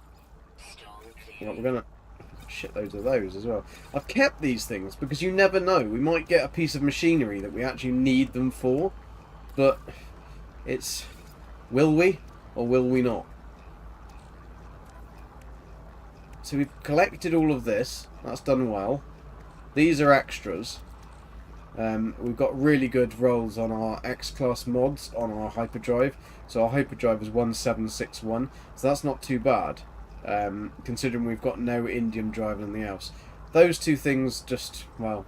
Storm Well, clear. we're gonna shitloads of those as well. I've kept these things because you never know. We might get a piece of machinery that we actually need them for, but it's... Will we or will we not? So we've collected all of this. That's done well. These are extras. We've got really good rolls on our X-Class mods on our hyperdrive. So our hyperdrive is 1761. So that's not too bad. Considering we've got no indium drive and anything else. Those two things just, well,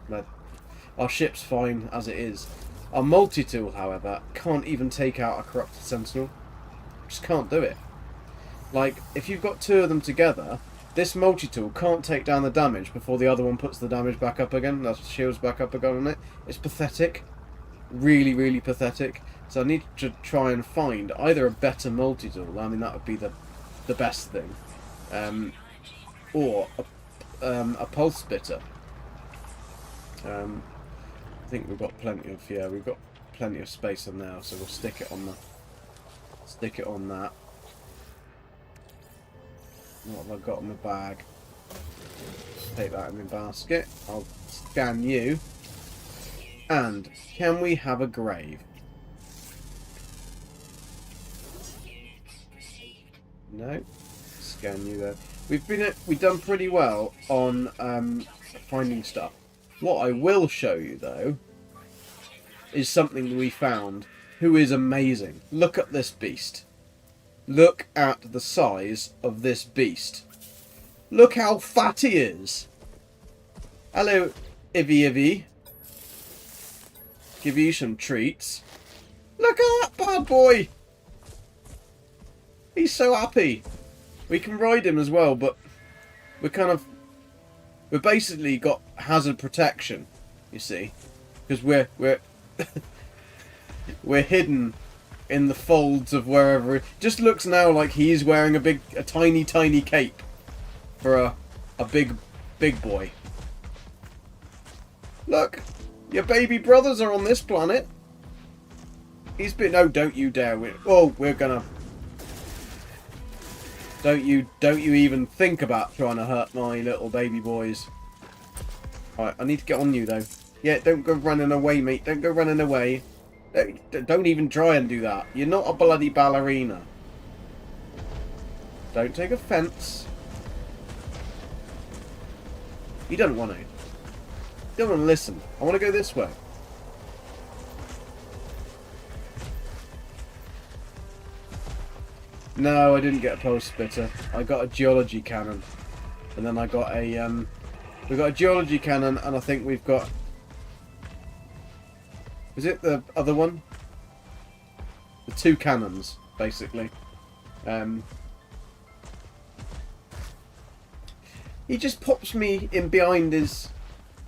our ship's fine as it is. Our multi-tool, however, can't even take out a corrupted sentinel. Just can't do it. Like, if you've got two of them together, this multi-tool can't take down the damage before the other one puts the damage back up again. That's the shields back up again on it. It's pathetic. Really, really pathetic. So I need to try and find either a better multi-tool. I mean, that would be the best thing. Or a pulse splitter. I think we've got plenty of, yeah, we've got plenty of space on there, so we'll stick it on that. What have I got in the bag? Take that in my basket. I'll scan you. And can we have a grave? Units received. No. Scan you there. We've done pretty well on finding stuff. What I will show you though is something we found who is amazing. Look at this beast. Look at the size of this beast. Look how fat he is. Hello, Ivy. Give you some treats. Look at that bad boy. He's so happy. We can ride him as well, but we've basically got hazard protection, you see, because we're we're hidden in the folds of wherever. It just looks now like he's wearing a tiny cape for a big boy. Look, your baby brothers are on this planet. He's been. No, don't you dare! We're gonna. Don't you even think about trying to hurt my little baby boys. Alright, I need to get on you though. Yeah, don't go running away, mate. Don't go running away. Don't even try and do that. You're not a bloody ballerina. Don't take offence. You don't want to. You don't want to listen. I want to go this way. No, I didn't get a pulse splitter. I got a geology cannon. And then I got a we've got a geology cannon, and I think we've got... Is it the other one? The two cannons, basically. He just pops me in behind his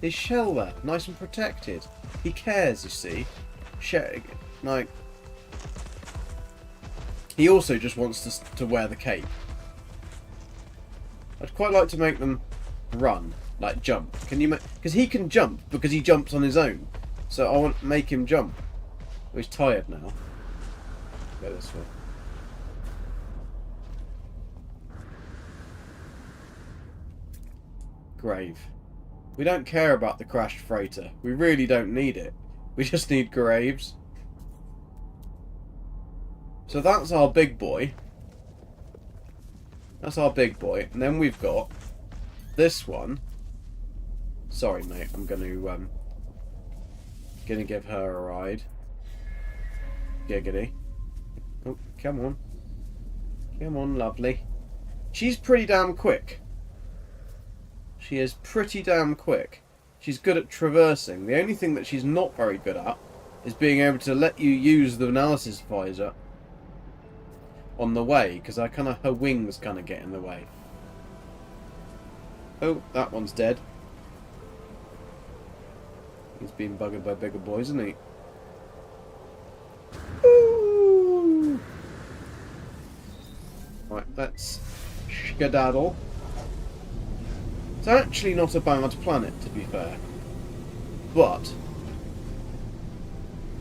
shell there, nice and protected. He cares, you see. Like, he also just wants to wear the cape. I'd quite like to make them run, like jump. Can you? Because he can jump because he jumps on his own. So I want to make him jump. Oh, he's tired now. Go this way. Grave. We don't care about the crashed freighter. We really don't need it. We just need graves. So that's our big boy. That's our big boy. And then we've got this one. Sorry, mate. I'm gonna give her a ride. Giggity. Oh, come on. Come on, lovely. She's pretty damn quick. She is pretty damn quick. She's good at traversing. The only thing that she's not very good at is being able to let you use the analysis visor on the way, because her wings kind of get in the way. Oh, that one's dead. He's being buggered by bigger boys, isn't he? Ooh. Right, let's skedaddle. It's actually not a bad planet, to be fair. But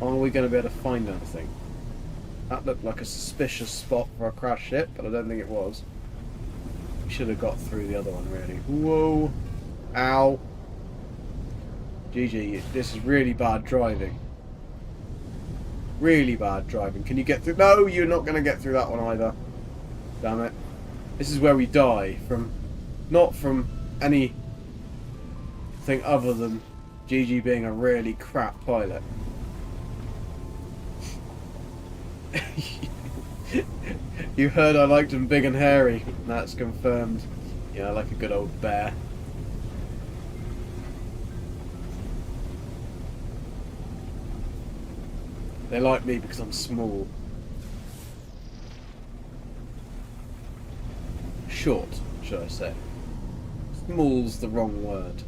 are we going to be able to find anything? That looked like a suspicious spot for a crash ship, but I don't think it was. We should have got through the other one, really. Whoa! Ow! GG, this is really bad driving. Really bad driving. Can you get through? No, you're not going to get through that one either. Damn it. This is where we die. Not from anything other than GG being a really crap pilot. You heard I liked him big and hairy. That's confirmed. Yeah, I like a good old bear. They like me because I'm small. Short, should I say. Small's the wrong word.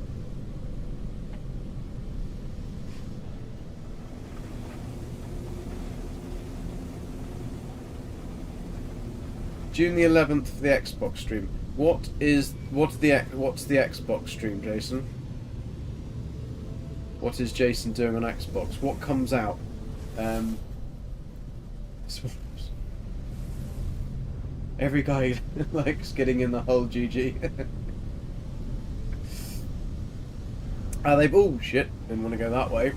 June the 11th for the Xbox stream. What's the Xbox stream, Jason? What is Jason doing on Xbox? What comes out? Every guy likes getting in the whole GG. They oh shit, didn't want to go that way.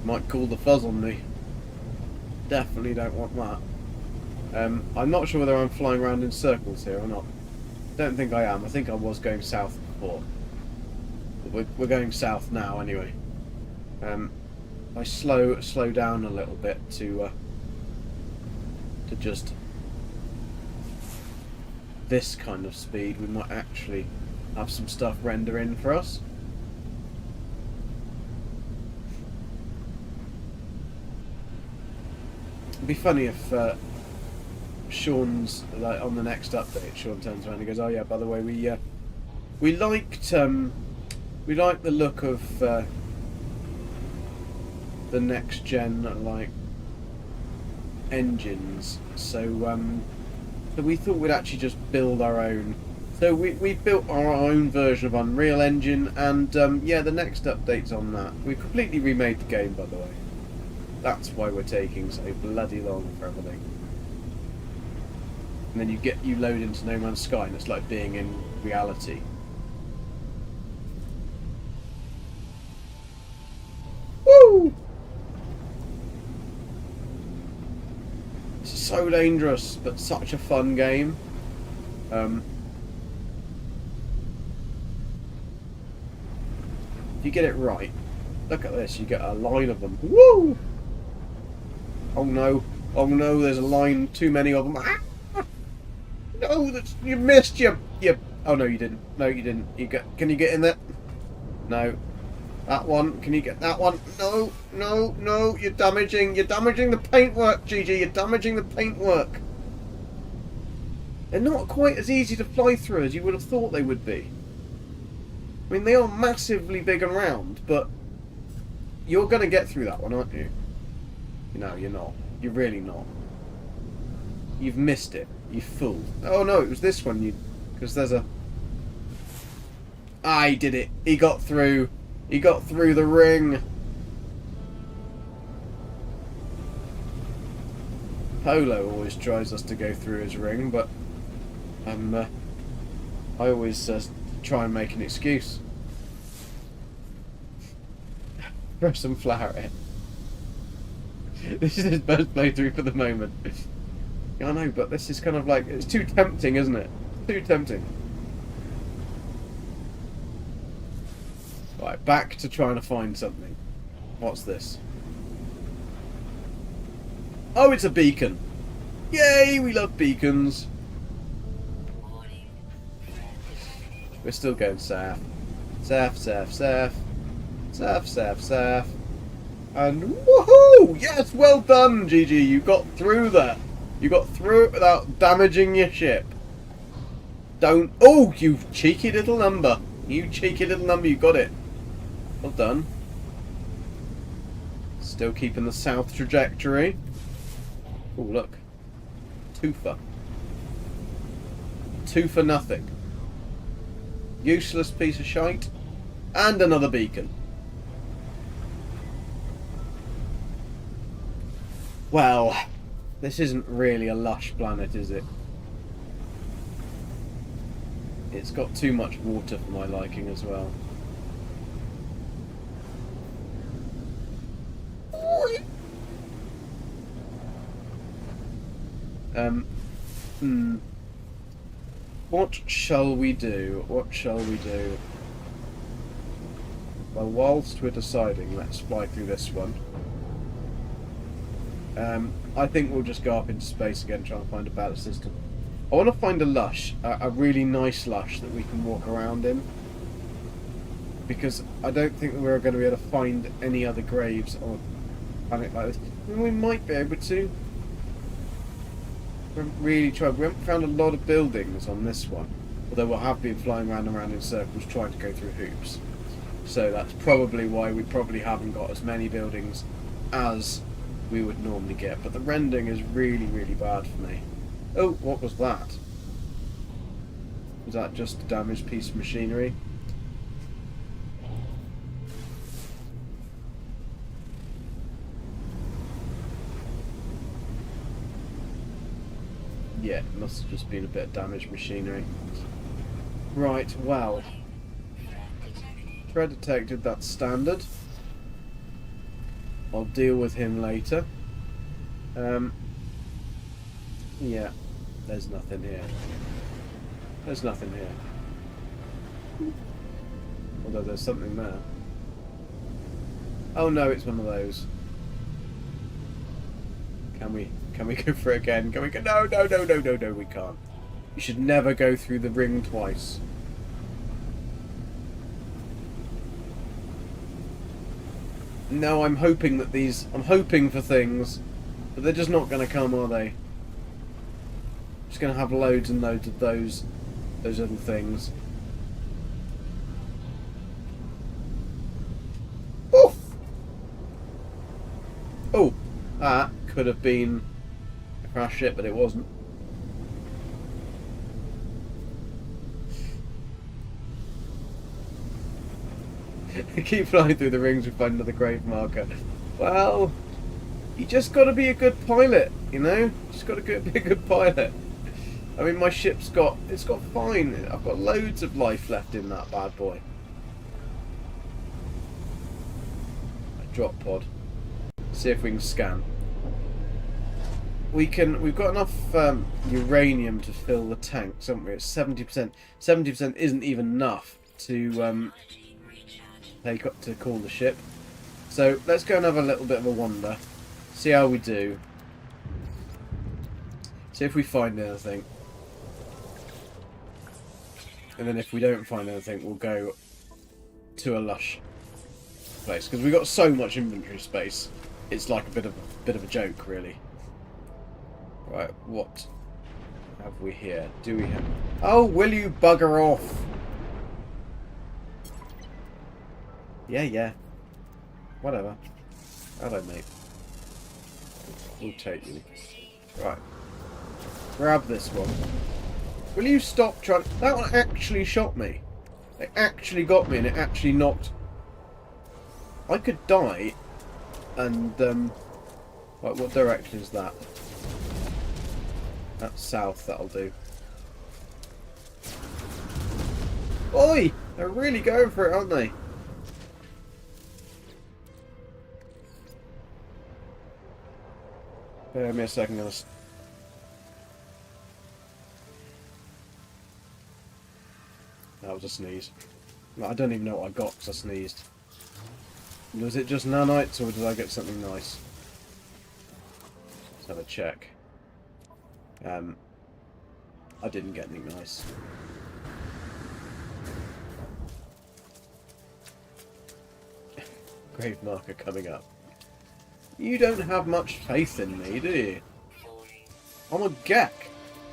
Might call the fuzz on me. Definitely don't want that. I'm not sure whether I'm flying around in circles here or not. Don't think I am. I think I was going south before. We're going south now anyway. I slow down a little bit to just this kind of speed, we might actually have some stuff render in for us. It'd be funny if Sean's like on the next update. Sean turns around and goes, "Oh yeah, by the way, we liked the look of the next gen like engines, so we thought we'd actually just build our own. So we built our own version of Unreal Engine, and yeah, the next update's on that. We completely remade the game, by the way. That's why we're taking so bloody long for everything. And then you load into No Man's Sky, and it's like being in reality. Woo! It's so dangerous, but such a fun game. If you get it right, look at this, you get a line of them. Woo! Oh no, there's a line, too many of them. Ah! No, you missed, you. Oh no, you didn't. No, you didn't. Can you get in there? No. That one, can you get that one? No, you're damaging the paintwork, GG, you're damaging the paintwork. They're not quite as easy to fly through as you would have thought they would be. I mean, they are massively big and round, but you're going to get through that one, aren't you? No, you're not. You're really not. You've missed it. You fool. Oh no, it was this one. Because there's a... Ah, he did it. He got through. He got through the ring. Polo always tries us to go through his ring, but I always try and make an excuse. Throw some flour in. This is his best playthrough for the moment. I know, but this is kind of like, it's too tempting, isn't it? Too tempting. Right, back to trying to find something. What's this? Oh, it's a beacon. Yay, we love beacons. We're still going south. South. And woohoo! Yes, well done, GG. You got through that. You got through it without damaging your ship. Don't... Oh, you cheeky little number. You cheeky little number, you got it. Well done. Still keeping the south trajectory. Oh, look. Two for nothing. Useless piece of shite. And another beacon. Well, this isn't really a lush planet, is it? It's got too much water for my liking as well. What shall we do? What shall we do? Well, whilst we're deciding, let's fly through this one. I think we'll just go up into space again, try and find a better system. I want to find a lush, a really nice lush that we can walk around in. Because I don't think that we're going to be able to find any other graves on a planet like this. I mean, we might be able to. We haven't really tried. We haven't found a lot of buildings on this one. Although we have been flying round and round in circles trying to go through hoops. So that's probably why we probably haven't got as many buildings as we would normally get. But the rendering is really, really bad for me. Oh, what was that? Was that just a damaged piece of machinery? Yeah, it must have just been a bit of damaged machinery. Right, well. Threat detected, that's standard. I'll deal with him later. Yeah, there's nothing here. There's nothing here. Although there's something there. Oh no, it's one of those. Can we go for it again? Can we go? No, we can't. You should never go through the ring twice. No, I'm hoping that I'm hoping for things, but they're just not going to come, are they? Just going to have loads and loads of those little things. Oof! Oh, that could have been a crash ship, but it wasn't. Keep flying through the rings, we find another grave marker. Well, you just got to be a good pilot, you know. Just got to be a good pilot. I mean, my ship's got fine. I've got loads of life left in that bad boy. A drop pod. See if we can scan. We've got enough uranium to fill the tanks, haven't we? It's 70%. 70% isn't even enough to take up to call the ship. So let's go and have a little bit of a wander. See how we do. See if we find anything. And then if we don't find anything, we'll go to a lush place. Because we've got so much inventory space. It's like a bit of a joke, really. Right, what have we here? Do we have... Oh, will you bugger off? Yeah. Whatever. Hello, mate. We'll take you. Right. Grab this one. Will you stop trying... That one actually shot me. It actually got me and it actually knocked... I could die and... Right, what direction is that? That's south, that'll do. Oi! They're really going for it, aren't they? Bear me a second, guys. That was a sneeze. I don't even know what I got because I sneezed. Was it just nanites or did I get something nice? Let's have a check. I didn't get anything nice. Grave marker coming up. You don't have much faith in me, do you? I'm a Gek,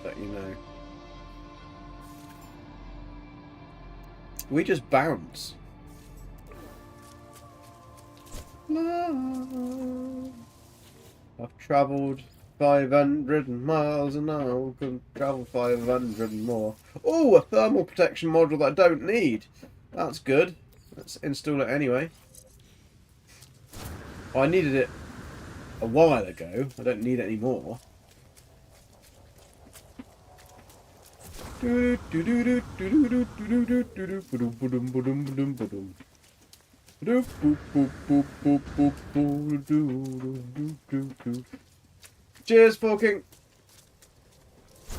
that you know. We just bounce. I've travelled 500 miles and I can travel 500 more. Oh, a thermal protection module that I don't need. That's good. Let's install it anyway. Oh, I needed it a while ago. I don't need it anymore. Cheers, Forking.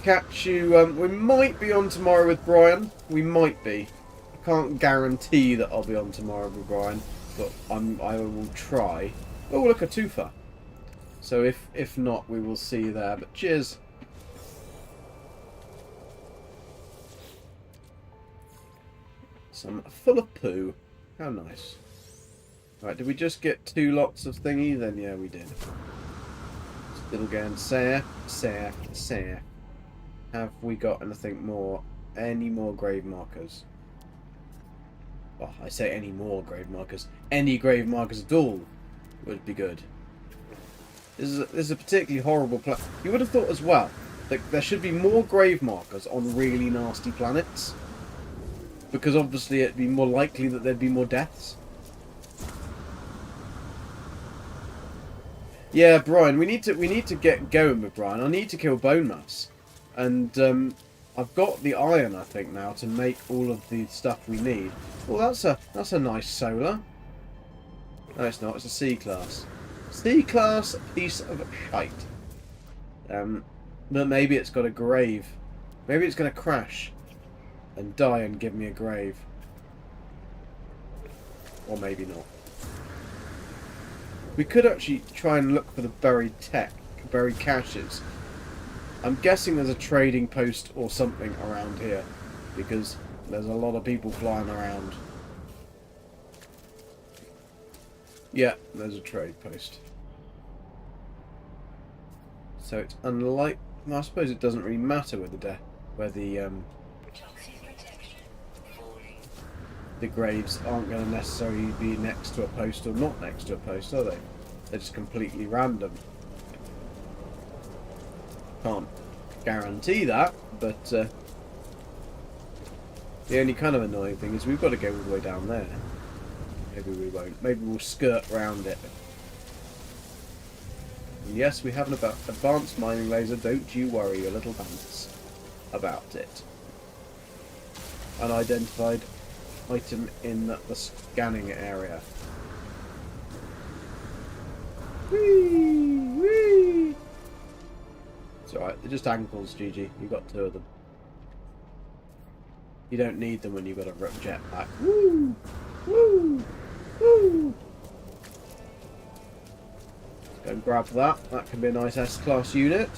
Catch you. We might be on tomorrow with Brian. We might be. I can't guarantee that I'll be on tomorrow with Brian, but I will try. Oh, look, a twofer. So if not, we will see you there. But cheers. Some full of poo. How nice. Right, did we just get 2 lots of thingy? Then yeah, we did. Still going sare. Have we got anything more? Any more grave markers? Oh, I say any more grave markers. Any grave markers at all would be good. This is a particularly horrible planet. You would have thought as well that there should be more grave markers on really nasty planets, because obviously it'd be more likely that there'd be more deaths. Yeah, Brian, we need to get going with Brian. I need to kill bone mass, and I've got the iron, I think, now to make all of the stuff we need. Well, that's a nice solar. No, it's not. It's a C-class. C-class piece of shite. But maybe it's got a grave. Maybe it's going to crash and die and give me a grave. Or maybe not. We could actually try and look for the buried tech, buried caches. I'm guessing there's a trading post or something around here, because there's a lot of people flying around. Yeah, there's a trade post. So it's unlike. Well, I suppose it doesn't really matter where the graves aren't going to necessarily be next to a post or not next to a post, are they? They're just completely random. Can't guarantee that, but the only kind of annoying thing is we've got to go all the way down there. Maybe we won't. Maybe we'll skirt around it. And yes, we have an advanced mining laser. Don't you worry your little pants about it. Unidentified item in the scanning area. Whee! Whee! It's alright, they're just ankles, GG. You've got 2 of them. You don't need them when you've got a jetpack. Woo! Woo! Woo! Let's go and grab that. That can be a nice S-class unit.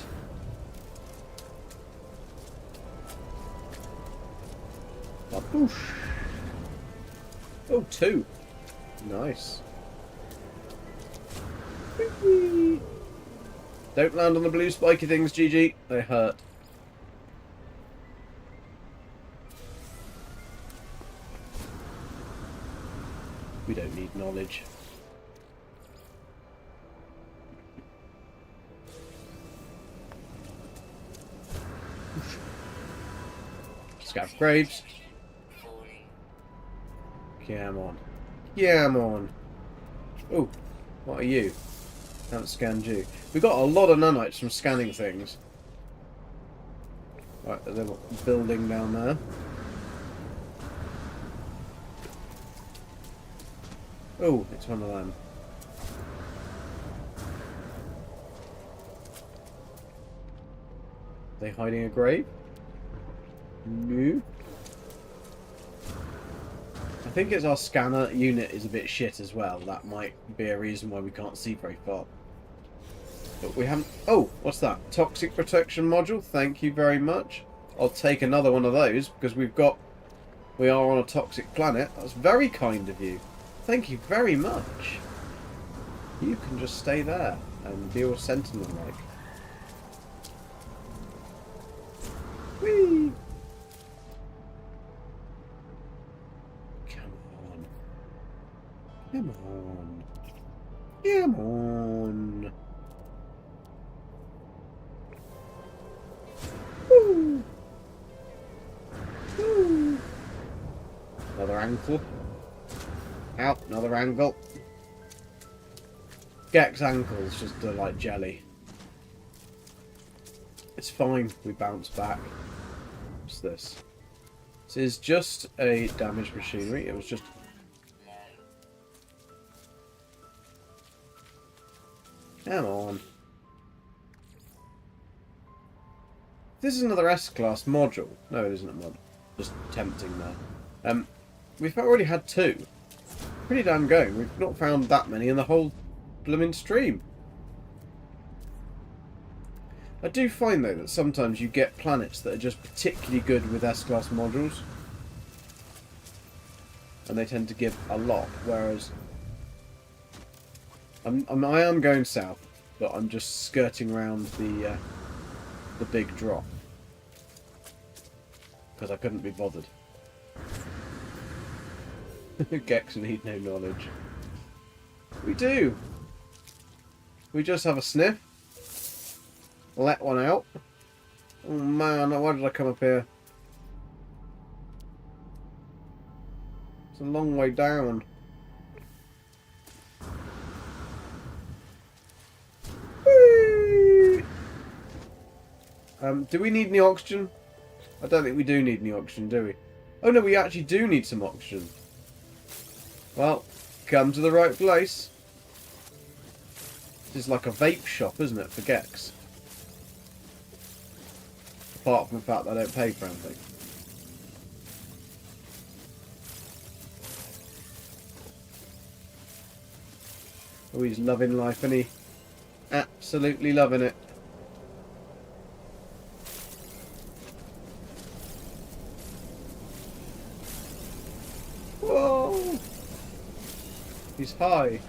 Baboosh! Oh, 2. Nice. Whee! Don't land on the blue spiky things, GG. They hurt. We don't need knowledge. Scav graves. Come on. Come on. Oh, what are you? Haven't scanned you. We got a lot of nanites from scanning things. Right, there's a building down there. Oh, it's one of them. Are they hiding a grave? No. I think it's our scanner unit is a bit shit as well. That might be a reason why we can't see very far. But we haven't... Oh, what's that? Toxic protection module. Thank you very much. I'll take another one of those because we are on a toxic planet. That's very kind of you. Thank you very much. You can just stay there and be all sentinel-like. Come on. Woo. Woo. Another ankle. Out, another angle. Gek's ankles just are like jelly. It's fine, we bounce back. What's this? This is just a damaged machinery. It was just... Come on. This is another S-class module. No, it isn't a mod. Just tempting there. We've already had 2. Pretty damn going. We've not found that many in the whole blooming stream. I do find, though, that sometimes you get planets that are just particularly good with S-class modules. And they tend to give a lot, whereas... I am going south, but I'm just skirting around the big drop. Because I couldn't be bothered. Geks need no knowledge. We do! We just have a sniff. Let one out. Oh man, why did I come up here? It's a long way down. Whee! Do we need any oxygen? I don't think we do need any oxygen, do we? Oh no, we actually do need some oxygen. Well, come to the right place. This is like a vape shop, isn't it, for Geks? Apart from the fact that I don't pay for anything. Oh, he's loving life, isn't he? Absolutely loving it. Whoa! He's high.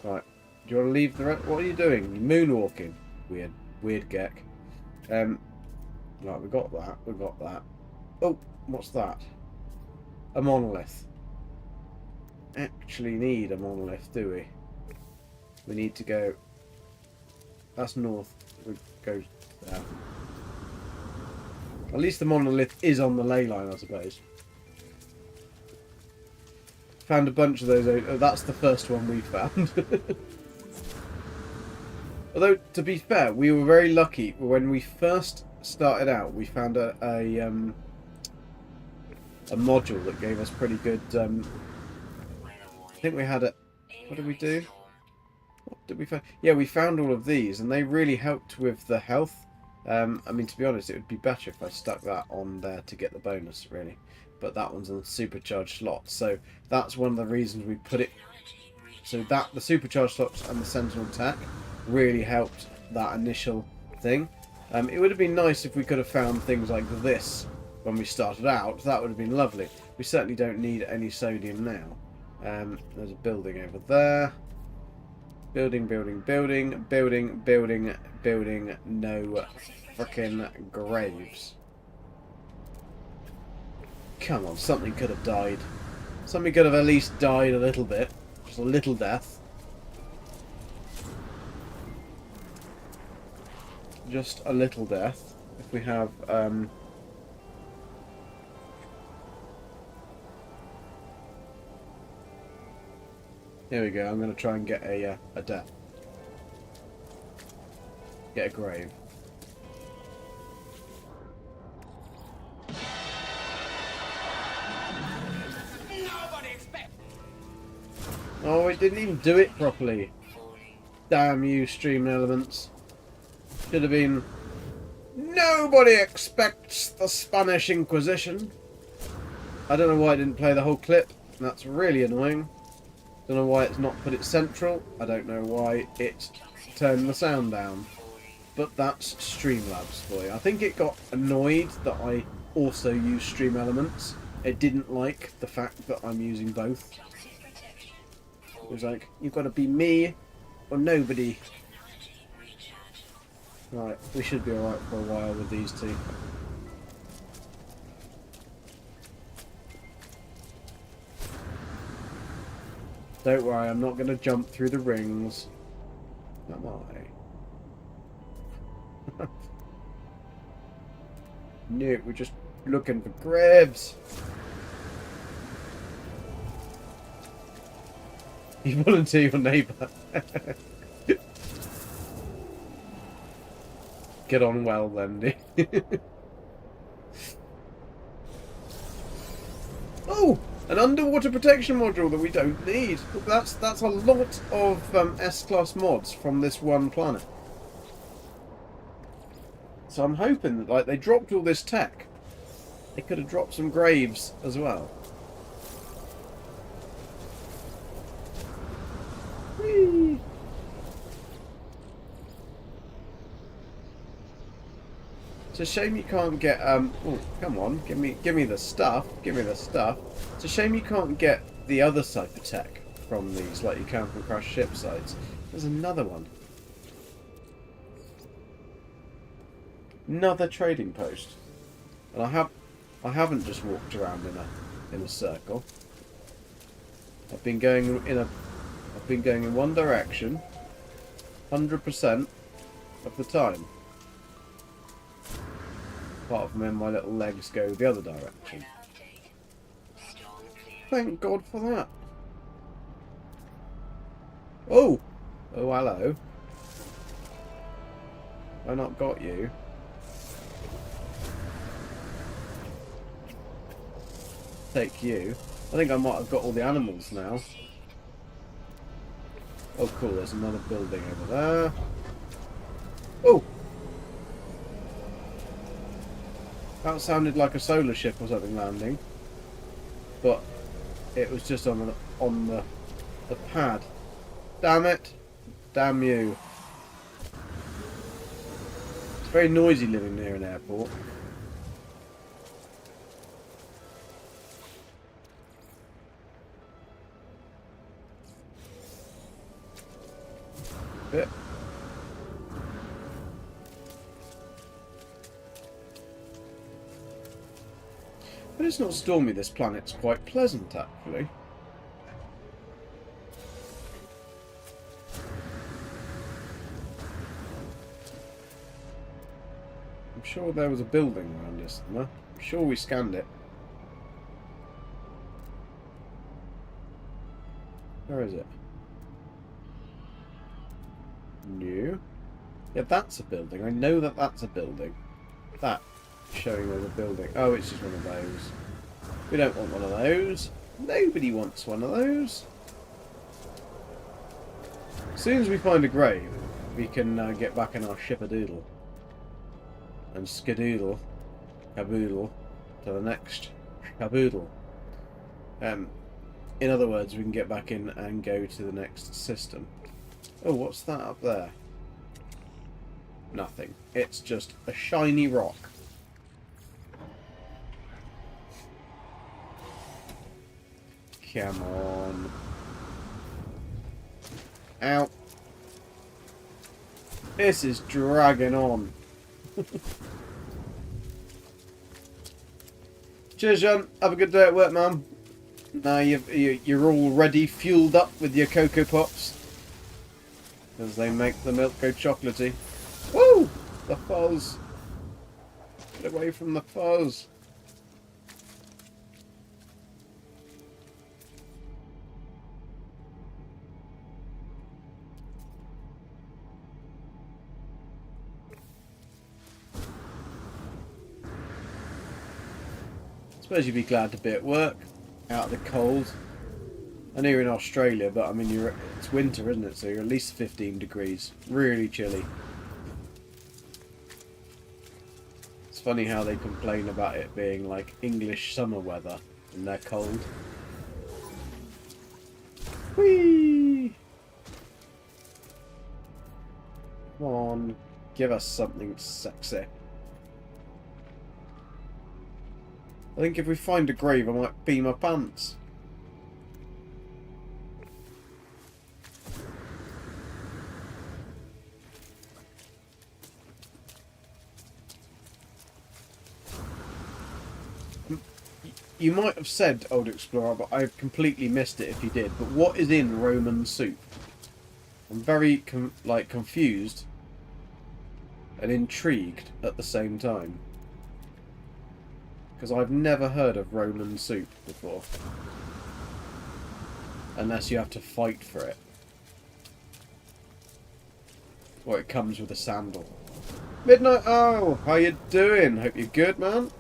Right. Do you want to leave the... What are you doing? You're moonwalking. Weird Gek. Right, we got that. We got that. Oh, what's that? A monolith. Actually need a monolith, do we? We need to go... That's north. We go there. At least the monolith is on the ley line, I suppose. Found a bunch of those. Oh, that's the first one we found. Although, to be fair, we were very lucky. When we first started out, we found a module that gave us pretty good... I think we had a... What did we do? What did we find? Yeah, we found all of these, and they really helped with the health. I mean, to be honest, it would be better if I stuck that on there to get the bonus, really. But that one's on the supercharged slot, so that's one of the reasons we put it... So that, the supercharged slots and the sentinel attack really helped that initial thing. It would have been nice if we could have found things like this when we started out. That would have been lovely. We certainly don't need any sodium now. There's a building over there. Building, building, building, building, building, building. No frickin' graves. Come on, something could have died. Something could have at least died a little bit. Just a little death. Just a little death. If we have... Here we go. I'm going to try and get a death. Get a grave. Oh, it didn't even do it properly. Damn you, stream elements. Should have been... Nobody expects the Spanish Inquisition. I don't know why I didn't play the whole clip. That's really annoying. Don't know why it's not put it central. I don't know why it turned the sound down. But that's Streamlabs for you. I think it got annoyed that I also use Stream Elements. It didn't like the fact that I'm using both. It was like, you've got to be me or nobody. Right, we should be alright for a while with these two. Don't worry, I'm not going to jump through the rings. Am I? No, we're just looking for graves. You volunteer your neighbour. Get on well then. Oh, an underwater protection module that we don't need. That's a lot of S-class mods from this one planet. So I'm hoping that, like, they dropped all this tech. They could have dropped some graves as well. Whee! It's a shame you can't get oh, come on, give me the stuff. Give me the stuff. It's a shame you can't get the other type of tech from these, like you can from crashed ship sites. There's another one. Another trading post. And I haven't just walked around in a circle. I've been going in one direction 100% of the time. Apart from when my little legs go the other direction. Thank God for that. Oh! Oh, hello. I not got you. Take you. I think I might have got all the animals now. Oh, cool. There's another building over there. Oh! That sounded like a solar ship or something landing, but it was just on the pad. Damn it! Damn you! It's very noisy living near an airport. Bit. But it's not stormy, this planet's quite pleasant, actually. I'm sure there was a building around here somewhere. I'm sure we scanned it. Where is it? New. Yeah, that's a building. I know that that's a building. That. Showing us a building. Oh, it's just one of those. We don't want one of those. Nobody wants one of those. As soon as we find a grave, we can get back in our ship-a-doodle. And skadoodle, caboodle, to the next caboodle. In other words, we can get back in and go to the next system. Oh, what's that up there? Nothing. It's just a shiny rock. Come on. Ow. This is dragging on. Cheers, John. Have a good day at work, man. Now you're already fueled up with your Cocoa Pops. As they make the milk go chocolatey. Woo! The fuzz. Get away from the fuzz. Suppose you'd be glad to be at work, out of the cold. I know you're in Australia, but I mean it's winter, isn't it? So you're at least 15 degrees, really chilly. It's funny how they complain about it being like English summer weather, and they're cold. Whee! Come on, give us something sexy. I think if we find a grave, I might pee my pants. you might have said, Old Explorer, but I've completely missed it if you did. But what is in Roman soup? I'm very confused and intrigued at the same time. Because I've never heard of Roman soup before. Unless you have to fight for it. Or it comes with a sandal. Midnight Owl, how you doing? Hope you're good, man.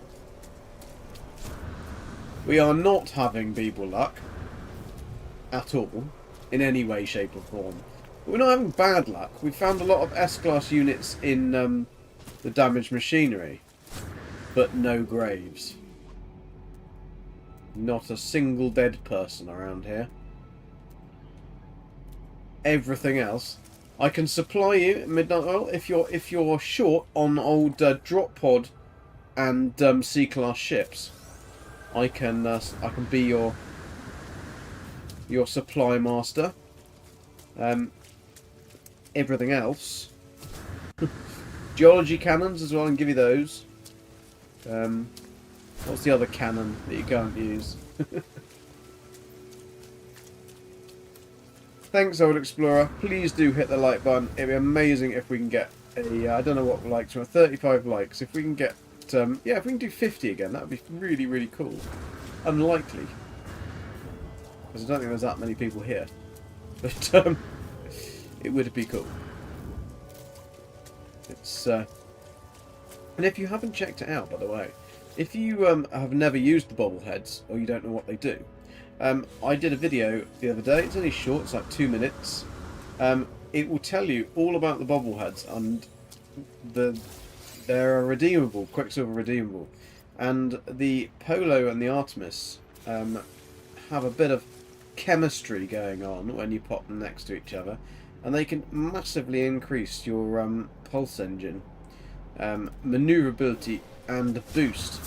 We are not having Beeble luck. At all. In any way, shape or form. But we're not having bad luck. We found a lot of S-Class units in the damaged machinery. But no graves. Not a single dead person around here. Everything else. I can supply you, Midnight Oil, if you're short on old drop pod and C-class ships. I can be your supply master. Everything else, geology cannons as well, and give you those. What's the other cannon that you can't use? Thanks, Old Explorer. Please do hit the like button. It'd be amazing if we can get a, I don't know what likes, 35 likes. If we can get, yeah, if we can do 50 again, that would be really, really cool. Unlikely. Because I don't think there's that many people here. But, it would be cool. It's, and if you haven't checked it out, by the way, if you have never used the bobbleheads, or you don't know what they do, I did a video the other day. It's only short, it's like 2 minutes. It will tell you all about the bobbleheads, and they're redeemable, Quicksilver redeemable. And the Polo and the Artemis have a bit of chemistry going on when you pop them next to each other, and they can massively increase your pulse engine, maneuverability, and boost.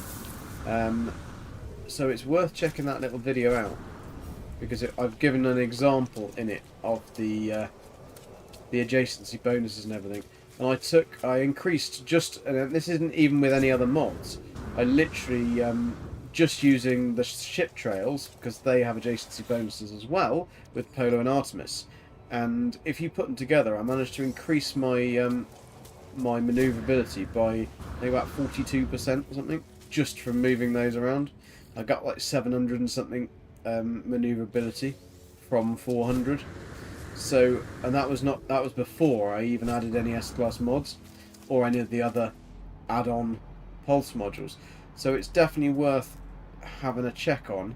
So it's worth checking that little video out, because I've given an example in it of the adjacency bonuses and everything. And I increased just, and this isn't even with any other mods. I literally just using the ship trails, because they have adjacency bonuses as well with Polo and Artemis. And if you put them together, I managed to increase my my maneuverability by I think about 42% or something, just from moving those around. I got like 700 and something maneuverability from 400. So, and that was before I even added any S-Class mods or any of the other add-on pulse modules. So it's definitely worth having a check on.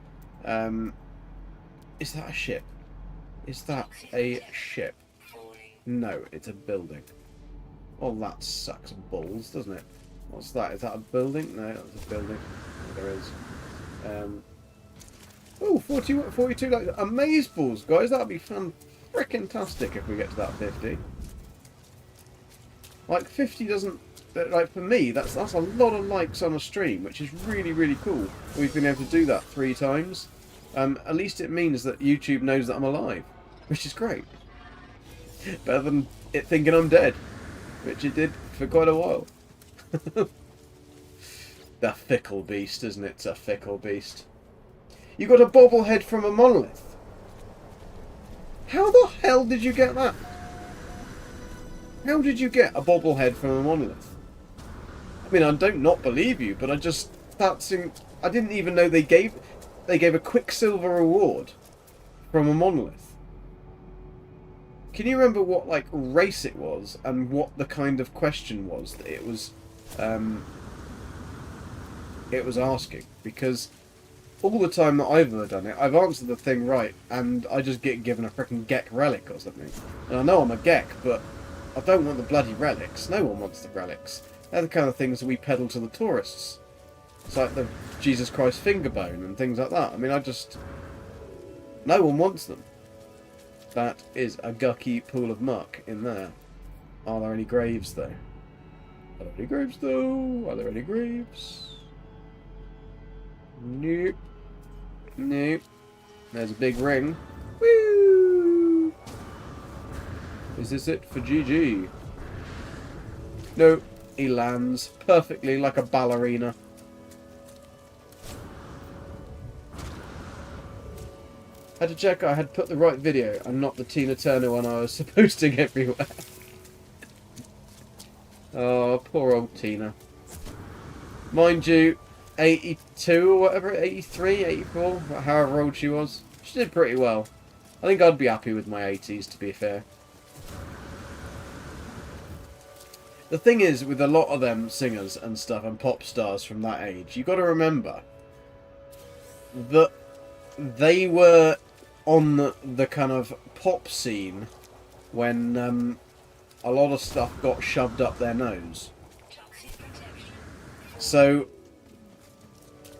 Is that a ship? Is that a ship? No, it's a building. Oh, that sucks balls, doesn't it? What's that? Is that a building? No, that's a building. There is. Oh, 42 like amaze balls, guys. That'd be freaking-tastic if we get to that 50. Like 50 doesn't, like, for me, that's a lot of likes on a stream, which is really, really cool. We've been able to do that 3 times. At least it means that YouTube knows that I'm alive, which is great. Better than it thinking I'm dead, which it did for quite a while. The fickle beast, isn't it? It's a fickle beast. You got a bobblehead from a monolith. How the hell did you get that? How did you get a bobblehead from a monolith? I mean, I don't not believe you, but I didn't even know they gave a Quicksilver reward from a monolith. Can you remember what like race it was and what the kind of question was that it was asking? Because all the time that I've ever done it, I've answered the thing right, and I just get given a freaking Gek relic or something. And I know I'm a Gek, but I don't want the bloody relics. No one wants the relics. They're the kind of things that we peddle to the tourists. It's like the Jesus Christ fingerbone and things like that. I mean, no one wants them. That is a gucky pool of muck in there. Are there any graves, though? Are there any graves, though? Are there any graves? Nope. Nope. There's a big ring. Woo! Is this it for GG? No. He lands perfectly like a ballerina. Had to check I had put the right video and not the Tina Turner one I was posting everywhere. Oh, poor old Tina. Mind you, 82 or whatever, 83, 84, however old she was. She did pretty well. I think I'd be happy with my 80s, to be fair. The thing is, with a lot of them singers and stuff and pop stars from that age, you got to remember that they were on the kind of pop scene when a lot of stuff got shoved up their nose. So,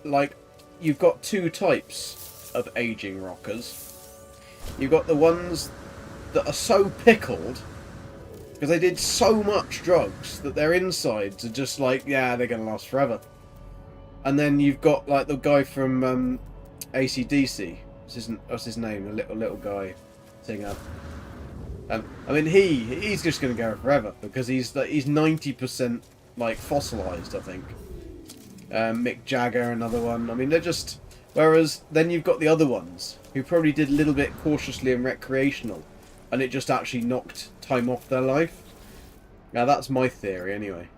like, you've got two types of aging rockers. You've got the ones that are so pickled because they did so much drugs that their insides are just like, yeah, they're going to last forever. And then you've got, like, the guy from AC/DC. What's his name? The little guy singer. I mean, he's just going to go forever because he's 90% like fossilized, I think. Mick Jagger, another one. I mean, they're just. Whereas then you've got the other ones who probably did a little bit cautiously and recreational, and it just actually knocked time off their life. Now that's my theory, anyway.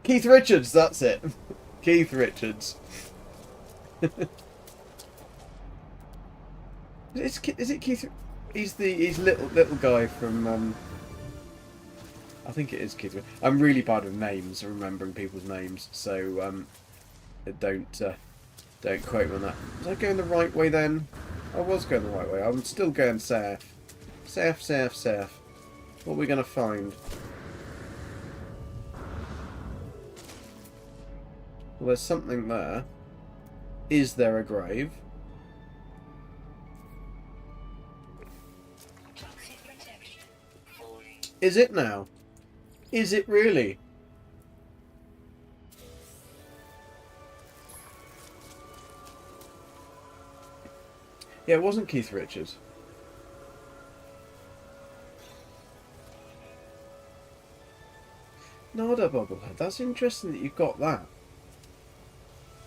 Keith Richards, that's it. Keith Richards. Is it Keith? He's little guy from. I think it is Keith. I'm really bad with names, remembering people's names, so don't quote me on that. Was I going the right way then? I was going the right way. I'm still going south. South. What are we going to find? Well, there's something there. Is there a grave? Is it now? Is it really? Yeah, it wasn't Keith Richards. Not a bobblehead. That's interesting that you've got that.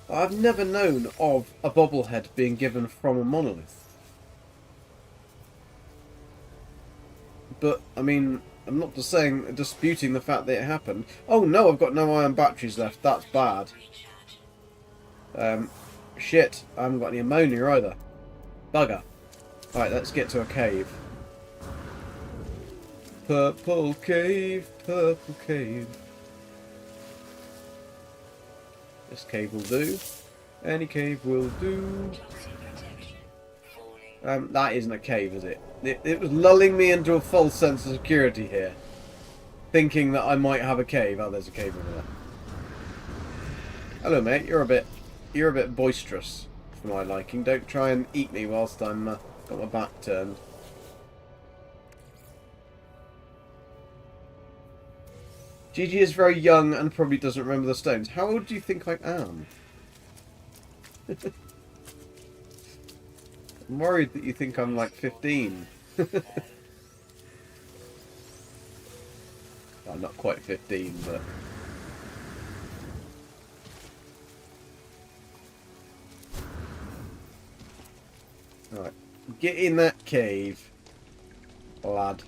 I've never known of a bobblehead being given from a monolith. But, I mean, I'm not just saying, disputing the fact that it happened. Oh no, I've got no iron batteries left. That's bad. Shit, I haven't got any ammonia either. Bugger. Right, let's get to a cave. Purple cave, purple cave. This cave will do. Any cave will do. That isn't a cave, is it? It was lulling me into a false sense of security here. Thinking that I might have a cave. Oh, there's a cave over there. Hello, mate. You're a bit boisterous for my liking. Don't try and eat me whilst I'm got my back turned. Gigi is very young and probably doesn't remember the stones. How old do you think I am? I'm worried that you think I'm like 15. I'm not quite 15, but... Right, get in that cave, lad.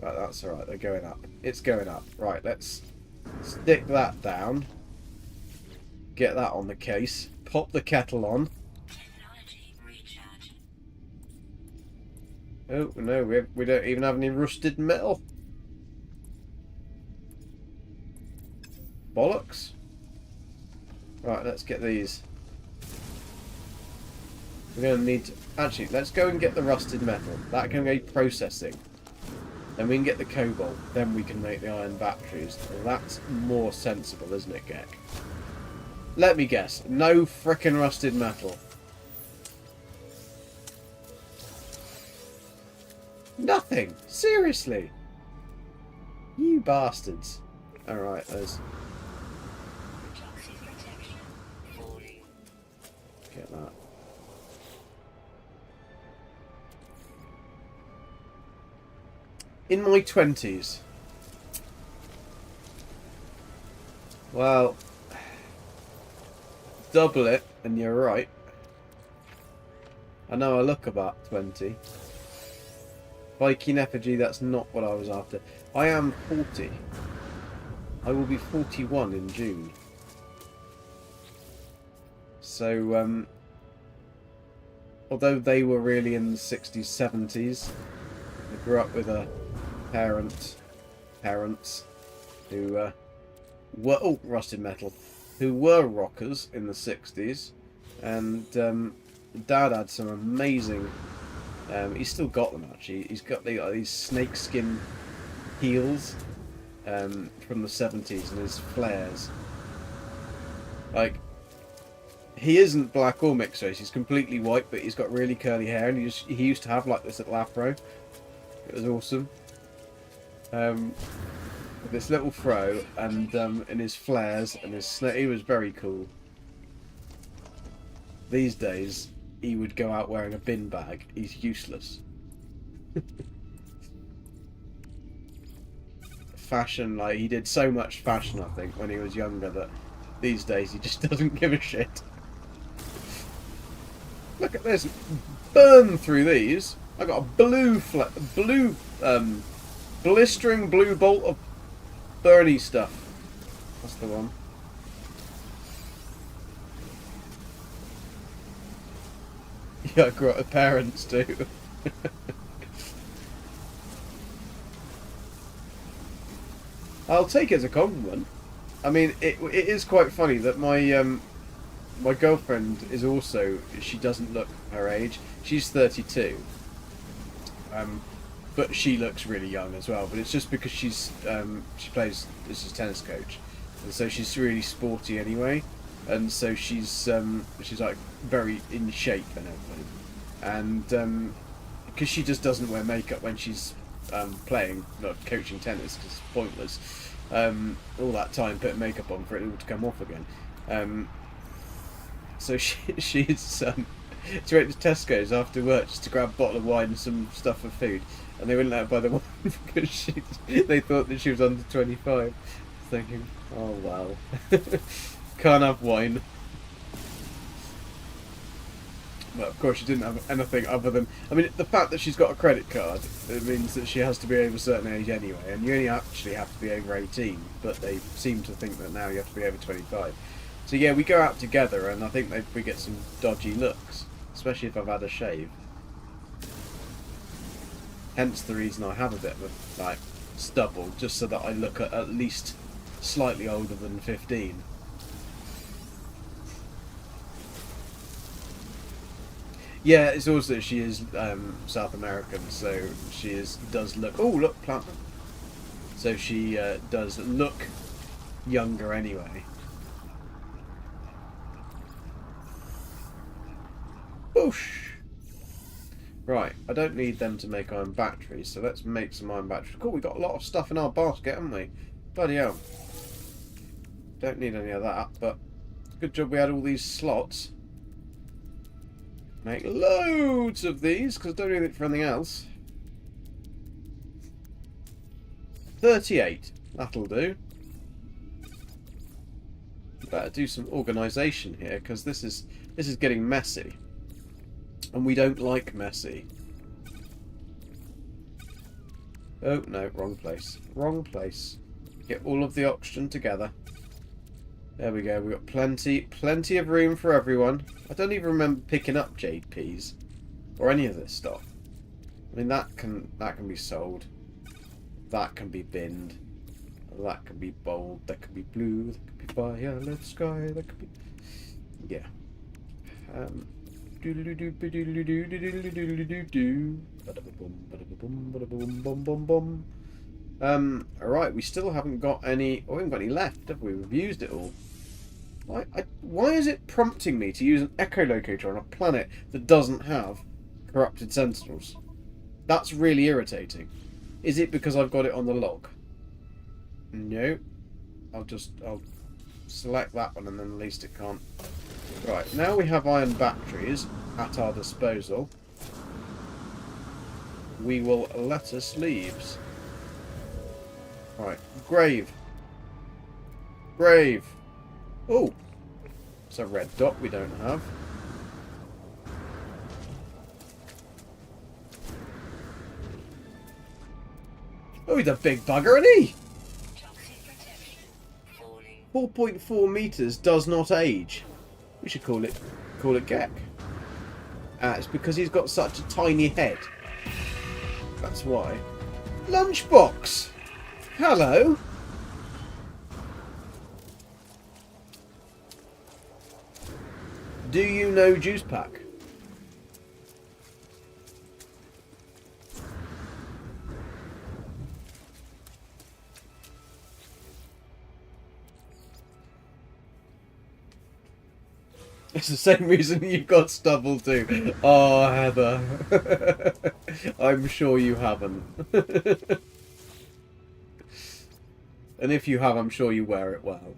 Right, that's alright, they're going up. It's going up. Right, let's stick that down. Get that on the case. Pop the kettle on. Oh, no, we don't even have any rusted metal. Bollocks. Right, let's get these. We're going to need to... Actually, let's go and get the rusted metal. That can go processing. Then we can get the cobalt. Then we can make the iron batteries. Well, that's more sensible, isn't it, Gek? Let me guess. No frickin' rusted metal. Nothing! Seriously! You bastards. Alright, there's... Get that. In my 20s. Well... Double it, and you're right. I know I look about 20. Viking effigy, that's not what I was after. I am 40. I will be 41 in June. So, although they were really in the 60s, 70s, I grew up with a parents who were rusted metal, who were rockers in the 60s, and Dad had some amazing. He's still got them actually. He's got these snakeskin heels from the 70s and his flares. Like, he isn't black or mixed race. He's completely white, but he's got really curly hair, and he used to have like this little afro. It was awesome. With this little fro and his flares and his snake, he was very cool. These days, he would go out wearing a bin bag. He's useless. Fashion, like, he did so much fashion, I think, when he was younger, that these days he just doesn't give a shit. Look at this. Burn through these. I got a blistering blue bolt of burny stuff. That's the one. Yeah, I grew up with parents too. I'll take it as a compliment. I mean, it is quite funny that my girlfriend is also, she doesn't look her age. She's 32. But she looks really young as well. But it's just because she plays, this is tennis coach, and so she's really sporty anyway. And so she's like very in shape and everything. And because she just doesn't wear makeup when she's playing, not coaching tennis, because it's pointless. All that time putting makeup on for it all to come off again. So she went to Tesco's after work just to grab a bottle of wine and some stuff for food, and they wouldn't let her buy the wine because they thought that she was under 25. Thinking, oh wow, can't have wine. But of course she didn't have anything other than, I mean, the fact that she's got a credit card, it means that she has to be over a certain age anyway, and you only actually have to be over 18, but they seem to think that now you have to be over 25. So yeah, we go out together, and I think we get some dodgy looks, especially if I've had a shave. Hence the reason I have a bit of a, like, stubble, just so that I look at least slightly older than 15. Yeah, it's also, she is South American, so she does look. Oh, look, platinum. So she does look younger anyway. Boosh! Right, I don't need them to make iron batteries, so let's make some iron batteries. Cool, we've got a lot of stuff in our basket, haven't we? Bloody hell. Don't need any of that, but good job we had all these slots. Make loads of these, because I don't need it for anything else. 38. That'll do. Better do some organisation here, because this is getting messy. And we don't like messy. Oh, no, wrong place. Wrong place. Get all of the oxygen together. There we go. We've got plenty of room for everyone. I don't even remember picking up jade peas or any of this stuff. I mean, that can be sold. That can be binned. That can be bold. That can be blue. That could be violet sky. That could be, yeah. Alright, we still haven't got any. Oh, we haven't got any left, have we? We've used it all. Why is it prompting me to use an echolocator on a planet that doesn't have corrupted sentinels? That's really irritating. Is it because I've got it on the log? No. I'll select that one, and then at least it can't. Right, now we have iron batteries at our disposal. We will lettuce leaves. Right, grave. Grave. Oh, it's a red dot we don't have. Oh, he's a big bugger, isn't he? Toxic protection. Falling. 4.4 meters does not age. We should call it Gek. It's because he's got such a tiny head. That's why. Lunchbox. Hello. Do you know Juice Pack? It's the same reason you've got stubble too. Oh, Heather. I'm sure you haven't. And if you have, I'm sure you wear it well.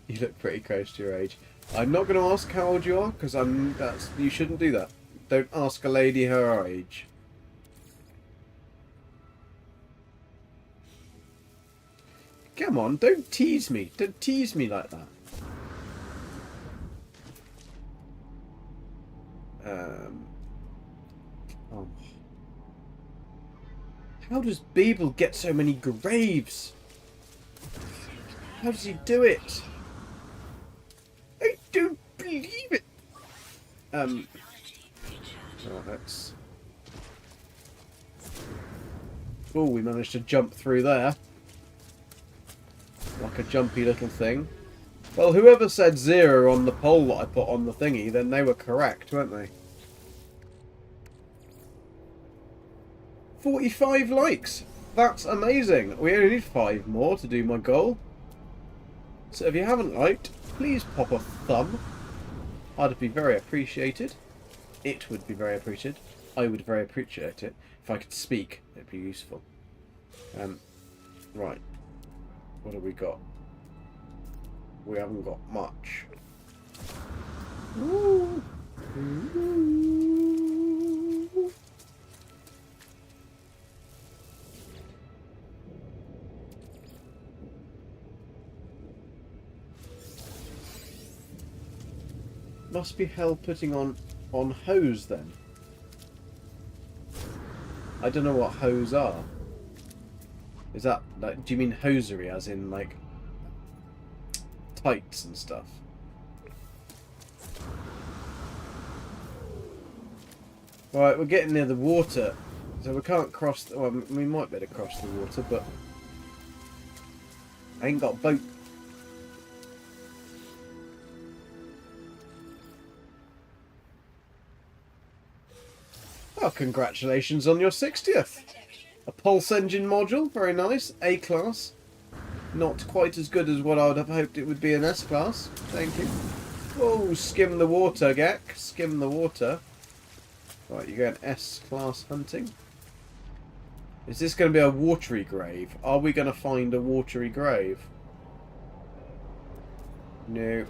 You look pretty close to your age. I'm not going to ask how old you are, because you shouldn't do that. Don't ask a lady her age. Come on, don't tease me. Don't tease me like that. Oh. How does Beeble get so many graves? How does he do it? I don't believe it. Oh, that's... Oh, we managed to jump through there. Like a jumpy little thing. Well, whoever said 0 on the poll that I put on the thingy, then they were correct, weren't they? 45 likes! That's amazing! We only need 5 more to do my goal. So if you haven't liked, please pop a thumb. I'd be very appreciated. It would be very appreciated. I would very appreciate it. If I could speak, it'd be useful. Right. What have we got? We haven't got much. Ooh. Ooh. Must be hell putting on hose then. I don't know what hose are. Is that like? Do you mean hosiery, as in like tights and stuff? Right, we're getting near the water, so we can't cross. Well, we might be able to cross the water, but I ain't got a boat. Oh, congratulations on your 60th. A pulse engine module, very nice. A class. Not quite as good as what I would have hoped it would be an S class. Thank you. Oh, skim the water, Gek. Skim the water. Right, you're going S class hunting. Is this going to be a watery grave? Are we going to find a watery grave? No.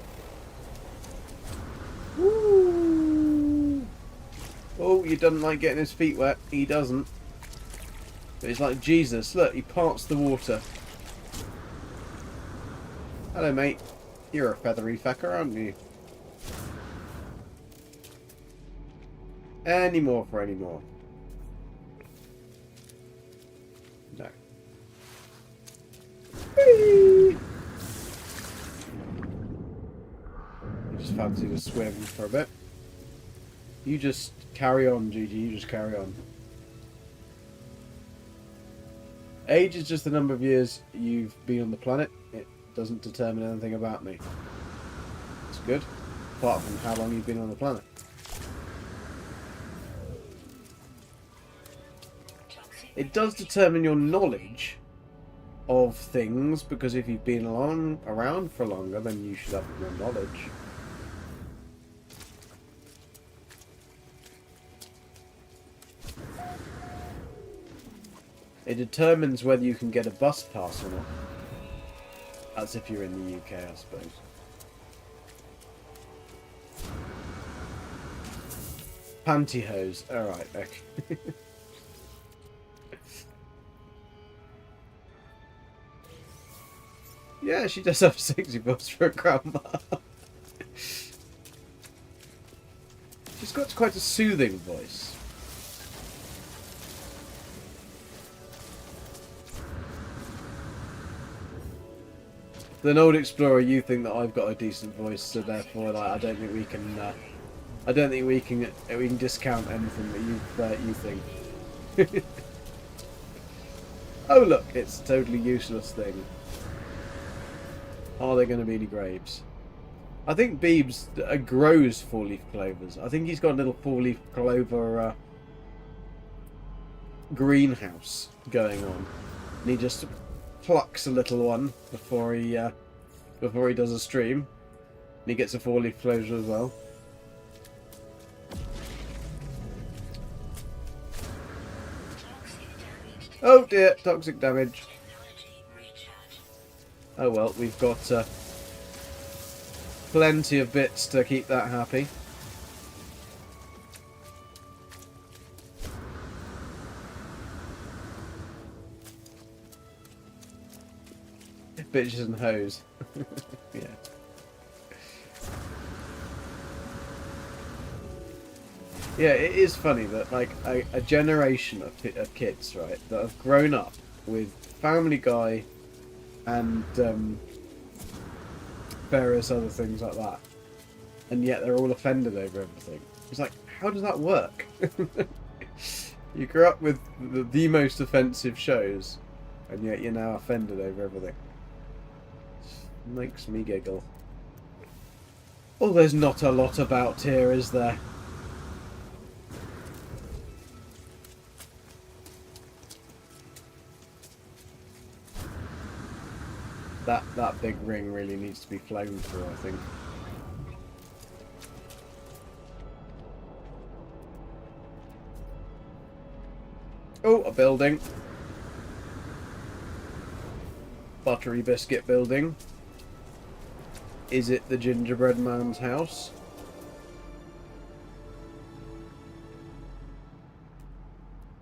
Woo! Oh, he doesn't like getting his feet wet. He doesn't. But he's like Jesus. Look, he parts the water. Hello, mate. You're a feathery fecker, aren't you? Any more for any more? No. Whee! I just fancy to swim for a bit. You just carry on, Gigi. You just carry on. Age is just the number of years you've been on the planet. It doesn't determine anything about me. It's good. Apart from how long you've been on the planet. It does determine your knowledge of things, because if you've been around for longer, then you should have more knowledge. It determines whether you can get a bus pass or not. As if you're in the UK, I suppose. Pantyhose. Alright, okay. Yeah, she does have sexy voice for a grandma. She's got quite a soothing voice. As an old explorer, you think that I've got a decent voice, so therefore, like, I don't think we can. I don't think we can discount anything that you think. Oh look, it's a totally useless thing. Are there going to be any graves? I think Beebs grows four-leaf clovers. I think he's got a little four-leaf clover greenhouse going on, and he just plucks a little one before he does a stream, and he gets a four-leaf clover as well. Oh dear, toxic damage. Oh well, we've got plenty of bits to keep that happy. Bitches and hoes. Yeah. Yeah, it is funny that like a generation of kids, right, that have grown up with Family Guy and various other things like that, and yet they're all offended over everything. It's like, how does that work? You grew up with the most offensive shows, and yet you're now offended over everything. Makes me giggle. Oh, there's not a lot about here, is there? That big ring really needs to be flown through, I think. Oh, a building. Buttery biscuit building. Is it the gingerbread man's house?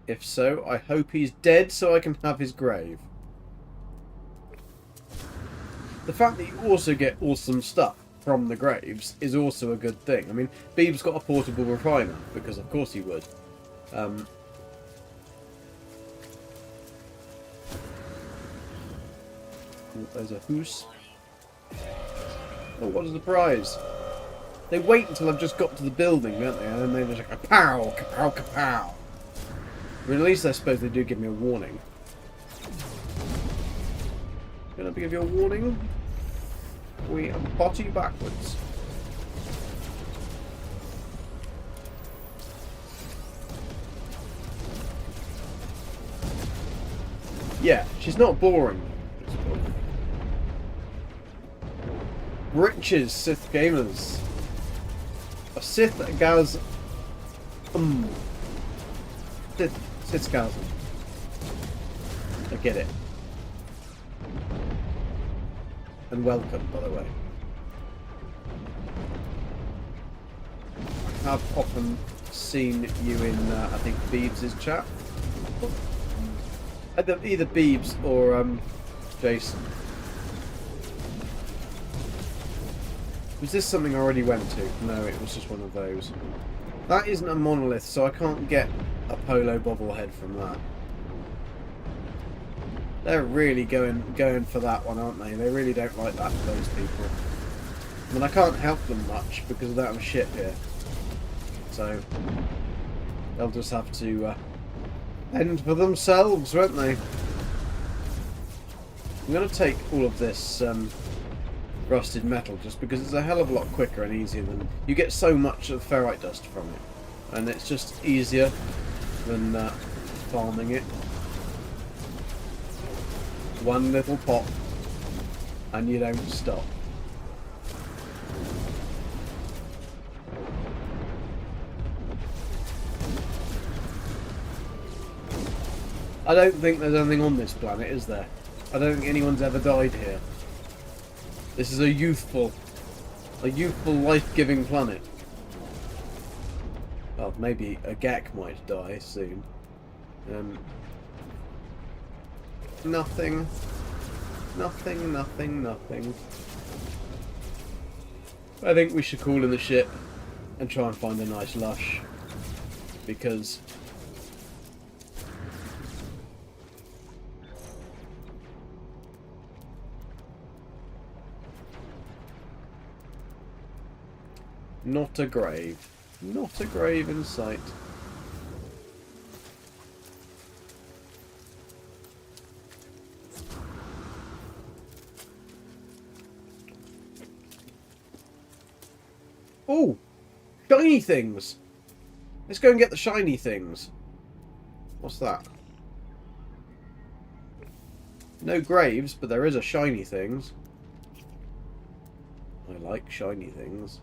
If so, I hope he's dead so I can have his grave. The fact that you also get awesome stuff from the graves is also a good thing. I mean, Beeb's got a portable refiner, because of course he would. There's a hoose. Oh, what is the prize? They wait until I've just got to the building, don't they? And then they're just like, kapow, kapow, kapow. I mean, at least I suppose they do give me a warning. Gonna give you a warning? We are body backwards. Yeah, she's not boring. Riches, Sith gamers. A Sith Gaz. Sith Gaz. I get it. And welcome, by the way. I've often seen you in, I think, Beebs' chat. Either Beebs or Jason. Was this something I already went to? No, it was just one of those. That isn't a monolith, so I can't get a polo bobblehead from that. They're really going for that one, aren't they? They really don't like that, those people. I mean, I can't help them much because I don't have a ship here. So, they'll just have to end for themselves, won't they? I'm going to take all of this rusted metal just because it's a hell of a lot quicker and easier than... You get so much of ferrite dust from it. And it's just easier than farming it. One little pop and you don't stop. I don't think there's anything on this planet, is there? I don't think anyone's ever died here. This is a youthful, life-giving planet. Well, maybe a Gek might die soon. Nothing. I think we should call in the ship and try and find a nice lush. Because... Not a grave. Not a grave in sight. Oh! Shiny things! Let's go and get the shiny things. What's that? No graves, but there is a shiny things. I like shiny things.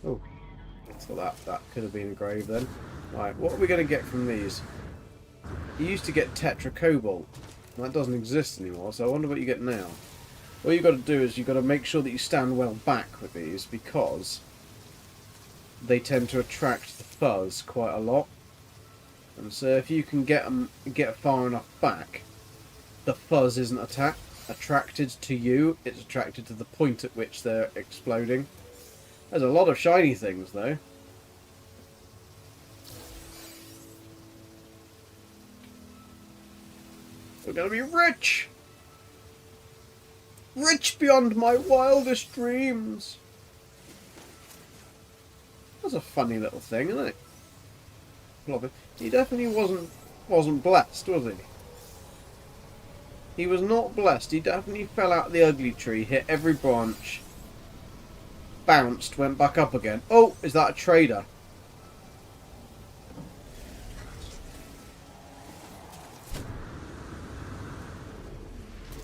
Oh. So that could have been a grave then. Right, what are we going to get from these? You used to get tetracobalt. That doesn't exist anymore, so I wonder what you get now. What you've got to do is you've got to make sure that you stand well back with these, because they tend to attract the fuzz quite a lot. And so if you can get far enough back, the fuzz isn't attracted to you, it's attracted to the point at which they're exploding. There's a lot of shiny things though. We're gonna be rich! Rich beyond my wildest dreams! That's a funny little thing, isn't it? He definitely wasn't blessed, was he? He was not blessed. He definitely fell out of the ugly tree, hit every branch, bounced, went back up again. Oh, is that a trader?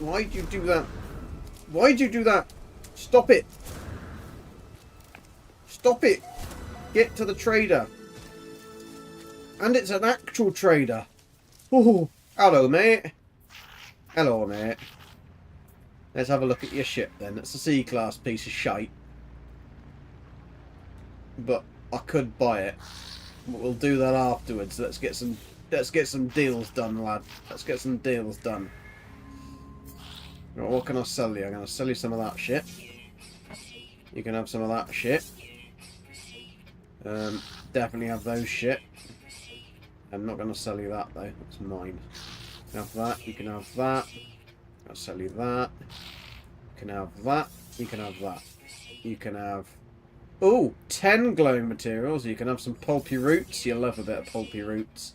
Why'd you do that? Why'd you do that? Stop it! Stop it! Get to the trader. And it's an actual trader. Oh, hello, mate. Hello, mate. Let's have a look at your ship then. It's a C-class piece of shite. But I could buy it. But we'll do that afterwards. Let's get some deals done, lad. Let's get some deals done. Right, what can I sell you? I'm going to sell you some of that shit. You can have some of that shit. Definitely have those shit. I'm not going to sell you that though. That's mine. You can have that. You can have that. I'll sell you that. You can have that. You can have that. You can have... Oh, 10 glowing materials. You can have some pulpy roots. You'll love a bit of pulpy roots.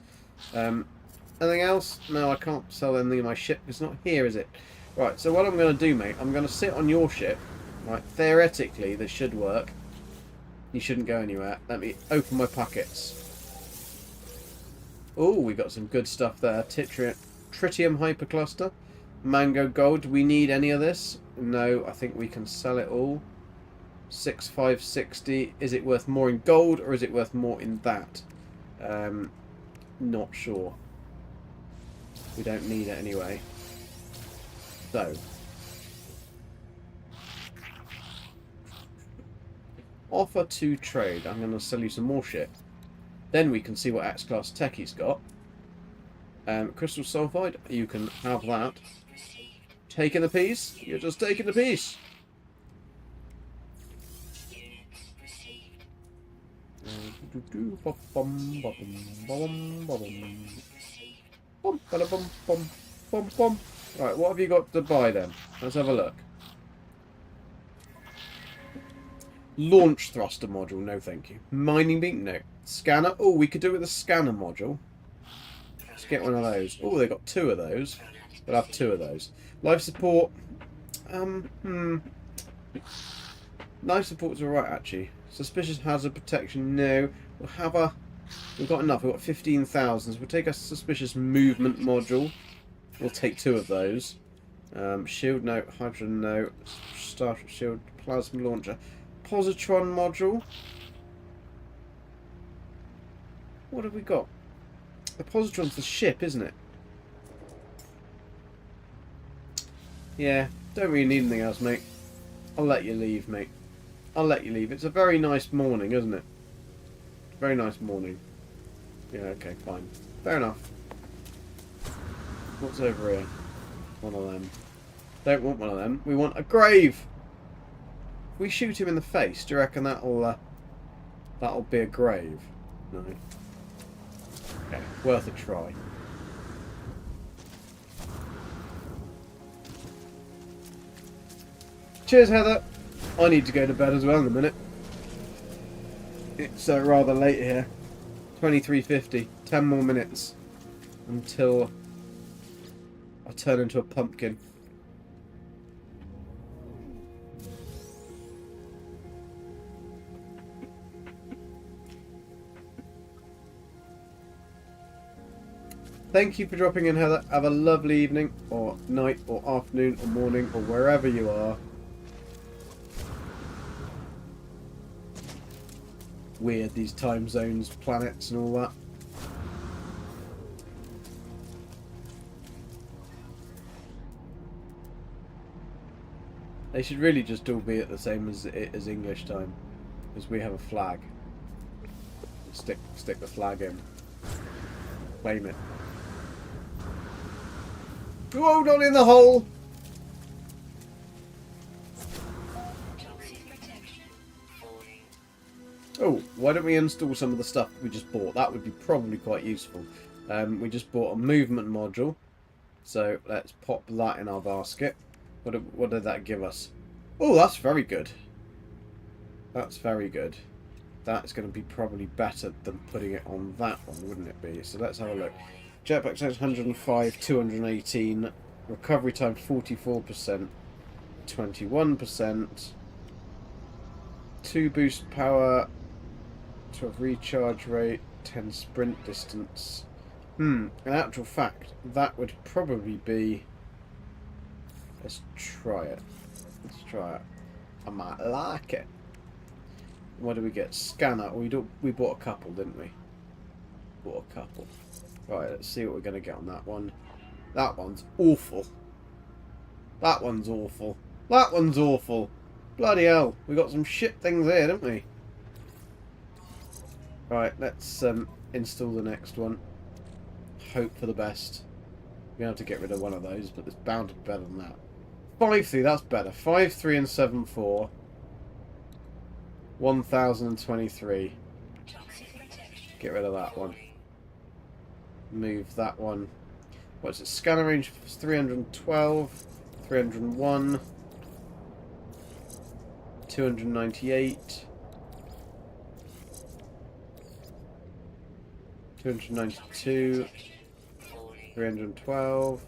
Anything else? No, I can't sell anything in my ship. It's not here, is it? Right, so what I'm going to do, mate, I'm going to sit on your ship. Right, theoretically, this should work. You shouldn't go anywhere. Let me open my pockets. Oh, we got some good stuff there. Tritium hypercluster. Mango gold. Do we need any of this? No, I think we can sell it all. 6,560. Is it worth more in gold or is it worth more in that? Not sure. We don't need it anyway. So. Offer to trade. I'm going to sell you some more shit. Then we can see what X-Class tech he's got. Crystal sulfide, you can have that. Taking the piece? You're just taking the piece. Right, what have you got to buy then? Let's have a look. Launch thruster module, no thank you. Mining beam, no. Scanner, oh, we could do it with a scanner module. Let's get one of those. Oh, they got 2 of those. We'll have 2 of those. Life support, life support's alright actually. Suspicious hazard protection, no. We've got enough, we've got 15,000. So we'll take a suspicious movement module. We'll take 2 of those. Shield, no. Hydrogen, no. Starship shield, plasma launcher. Positron module. What have we got? The positron's the ship, isn't it? Yeah, don't really need anything else, mate. I'll let you leave, mate. I'll let you leave. It's a very nice morning, isn't it? Very nice morning. Yeah, okay, fine. Fair enough. What's over here? One of them. Don't want one of them. We want a grave! If we shoot him in the face, do you reckon that'll be a grave? No. Okay, worth a try. Cheers, Heather. I need to go to bed as well in a minute. It's rather late here. 23:50. 10 more minutes until I turn into a pumpkin. Thank you for dropping in, Heather. Have a lovely evening, or night, or afternoon, or morning, or wherever you are. Weird, these time zones, planets, and all that. They should really just all be at the same as English time, because we have a flag. Stick the flag in. Claim it. Whoa, not in the hole! Toxic protection falling. Oh, why don't we install some of the stuff we just bought? That would be probably quite useful. We just bought a movement module, so let's pop that in our basket. What did that give us? Oh, that's very good. That's very good. That's going to be probably better than putting it on that one, wouldn't it be? So let's have a look. Jetpack says 105, 218. Recovery time 44%, 21%. 2 boost power, 12 recharge rate, 10 sprint distance. In actual fact, that would probably be... Let's try it. Let's try it. I might like it. What do we get? Scanner. We bought a couple, didn't we? Bought a couple. Right, let's see what we're going to get on that one. That one's awful. That one's awful. That one's awful. Bloody hell. We got some shit things here, didn't we? Right, let's install the next one. Hope for the best. We're going to have to get rid of one of those, but it's bound to be better than that. 5-3, that's better. 5-3 and 7-4. 1023. Get rid of that one. Move that one. What's it? Scanner range 312, 301, 298, 292, 312.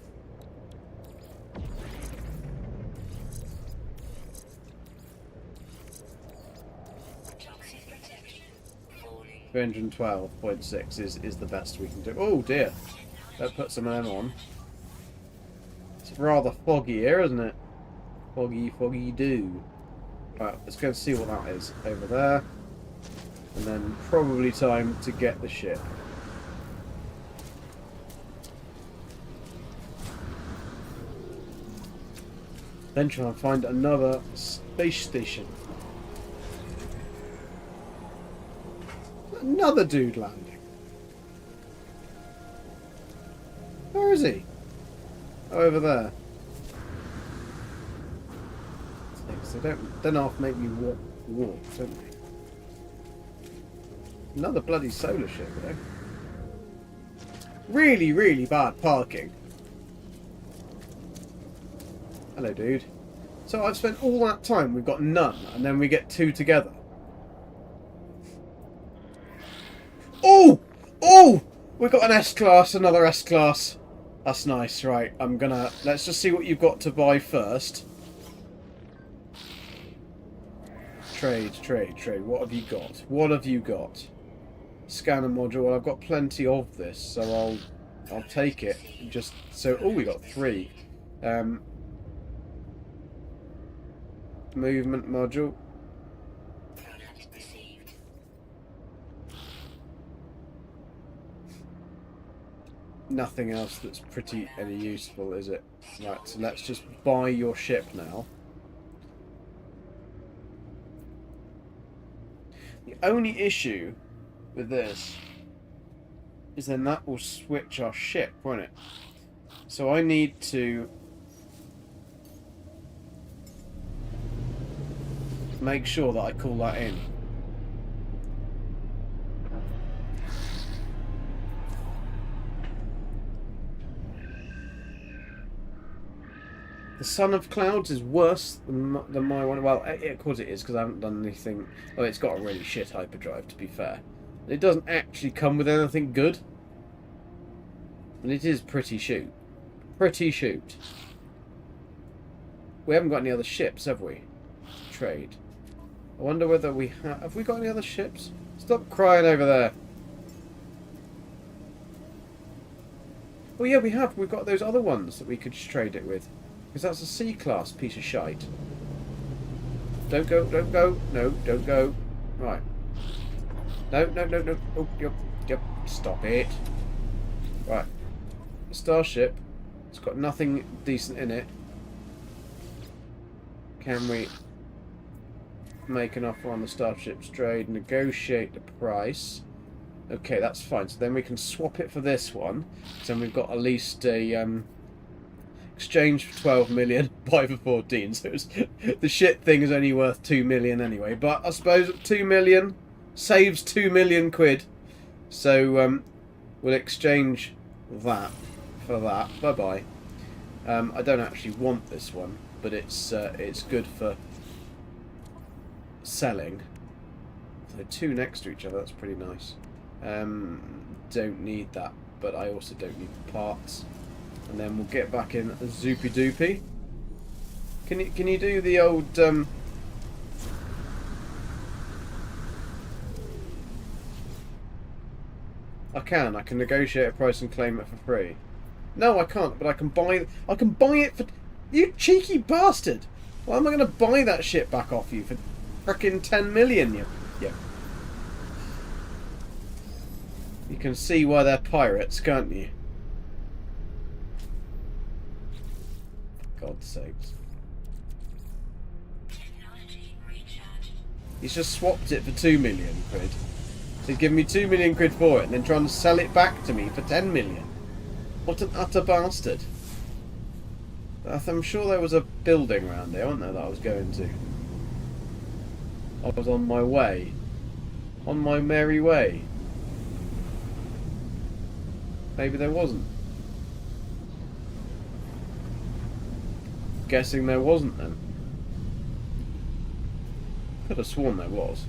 312.6 is the best we can do. Oh dear. Let's put some of them on. It's rather foggy here, isn't it? Foggy do. Right, let's go and see what that is over there. And then probably time to get the ship. Then try and find another space station. Another dude landing. Where is he? Oh, over there. They don't half make me walk, don't they? Another bloody solar ship, though. Really, really bad parking. Hello, dude. So I've spent all that time, we've got none, and then we get 2 together. Oh! Oh! We got an S-Class, another S-Class. That's nice, right. Let's just see what you've got to buy first. Trade. What have you got? What have you got? Scanner module. Well, I've got plenty of this, so I'll take it. Just so... Oh, we got 3. Movement module. Nothing else that's pretty any useful, is it? Right, so let's just buy your ship now. The only issue with this is then that will switch our ship, won't it? So I need to make sure that I call that in. The Son of Clouds is worse than my one. Well, of course it is, because I haven't done anything... Oh, it's got a really shit hyperdrive, to be fair. It doesn't actually come with anything good. And it is pretty shoot. Pretty shoot. We haven't got any other ships, have we? Trade. I wonder whether we have... Have we got any other ships? Stop crying over there. Oh yeah, we have. We've got those other ones that we could trade it with. Because that's a C-class piece of shite. Don't go, don't go. No, don't go. Right. No, no, no, no. Oh, yep. Stop it. Right. Starship. It's got nothing decent in it. Can we make an offer on the Starship's trade, negotiate the price? Okay, that's fine. So then we can swap it for this one. So then we've got at least a exchange for 12 million, buy for 14. So it's, the shit thing is only worth 2 million anyway. But I suppose 2 million saves 2 million quid. So we'll exchange that for that. Bye bye. I don't actually want this one, but it's good for selling. So 2 next to each other. That's pretty nice. Don't need that, but I also don't need the parts. And then we'll get back in Zoopy Doopy. Can you do the old I can negotiate a price and claim it for free. No, I can't, but I can buy it for... You cheeky bastard! Why am I going to buy that shit back off you for frickin' 10 million? You can see why they're pirates, can't you? For God's sakes. Technology recharged. He's just swapped it for 2 million quid. So he's given me 2 million quid for it and then trying to sell it back to me for 10 million. What an utter bastard. I'm sure there was a building around there, wasn't there, that I was going to. I was on my way. On my merry way. Maybe there wasn't. Guessing there wasn't then. Could have sworn there was.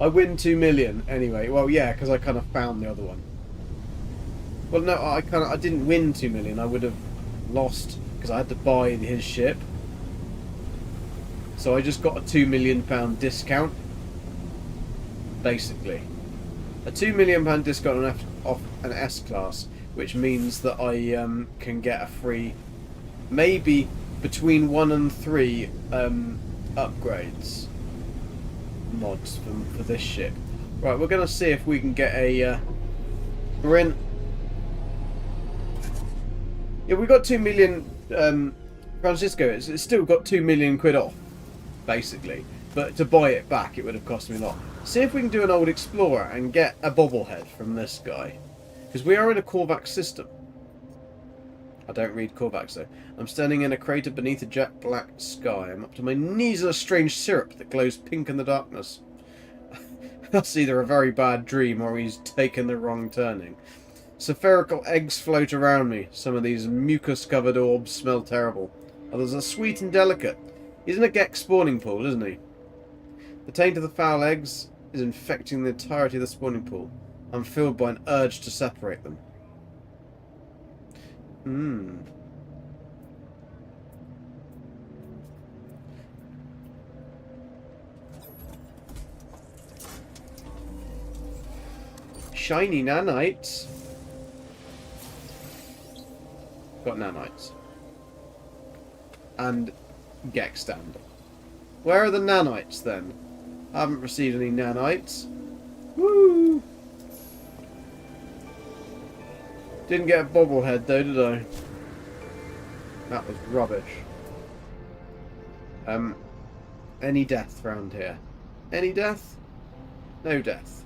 I win 2 million anyway. Well, yeah, because I kind of found the other one. Well, no, I didn't win 2 million. I would have lost because I had to buy his ship. So I just got a £2 million discount, basically. A £2 million discount off an S-Class, which means that I can get a free, maybe between 1 and 3 upgrades, mods for this ship. Right, we're going to see if we can get a... we're in... Yeah, we got 2 million... Francisco, it's still got 2 million quid off, basically. But to buy it back, it would have cost me a lot. See if we can do an old Explorer and get a bobblehead from this guy. Because we are in a Korvax system. I don't read Korvax though. I'm standing in a crater beneath a jet black sky. I'm up to my knees in a strange syrup that glows pink in the darkness. That's either a very bad dream or he's taken the wrong turning. Spherical eggs float around me. Some of these mucus-covered orbs smell terrible. Others are sweet and delicate. He's in a Gek spawning pool, isn't he? The taint of the foul eggs is infecting the entirety of the spawning pool. I'm filled by an urge to separate them. Shiny nanites. Got nanites. And Gek stand. Where are the nanites then? I haven't received any nanites. Woo! Didn't get a bobblehead though, did I? That was rubbish. Any death round here? Any death? No death.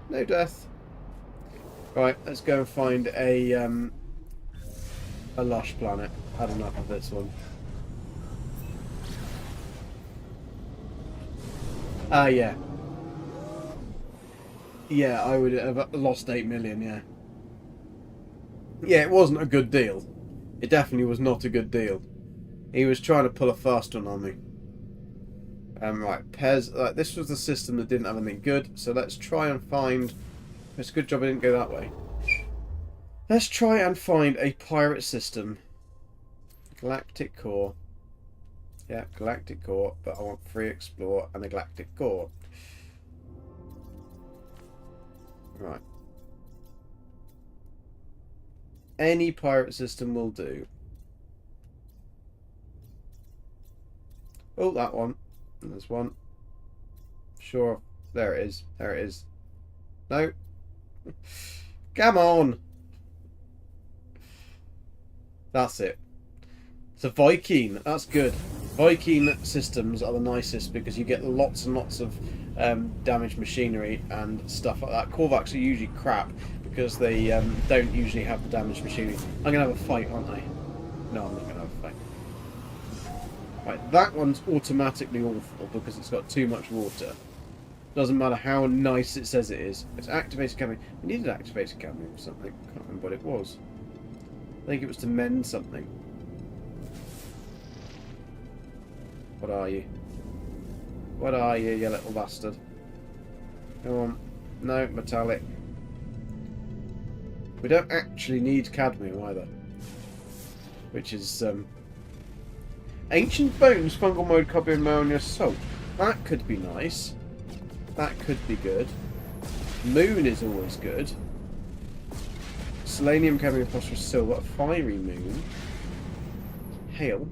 No death. Right, let's go and find a lush planet. Had enough of this one. Yeah. Yeah, I would have lost 8 million, yeah. Yeah, it wasn't a good deal. It definitely was not a good deal. He was trying to pull a fast one on me. Right, Pez. This was the system that didn't have anything good, so let's try and find... It's a good job I didn't go that way. Let's try and find a pirate system. Galactic Core. Yeah, Galactic Core, but I want Free Explore and a Galactic Core. Right. Any pirate system will do. Oh, that one. There's one. Sure. There it is. There it is. No. Come on. That's it. So Viking. That's good. Viking systems are the nicest because you get lots and lots of damaged machinery and stuff like that. Korvax are usually crap because they don't usually have the damaged machinery. I'm going to have a fight, aren't I? No, I'm not going to have a fight. Right, that one's automatically awful because it's got too much water. Doesn't matter how nice it says it is. It's activated cadmium. We needed activated cadmium or something. Can't remember what it was. I think it was to mend something. What are you? What are you, you little bastard? Come on. No, metallic. We don't actually need cadmium either. Which is, Ancient Bones, Fungal Mode, Copy Ammonia, Salt. That could be nice. That could be good. Moon is always good. Selenium, Cadmium, Phosphorus, Silver. Fiery Moon. Hail.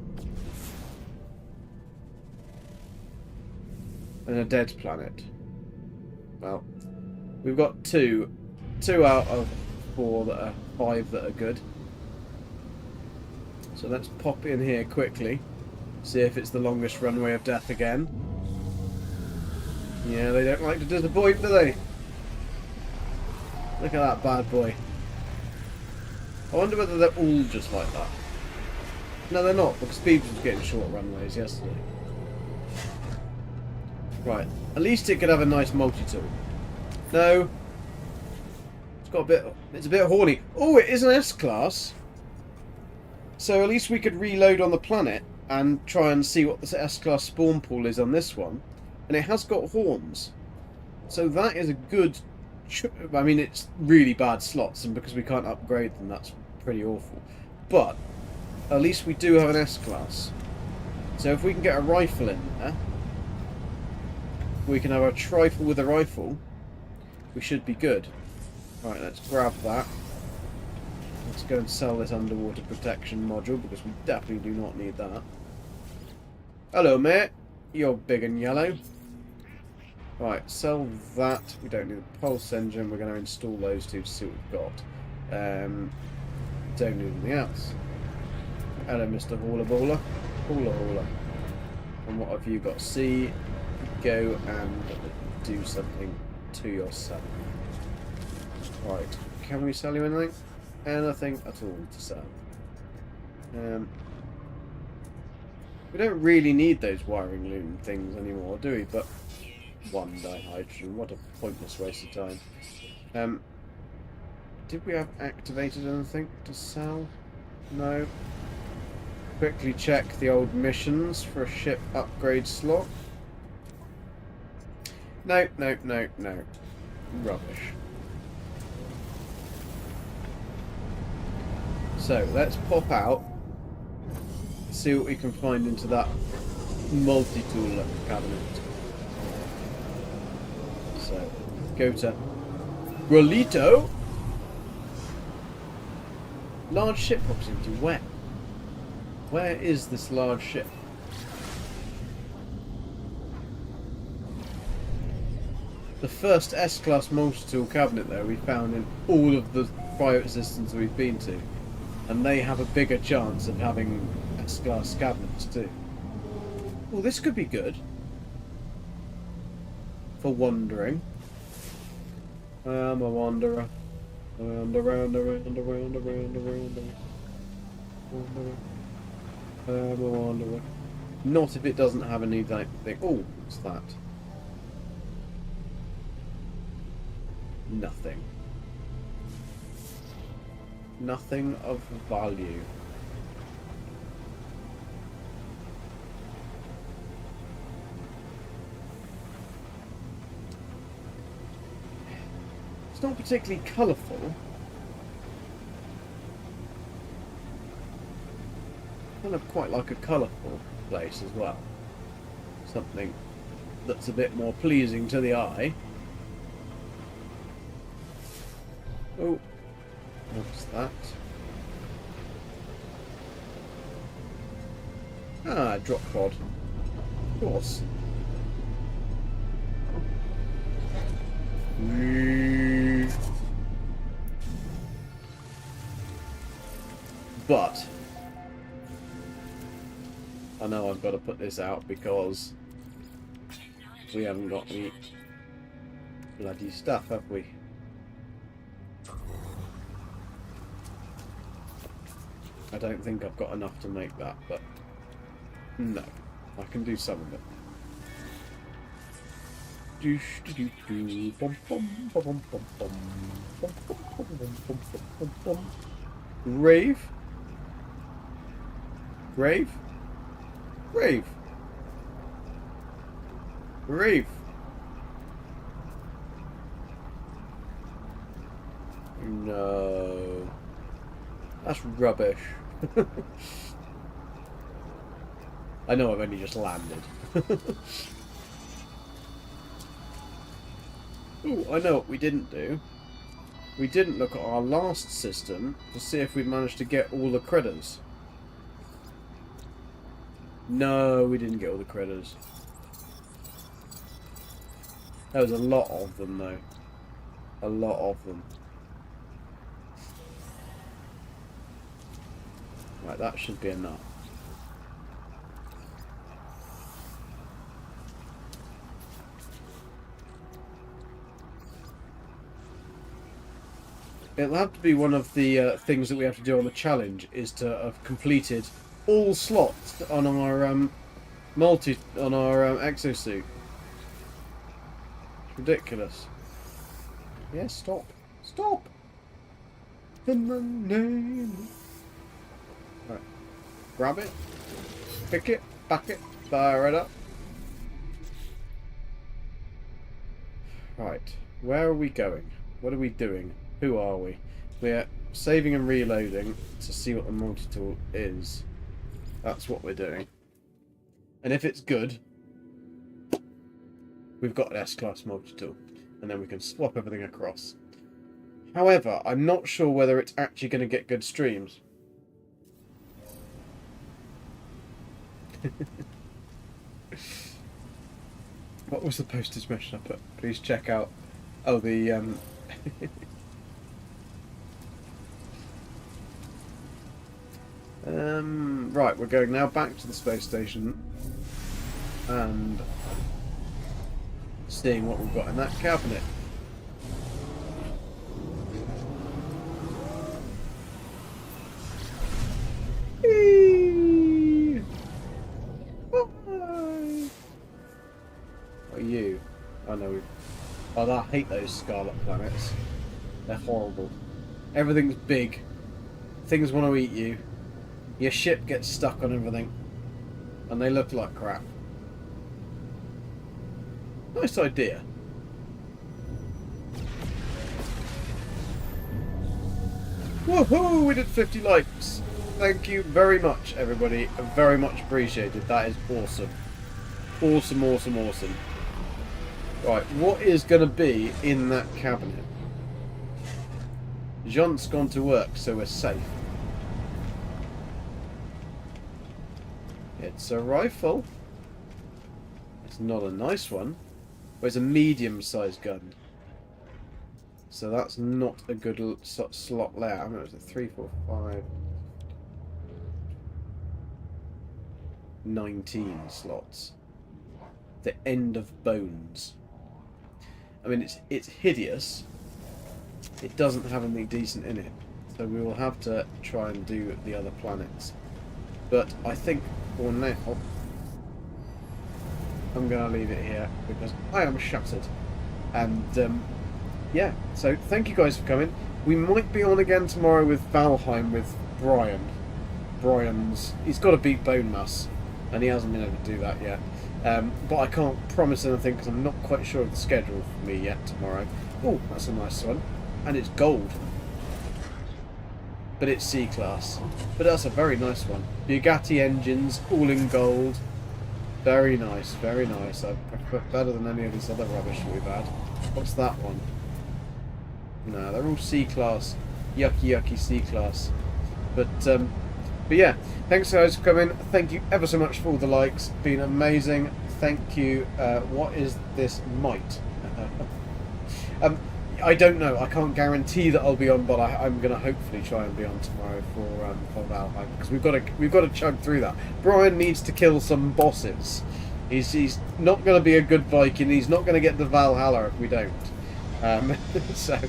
And a dead planet. Well, we've got two out of 4 that are 5 that are good. So let's pop in here quickly. See if it's the longest runway of death again. Yeah, they don't like to disappoint, do they? Look at that bad boy. I wonder whether they're all just like that. No, they're not, because Speeds was getting short runways yesterday. Right, at least it could have a nice multi-tool. No. It's got a bit... It's a bit horny. Oh, it is an S-Class. So at least we could reload on the planet and try and see what the S-Class spawn pool is on this one. And it has got horns. So that is a good... I mean, it's really bad slots, and because we can't upgrade them, that's pretty awful. But at least we do have an S-Class. So if we can get a rifle in there, we can have a trifle with a rifle, we should be good. Right, let's grab that. Let's go and sell this underwater protection module, because we definitely do not need that. Hello, mate. You're big and yellow. Right, sell that. We don't need the pulse engine. We're going to install those two to see what we've got. Don't need anything else. Hello, Mr. Hauler Baller. Hauler. And what have you got? See, go and do something to yourself. Right, can we sell you anything? Anything at all to sell. We don't really need those wiring loom things anymore, do we? But one dihydrogen, what a pointless waste of time. Did we have activated anything to sell? No. Quickly check the old missions for a ship upgrade slot. No. Rubbish. So, let's pop out, see what we can find into that multi-tool cabinet. So, go to Rolito. Large ship proximity. Where? Where is this large ship? The first S-Class multi-tool cabinet there we found in all of the private systems we've been to. And they have a bigger chance of having S-Class cabinets too. Well, this could be good. For wandering. I am a wanderer. Around. I am a wanderer. Not if it doesn't have any type of thing. Oh, what's that? Nothing. Nothing of value. It's not particularly colourful. Kind of quite like a colourful place as well. Something that's a bit more pleasing to the eye. Oh, what's that? Ah, drop pod. Of course. But I know I've got to put this out because we haven't got any bloody stuff, have we? I don't think I've got enough to make that, but no, I can do some of it. Grave? Grave? Grave? Grave? No. That's rubbish. I know I've only just landed. Ooh, I know what we didn't do. We didn't look at our last system to see if we managed to get all the critters. No, we didn't get all the critters. There was a lot of them, though. A lot of them. Right, that should be enough. It'll have to be one of the things that we have to do on the challenge, is to have completed all slots on our exosuit. It's ridiculous. Yeah, stop. Stop! In the name. Right. Grab it. Pick it. Back it. Fire it up. Right. Where are we going? What are we doing? Who are we? We're saving and reloading to see what the multi-tool is. That's what we're doing. And if it's good, we've got an S-class multi-tool. And then we can swap everything across. However, I'm not sure whether it's actually going to get good streams. What was the postage message I put? Please check out... Oh, the... right, we're going now back to the space station and seeing what we've got in that cabinet. What are you? I know. Oh, I hate those scarlet planets. They're horrible. Everything's big. Things want to eat you. Your ship gets stuck on everything. And they look like crap. Nice idea. Woohoo! We did 50 likes. Thank you very much, everybody. Very much appreciated. That is awesome. Awesome, awesome, awesome. Right, what is going to be in that cabinet? Jean's gone to work, so we're safe. It's a rifle. It's not a nice one. But it's a medium-sized gun. So that's not a good slot layout. I mean, it was a 3, 4, 5... 19 slots. The end of bones. I mean, it's hideous. It doesn't have anything decent in it. So we will have to try and do the other planets. But I think for now, I'm going to leave it here because I am shattered. And yeah, so thank you guys for coming. We might be on again tomorrow with Valheim with Brian. He's got to beat Bone Mass, and he hasn't been able to do that yet. But I can't promise anything because I'm not quite sure of the schedule for me yet tomorrow. Oh, that's a nice one. And it's gold. But it's C-class. But that's a very nice one. Bugatti engines, all in gold. Very nice, very nice. I prefer better than any of this other rubbish we've had. What's that one? No, they're all C-class. Yucky C-class. But yeah, thanks guys for coming. Thank you ever so much for all the likes. Been amazing. Thank you. What is this might? I don't know. I can't guarantee that I'll be on, but I'm going to hopefully try and be on tomorrow for Valheim because we've got to chug through that. Brian needs to kill some bosses. He's not going to be a good Viking. He's not going to get the Valhalla if we don't. So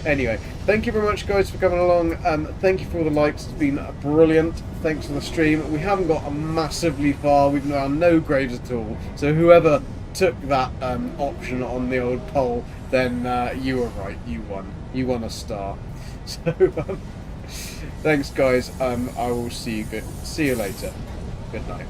anyway, thank you very much guys for coming along. Thank you for all the likes. It's been brilliant. Thanks for the stream. We haven't got massively far. We've found no graves at all. So whoever took that option on the old poll, then you were right. You won. You won a star. So thanks guys. I will see you later. Good night.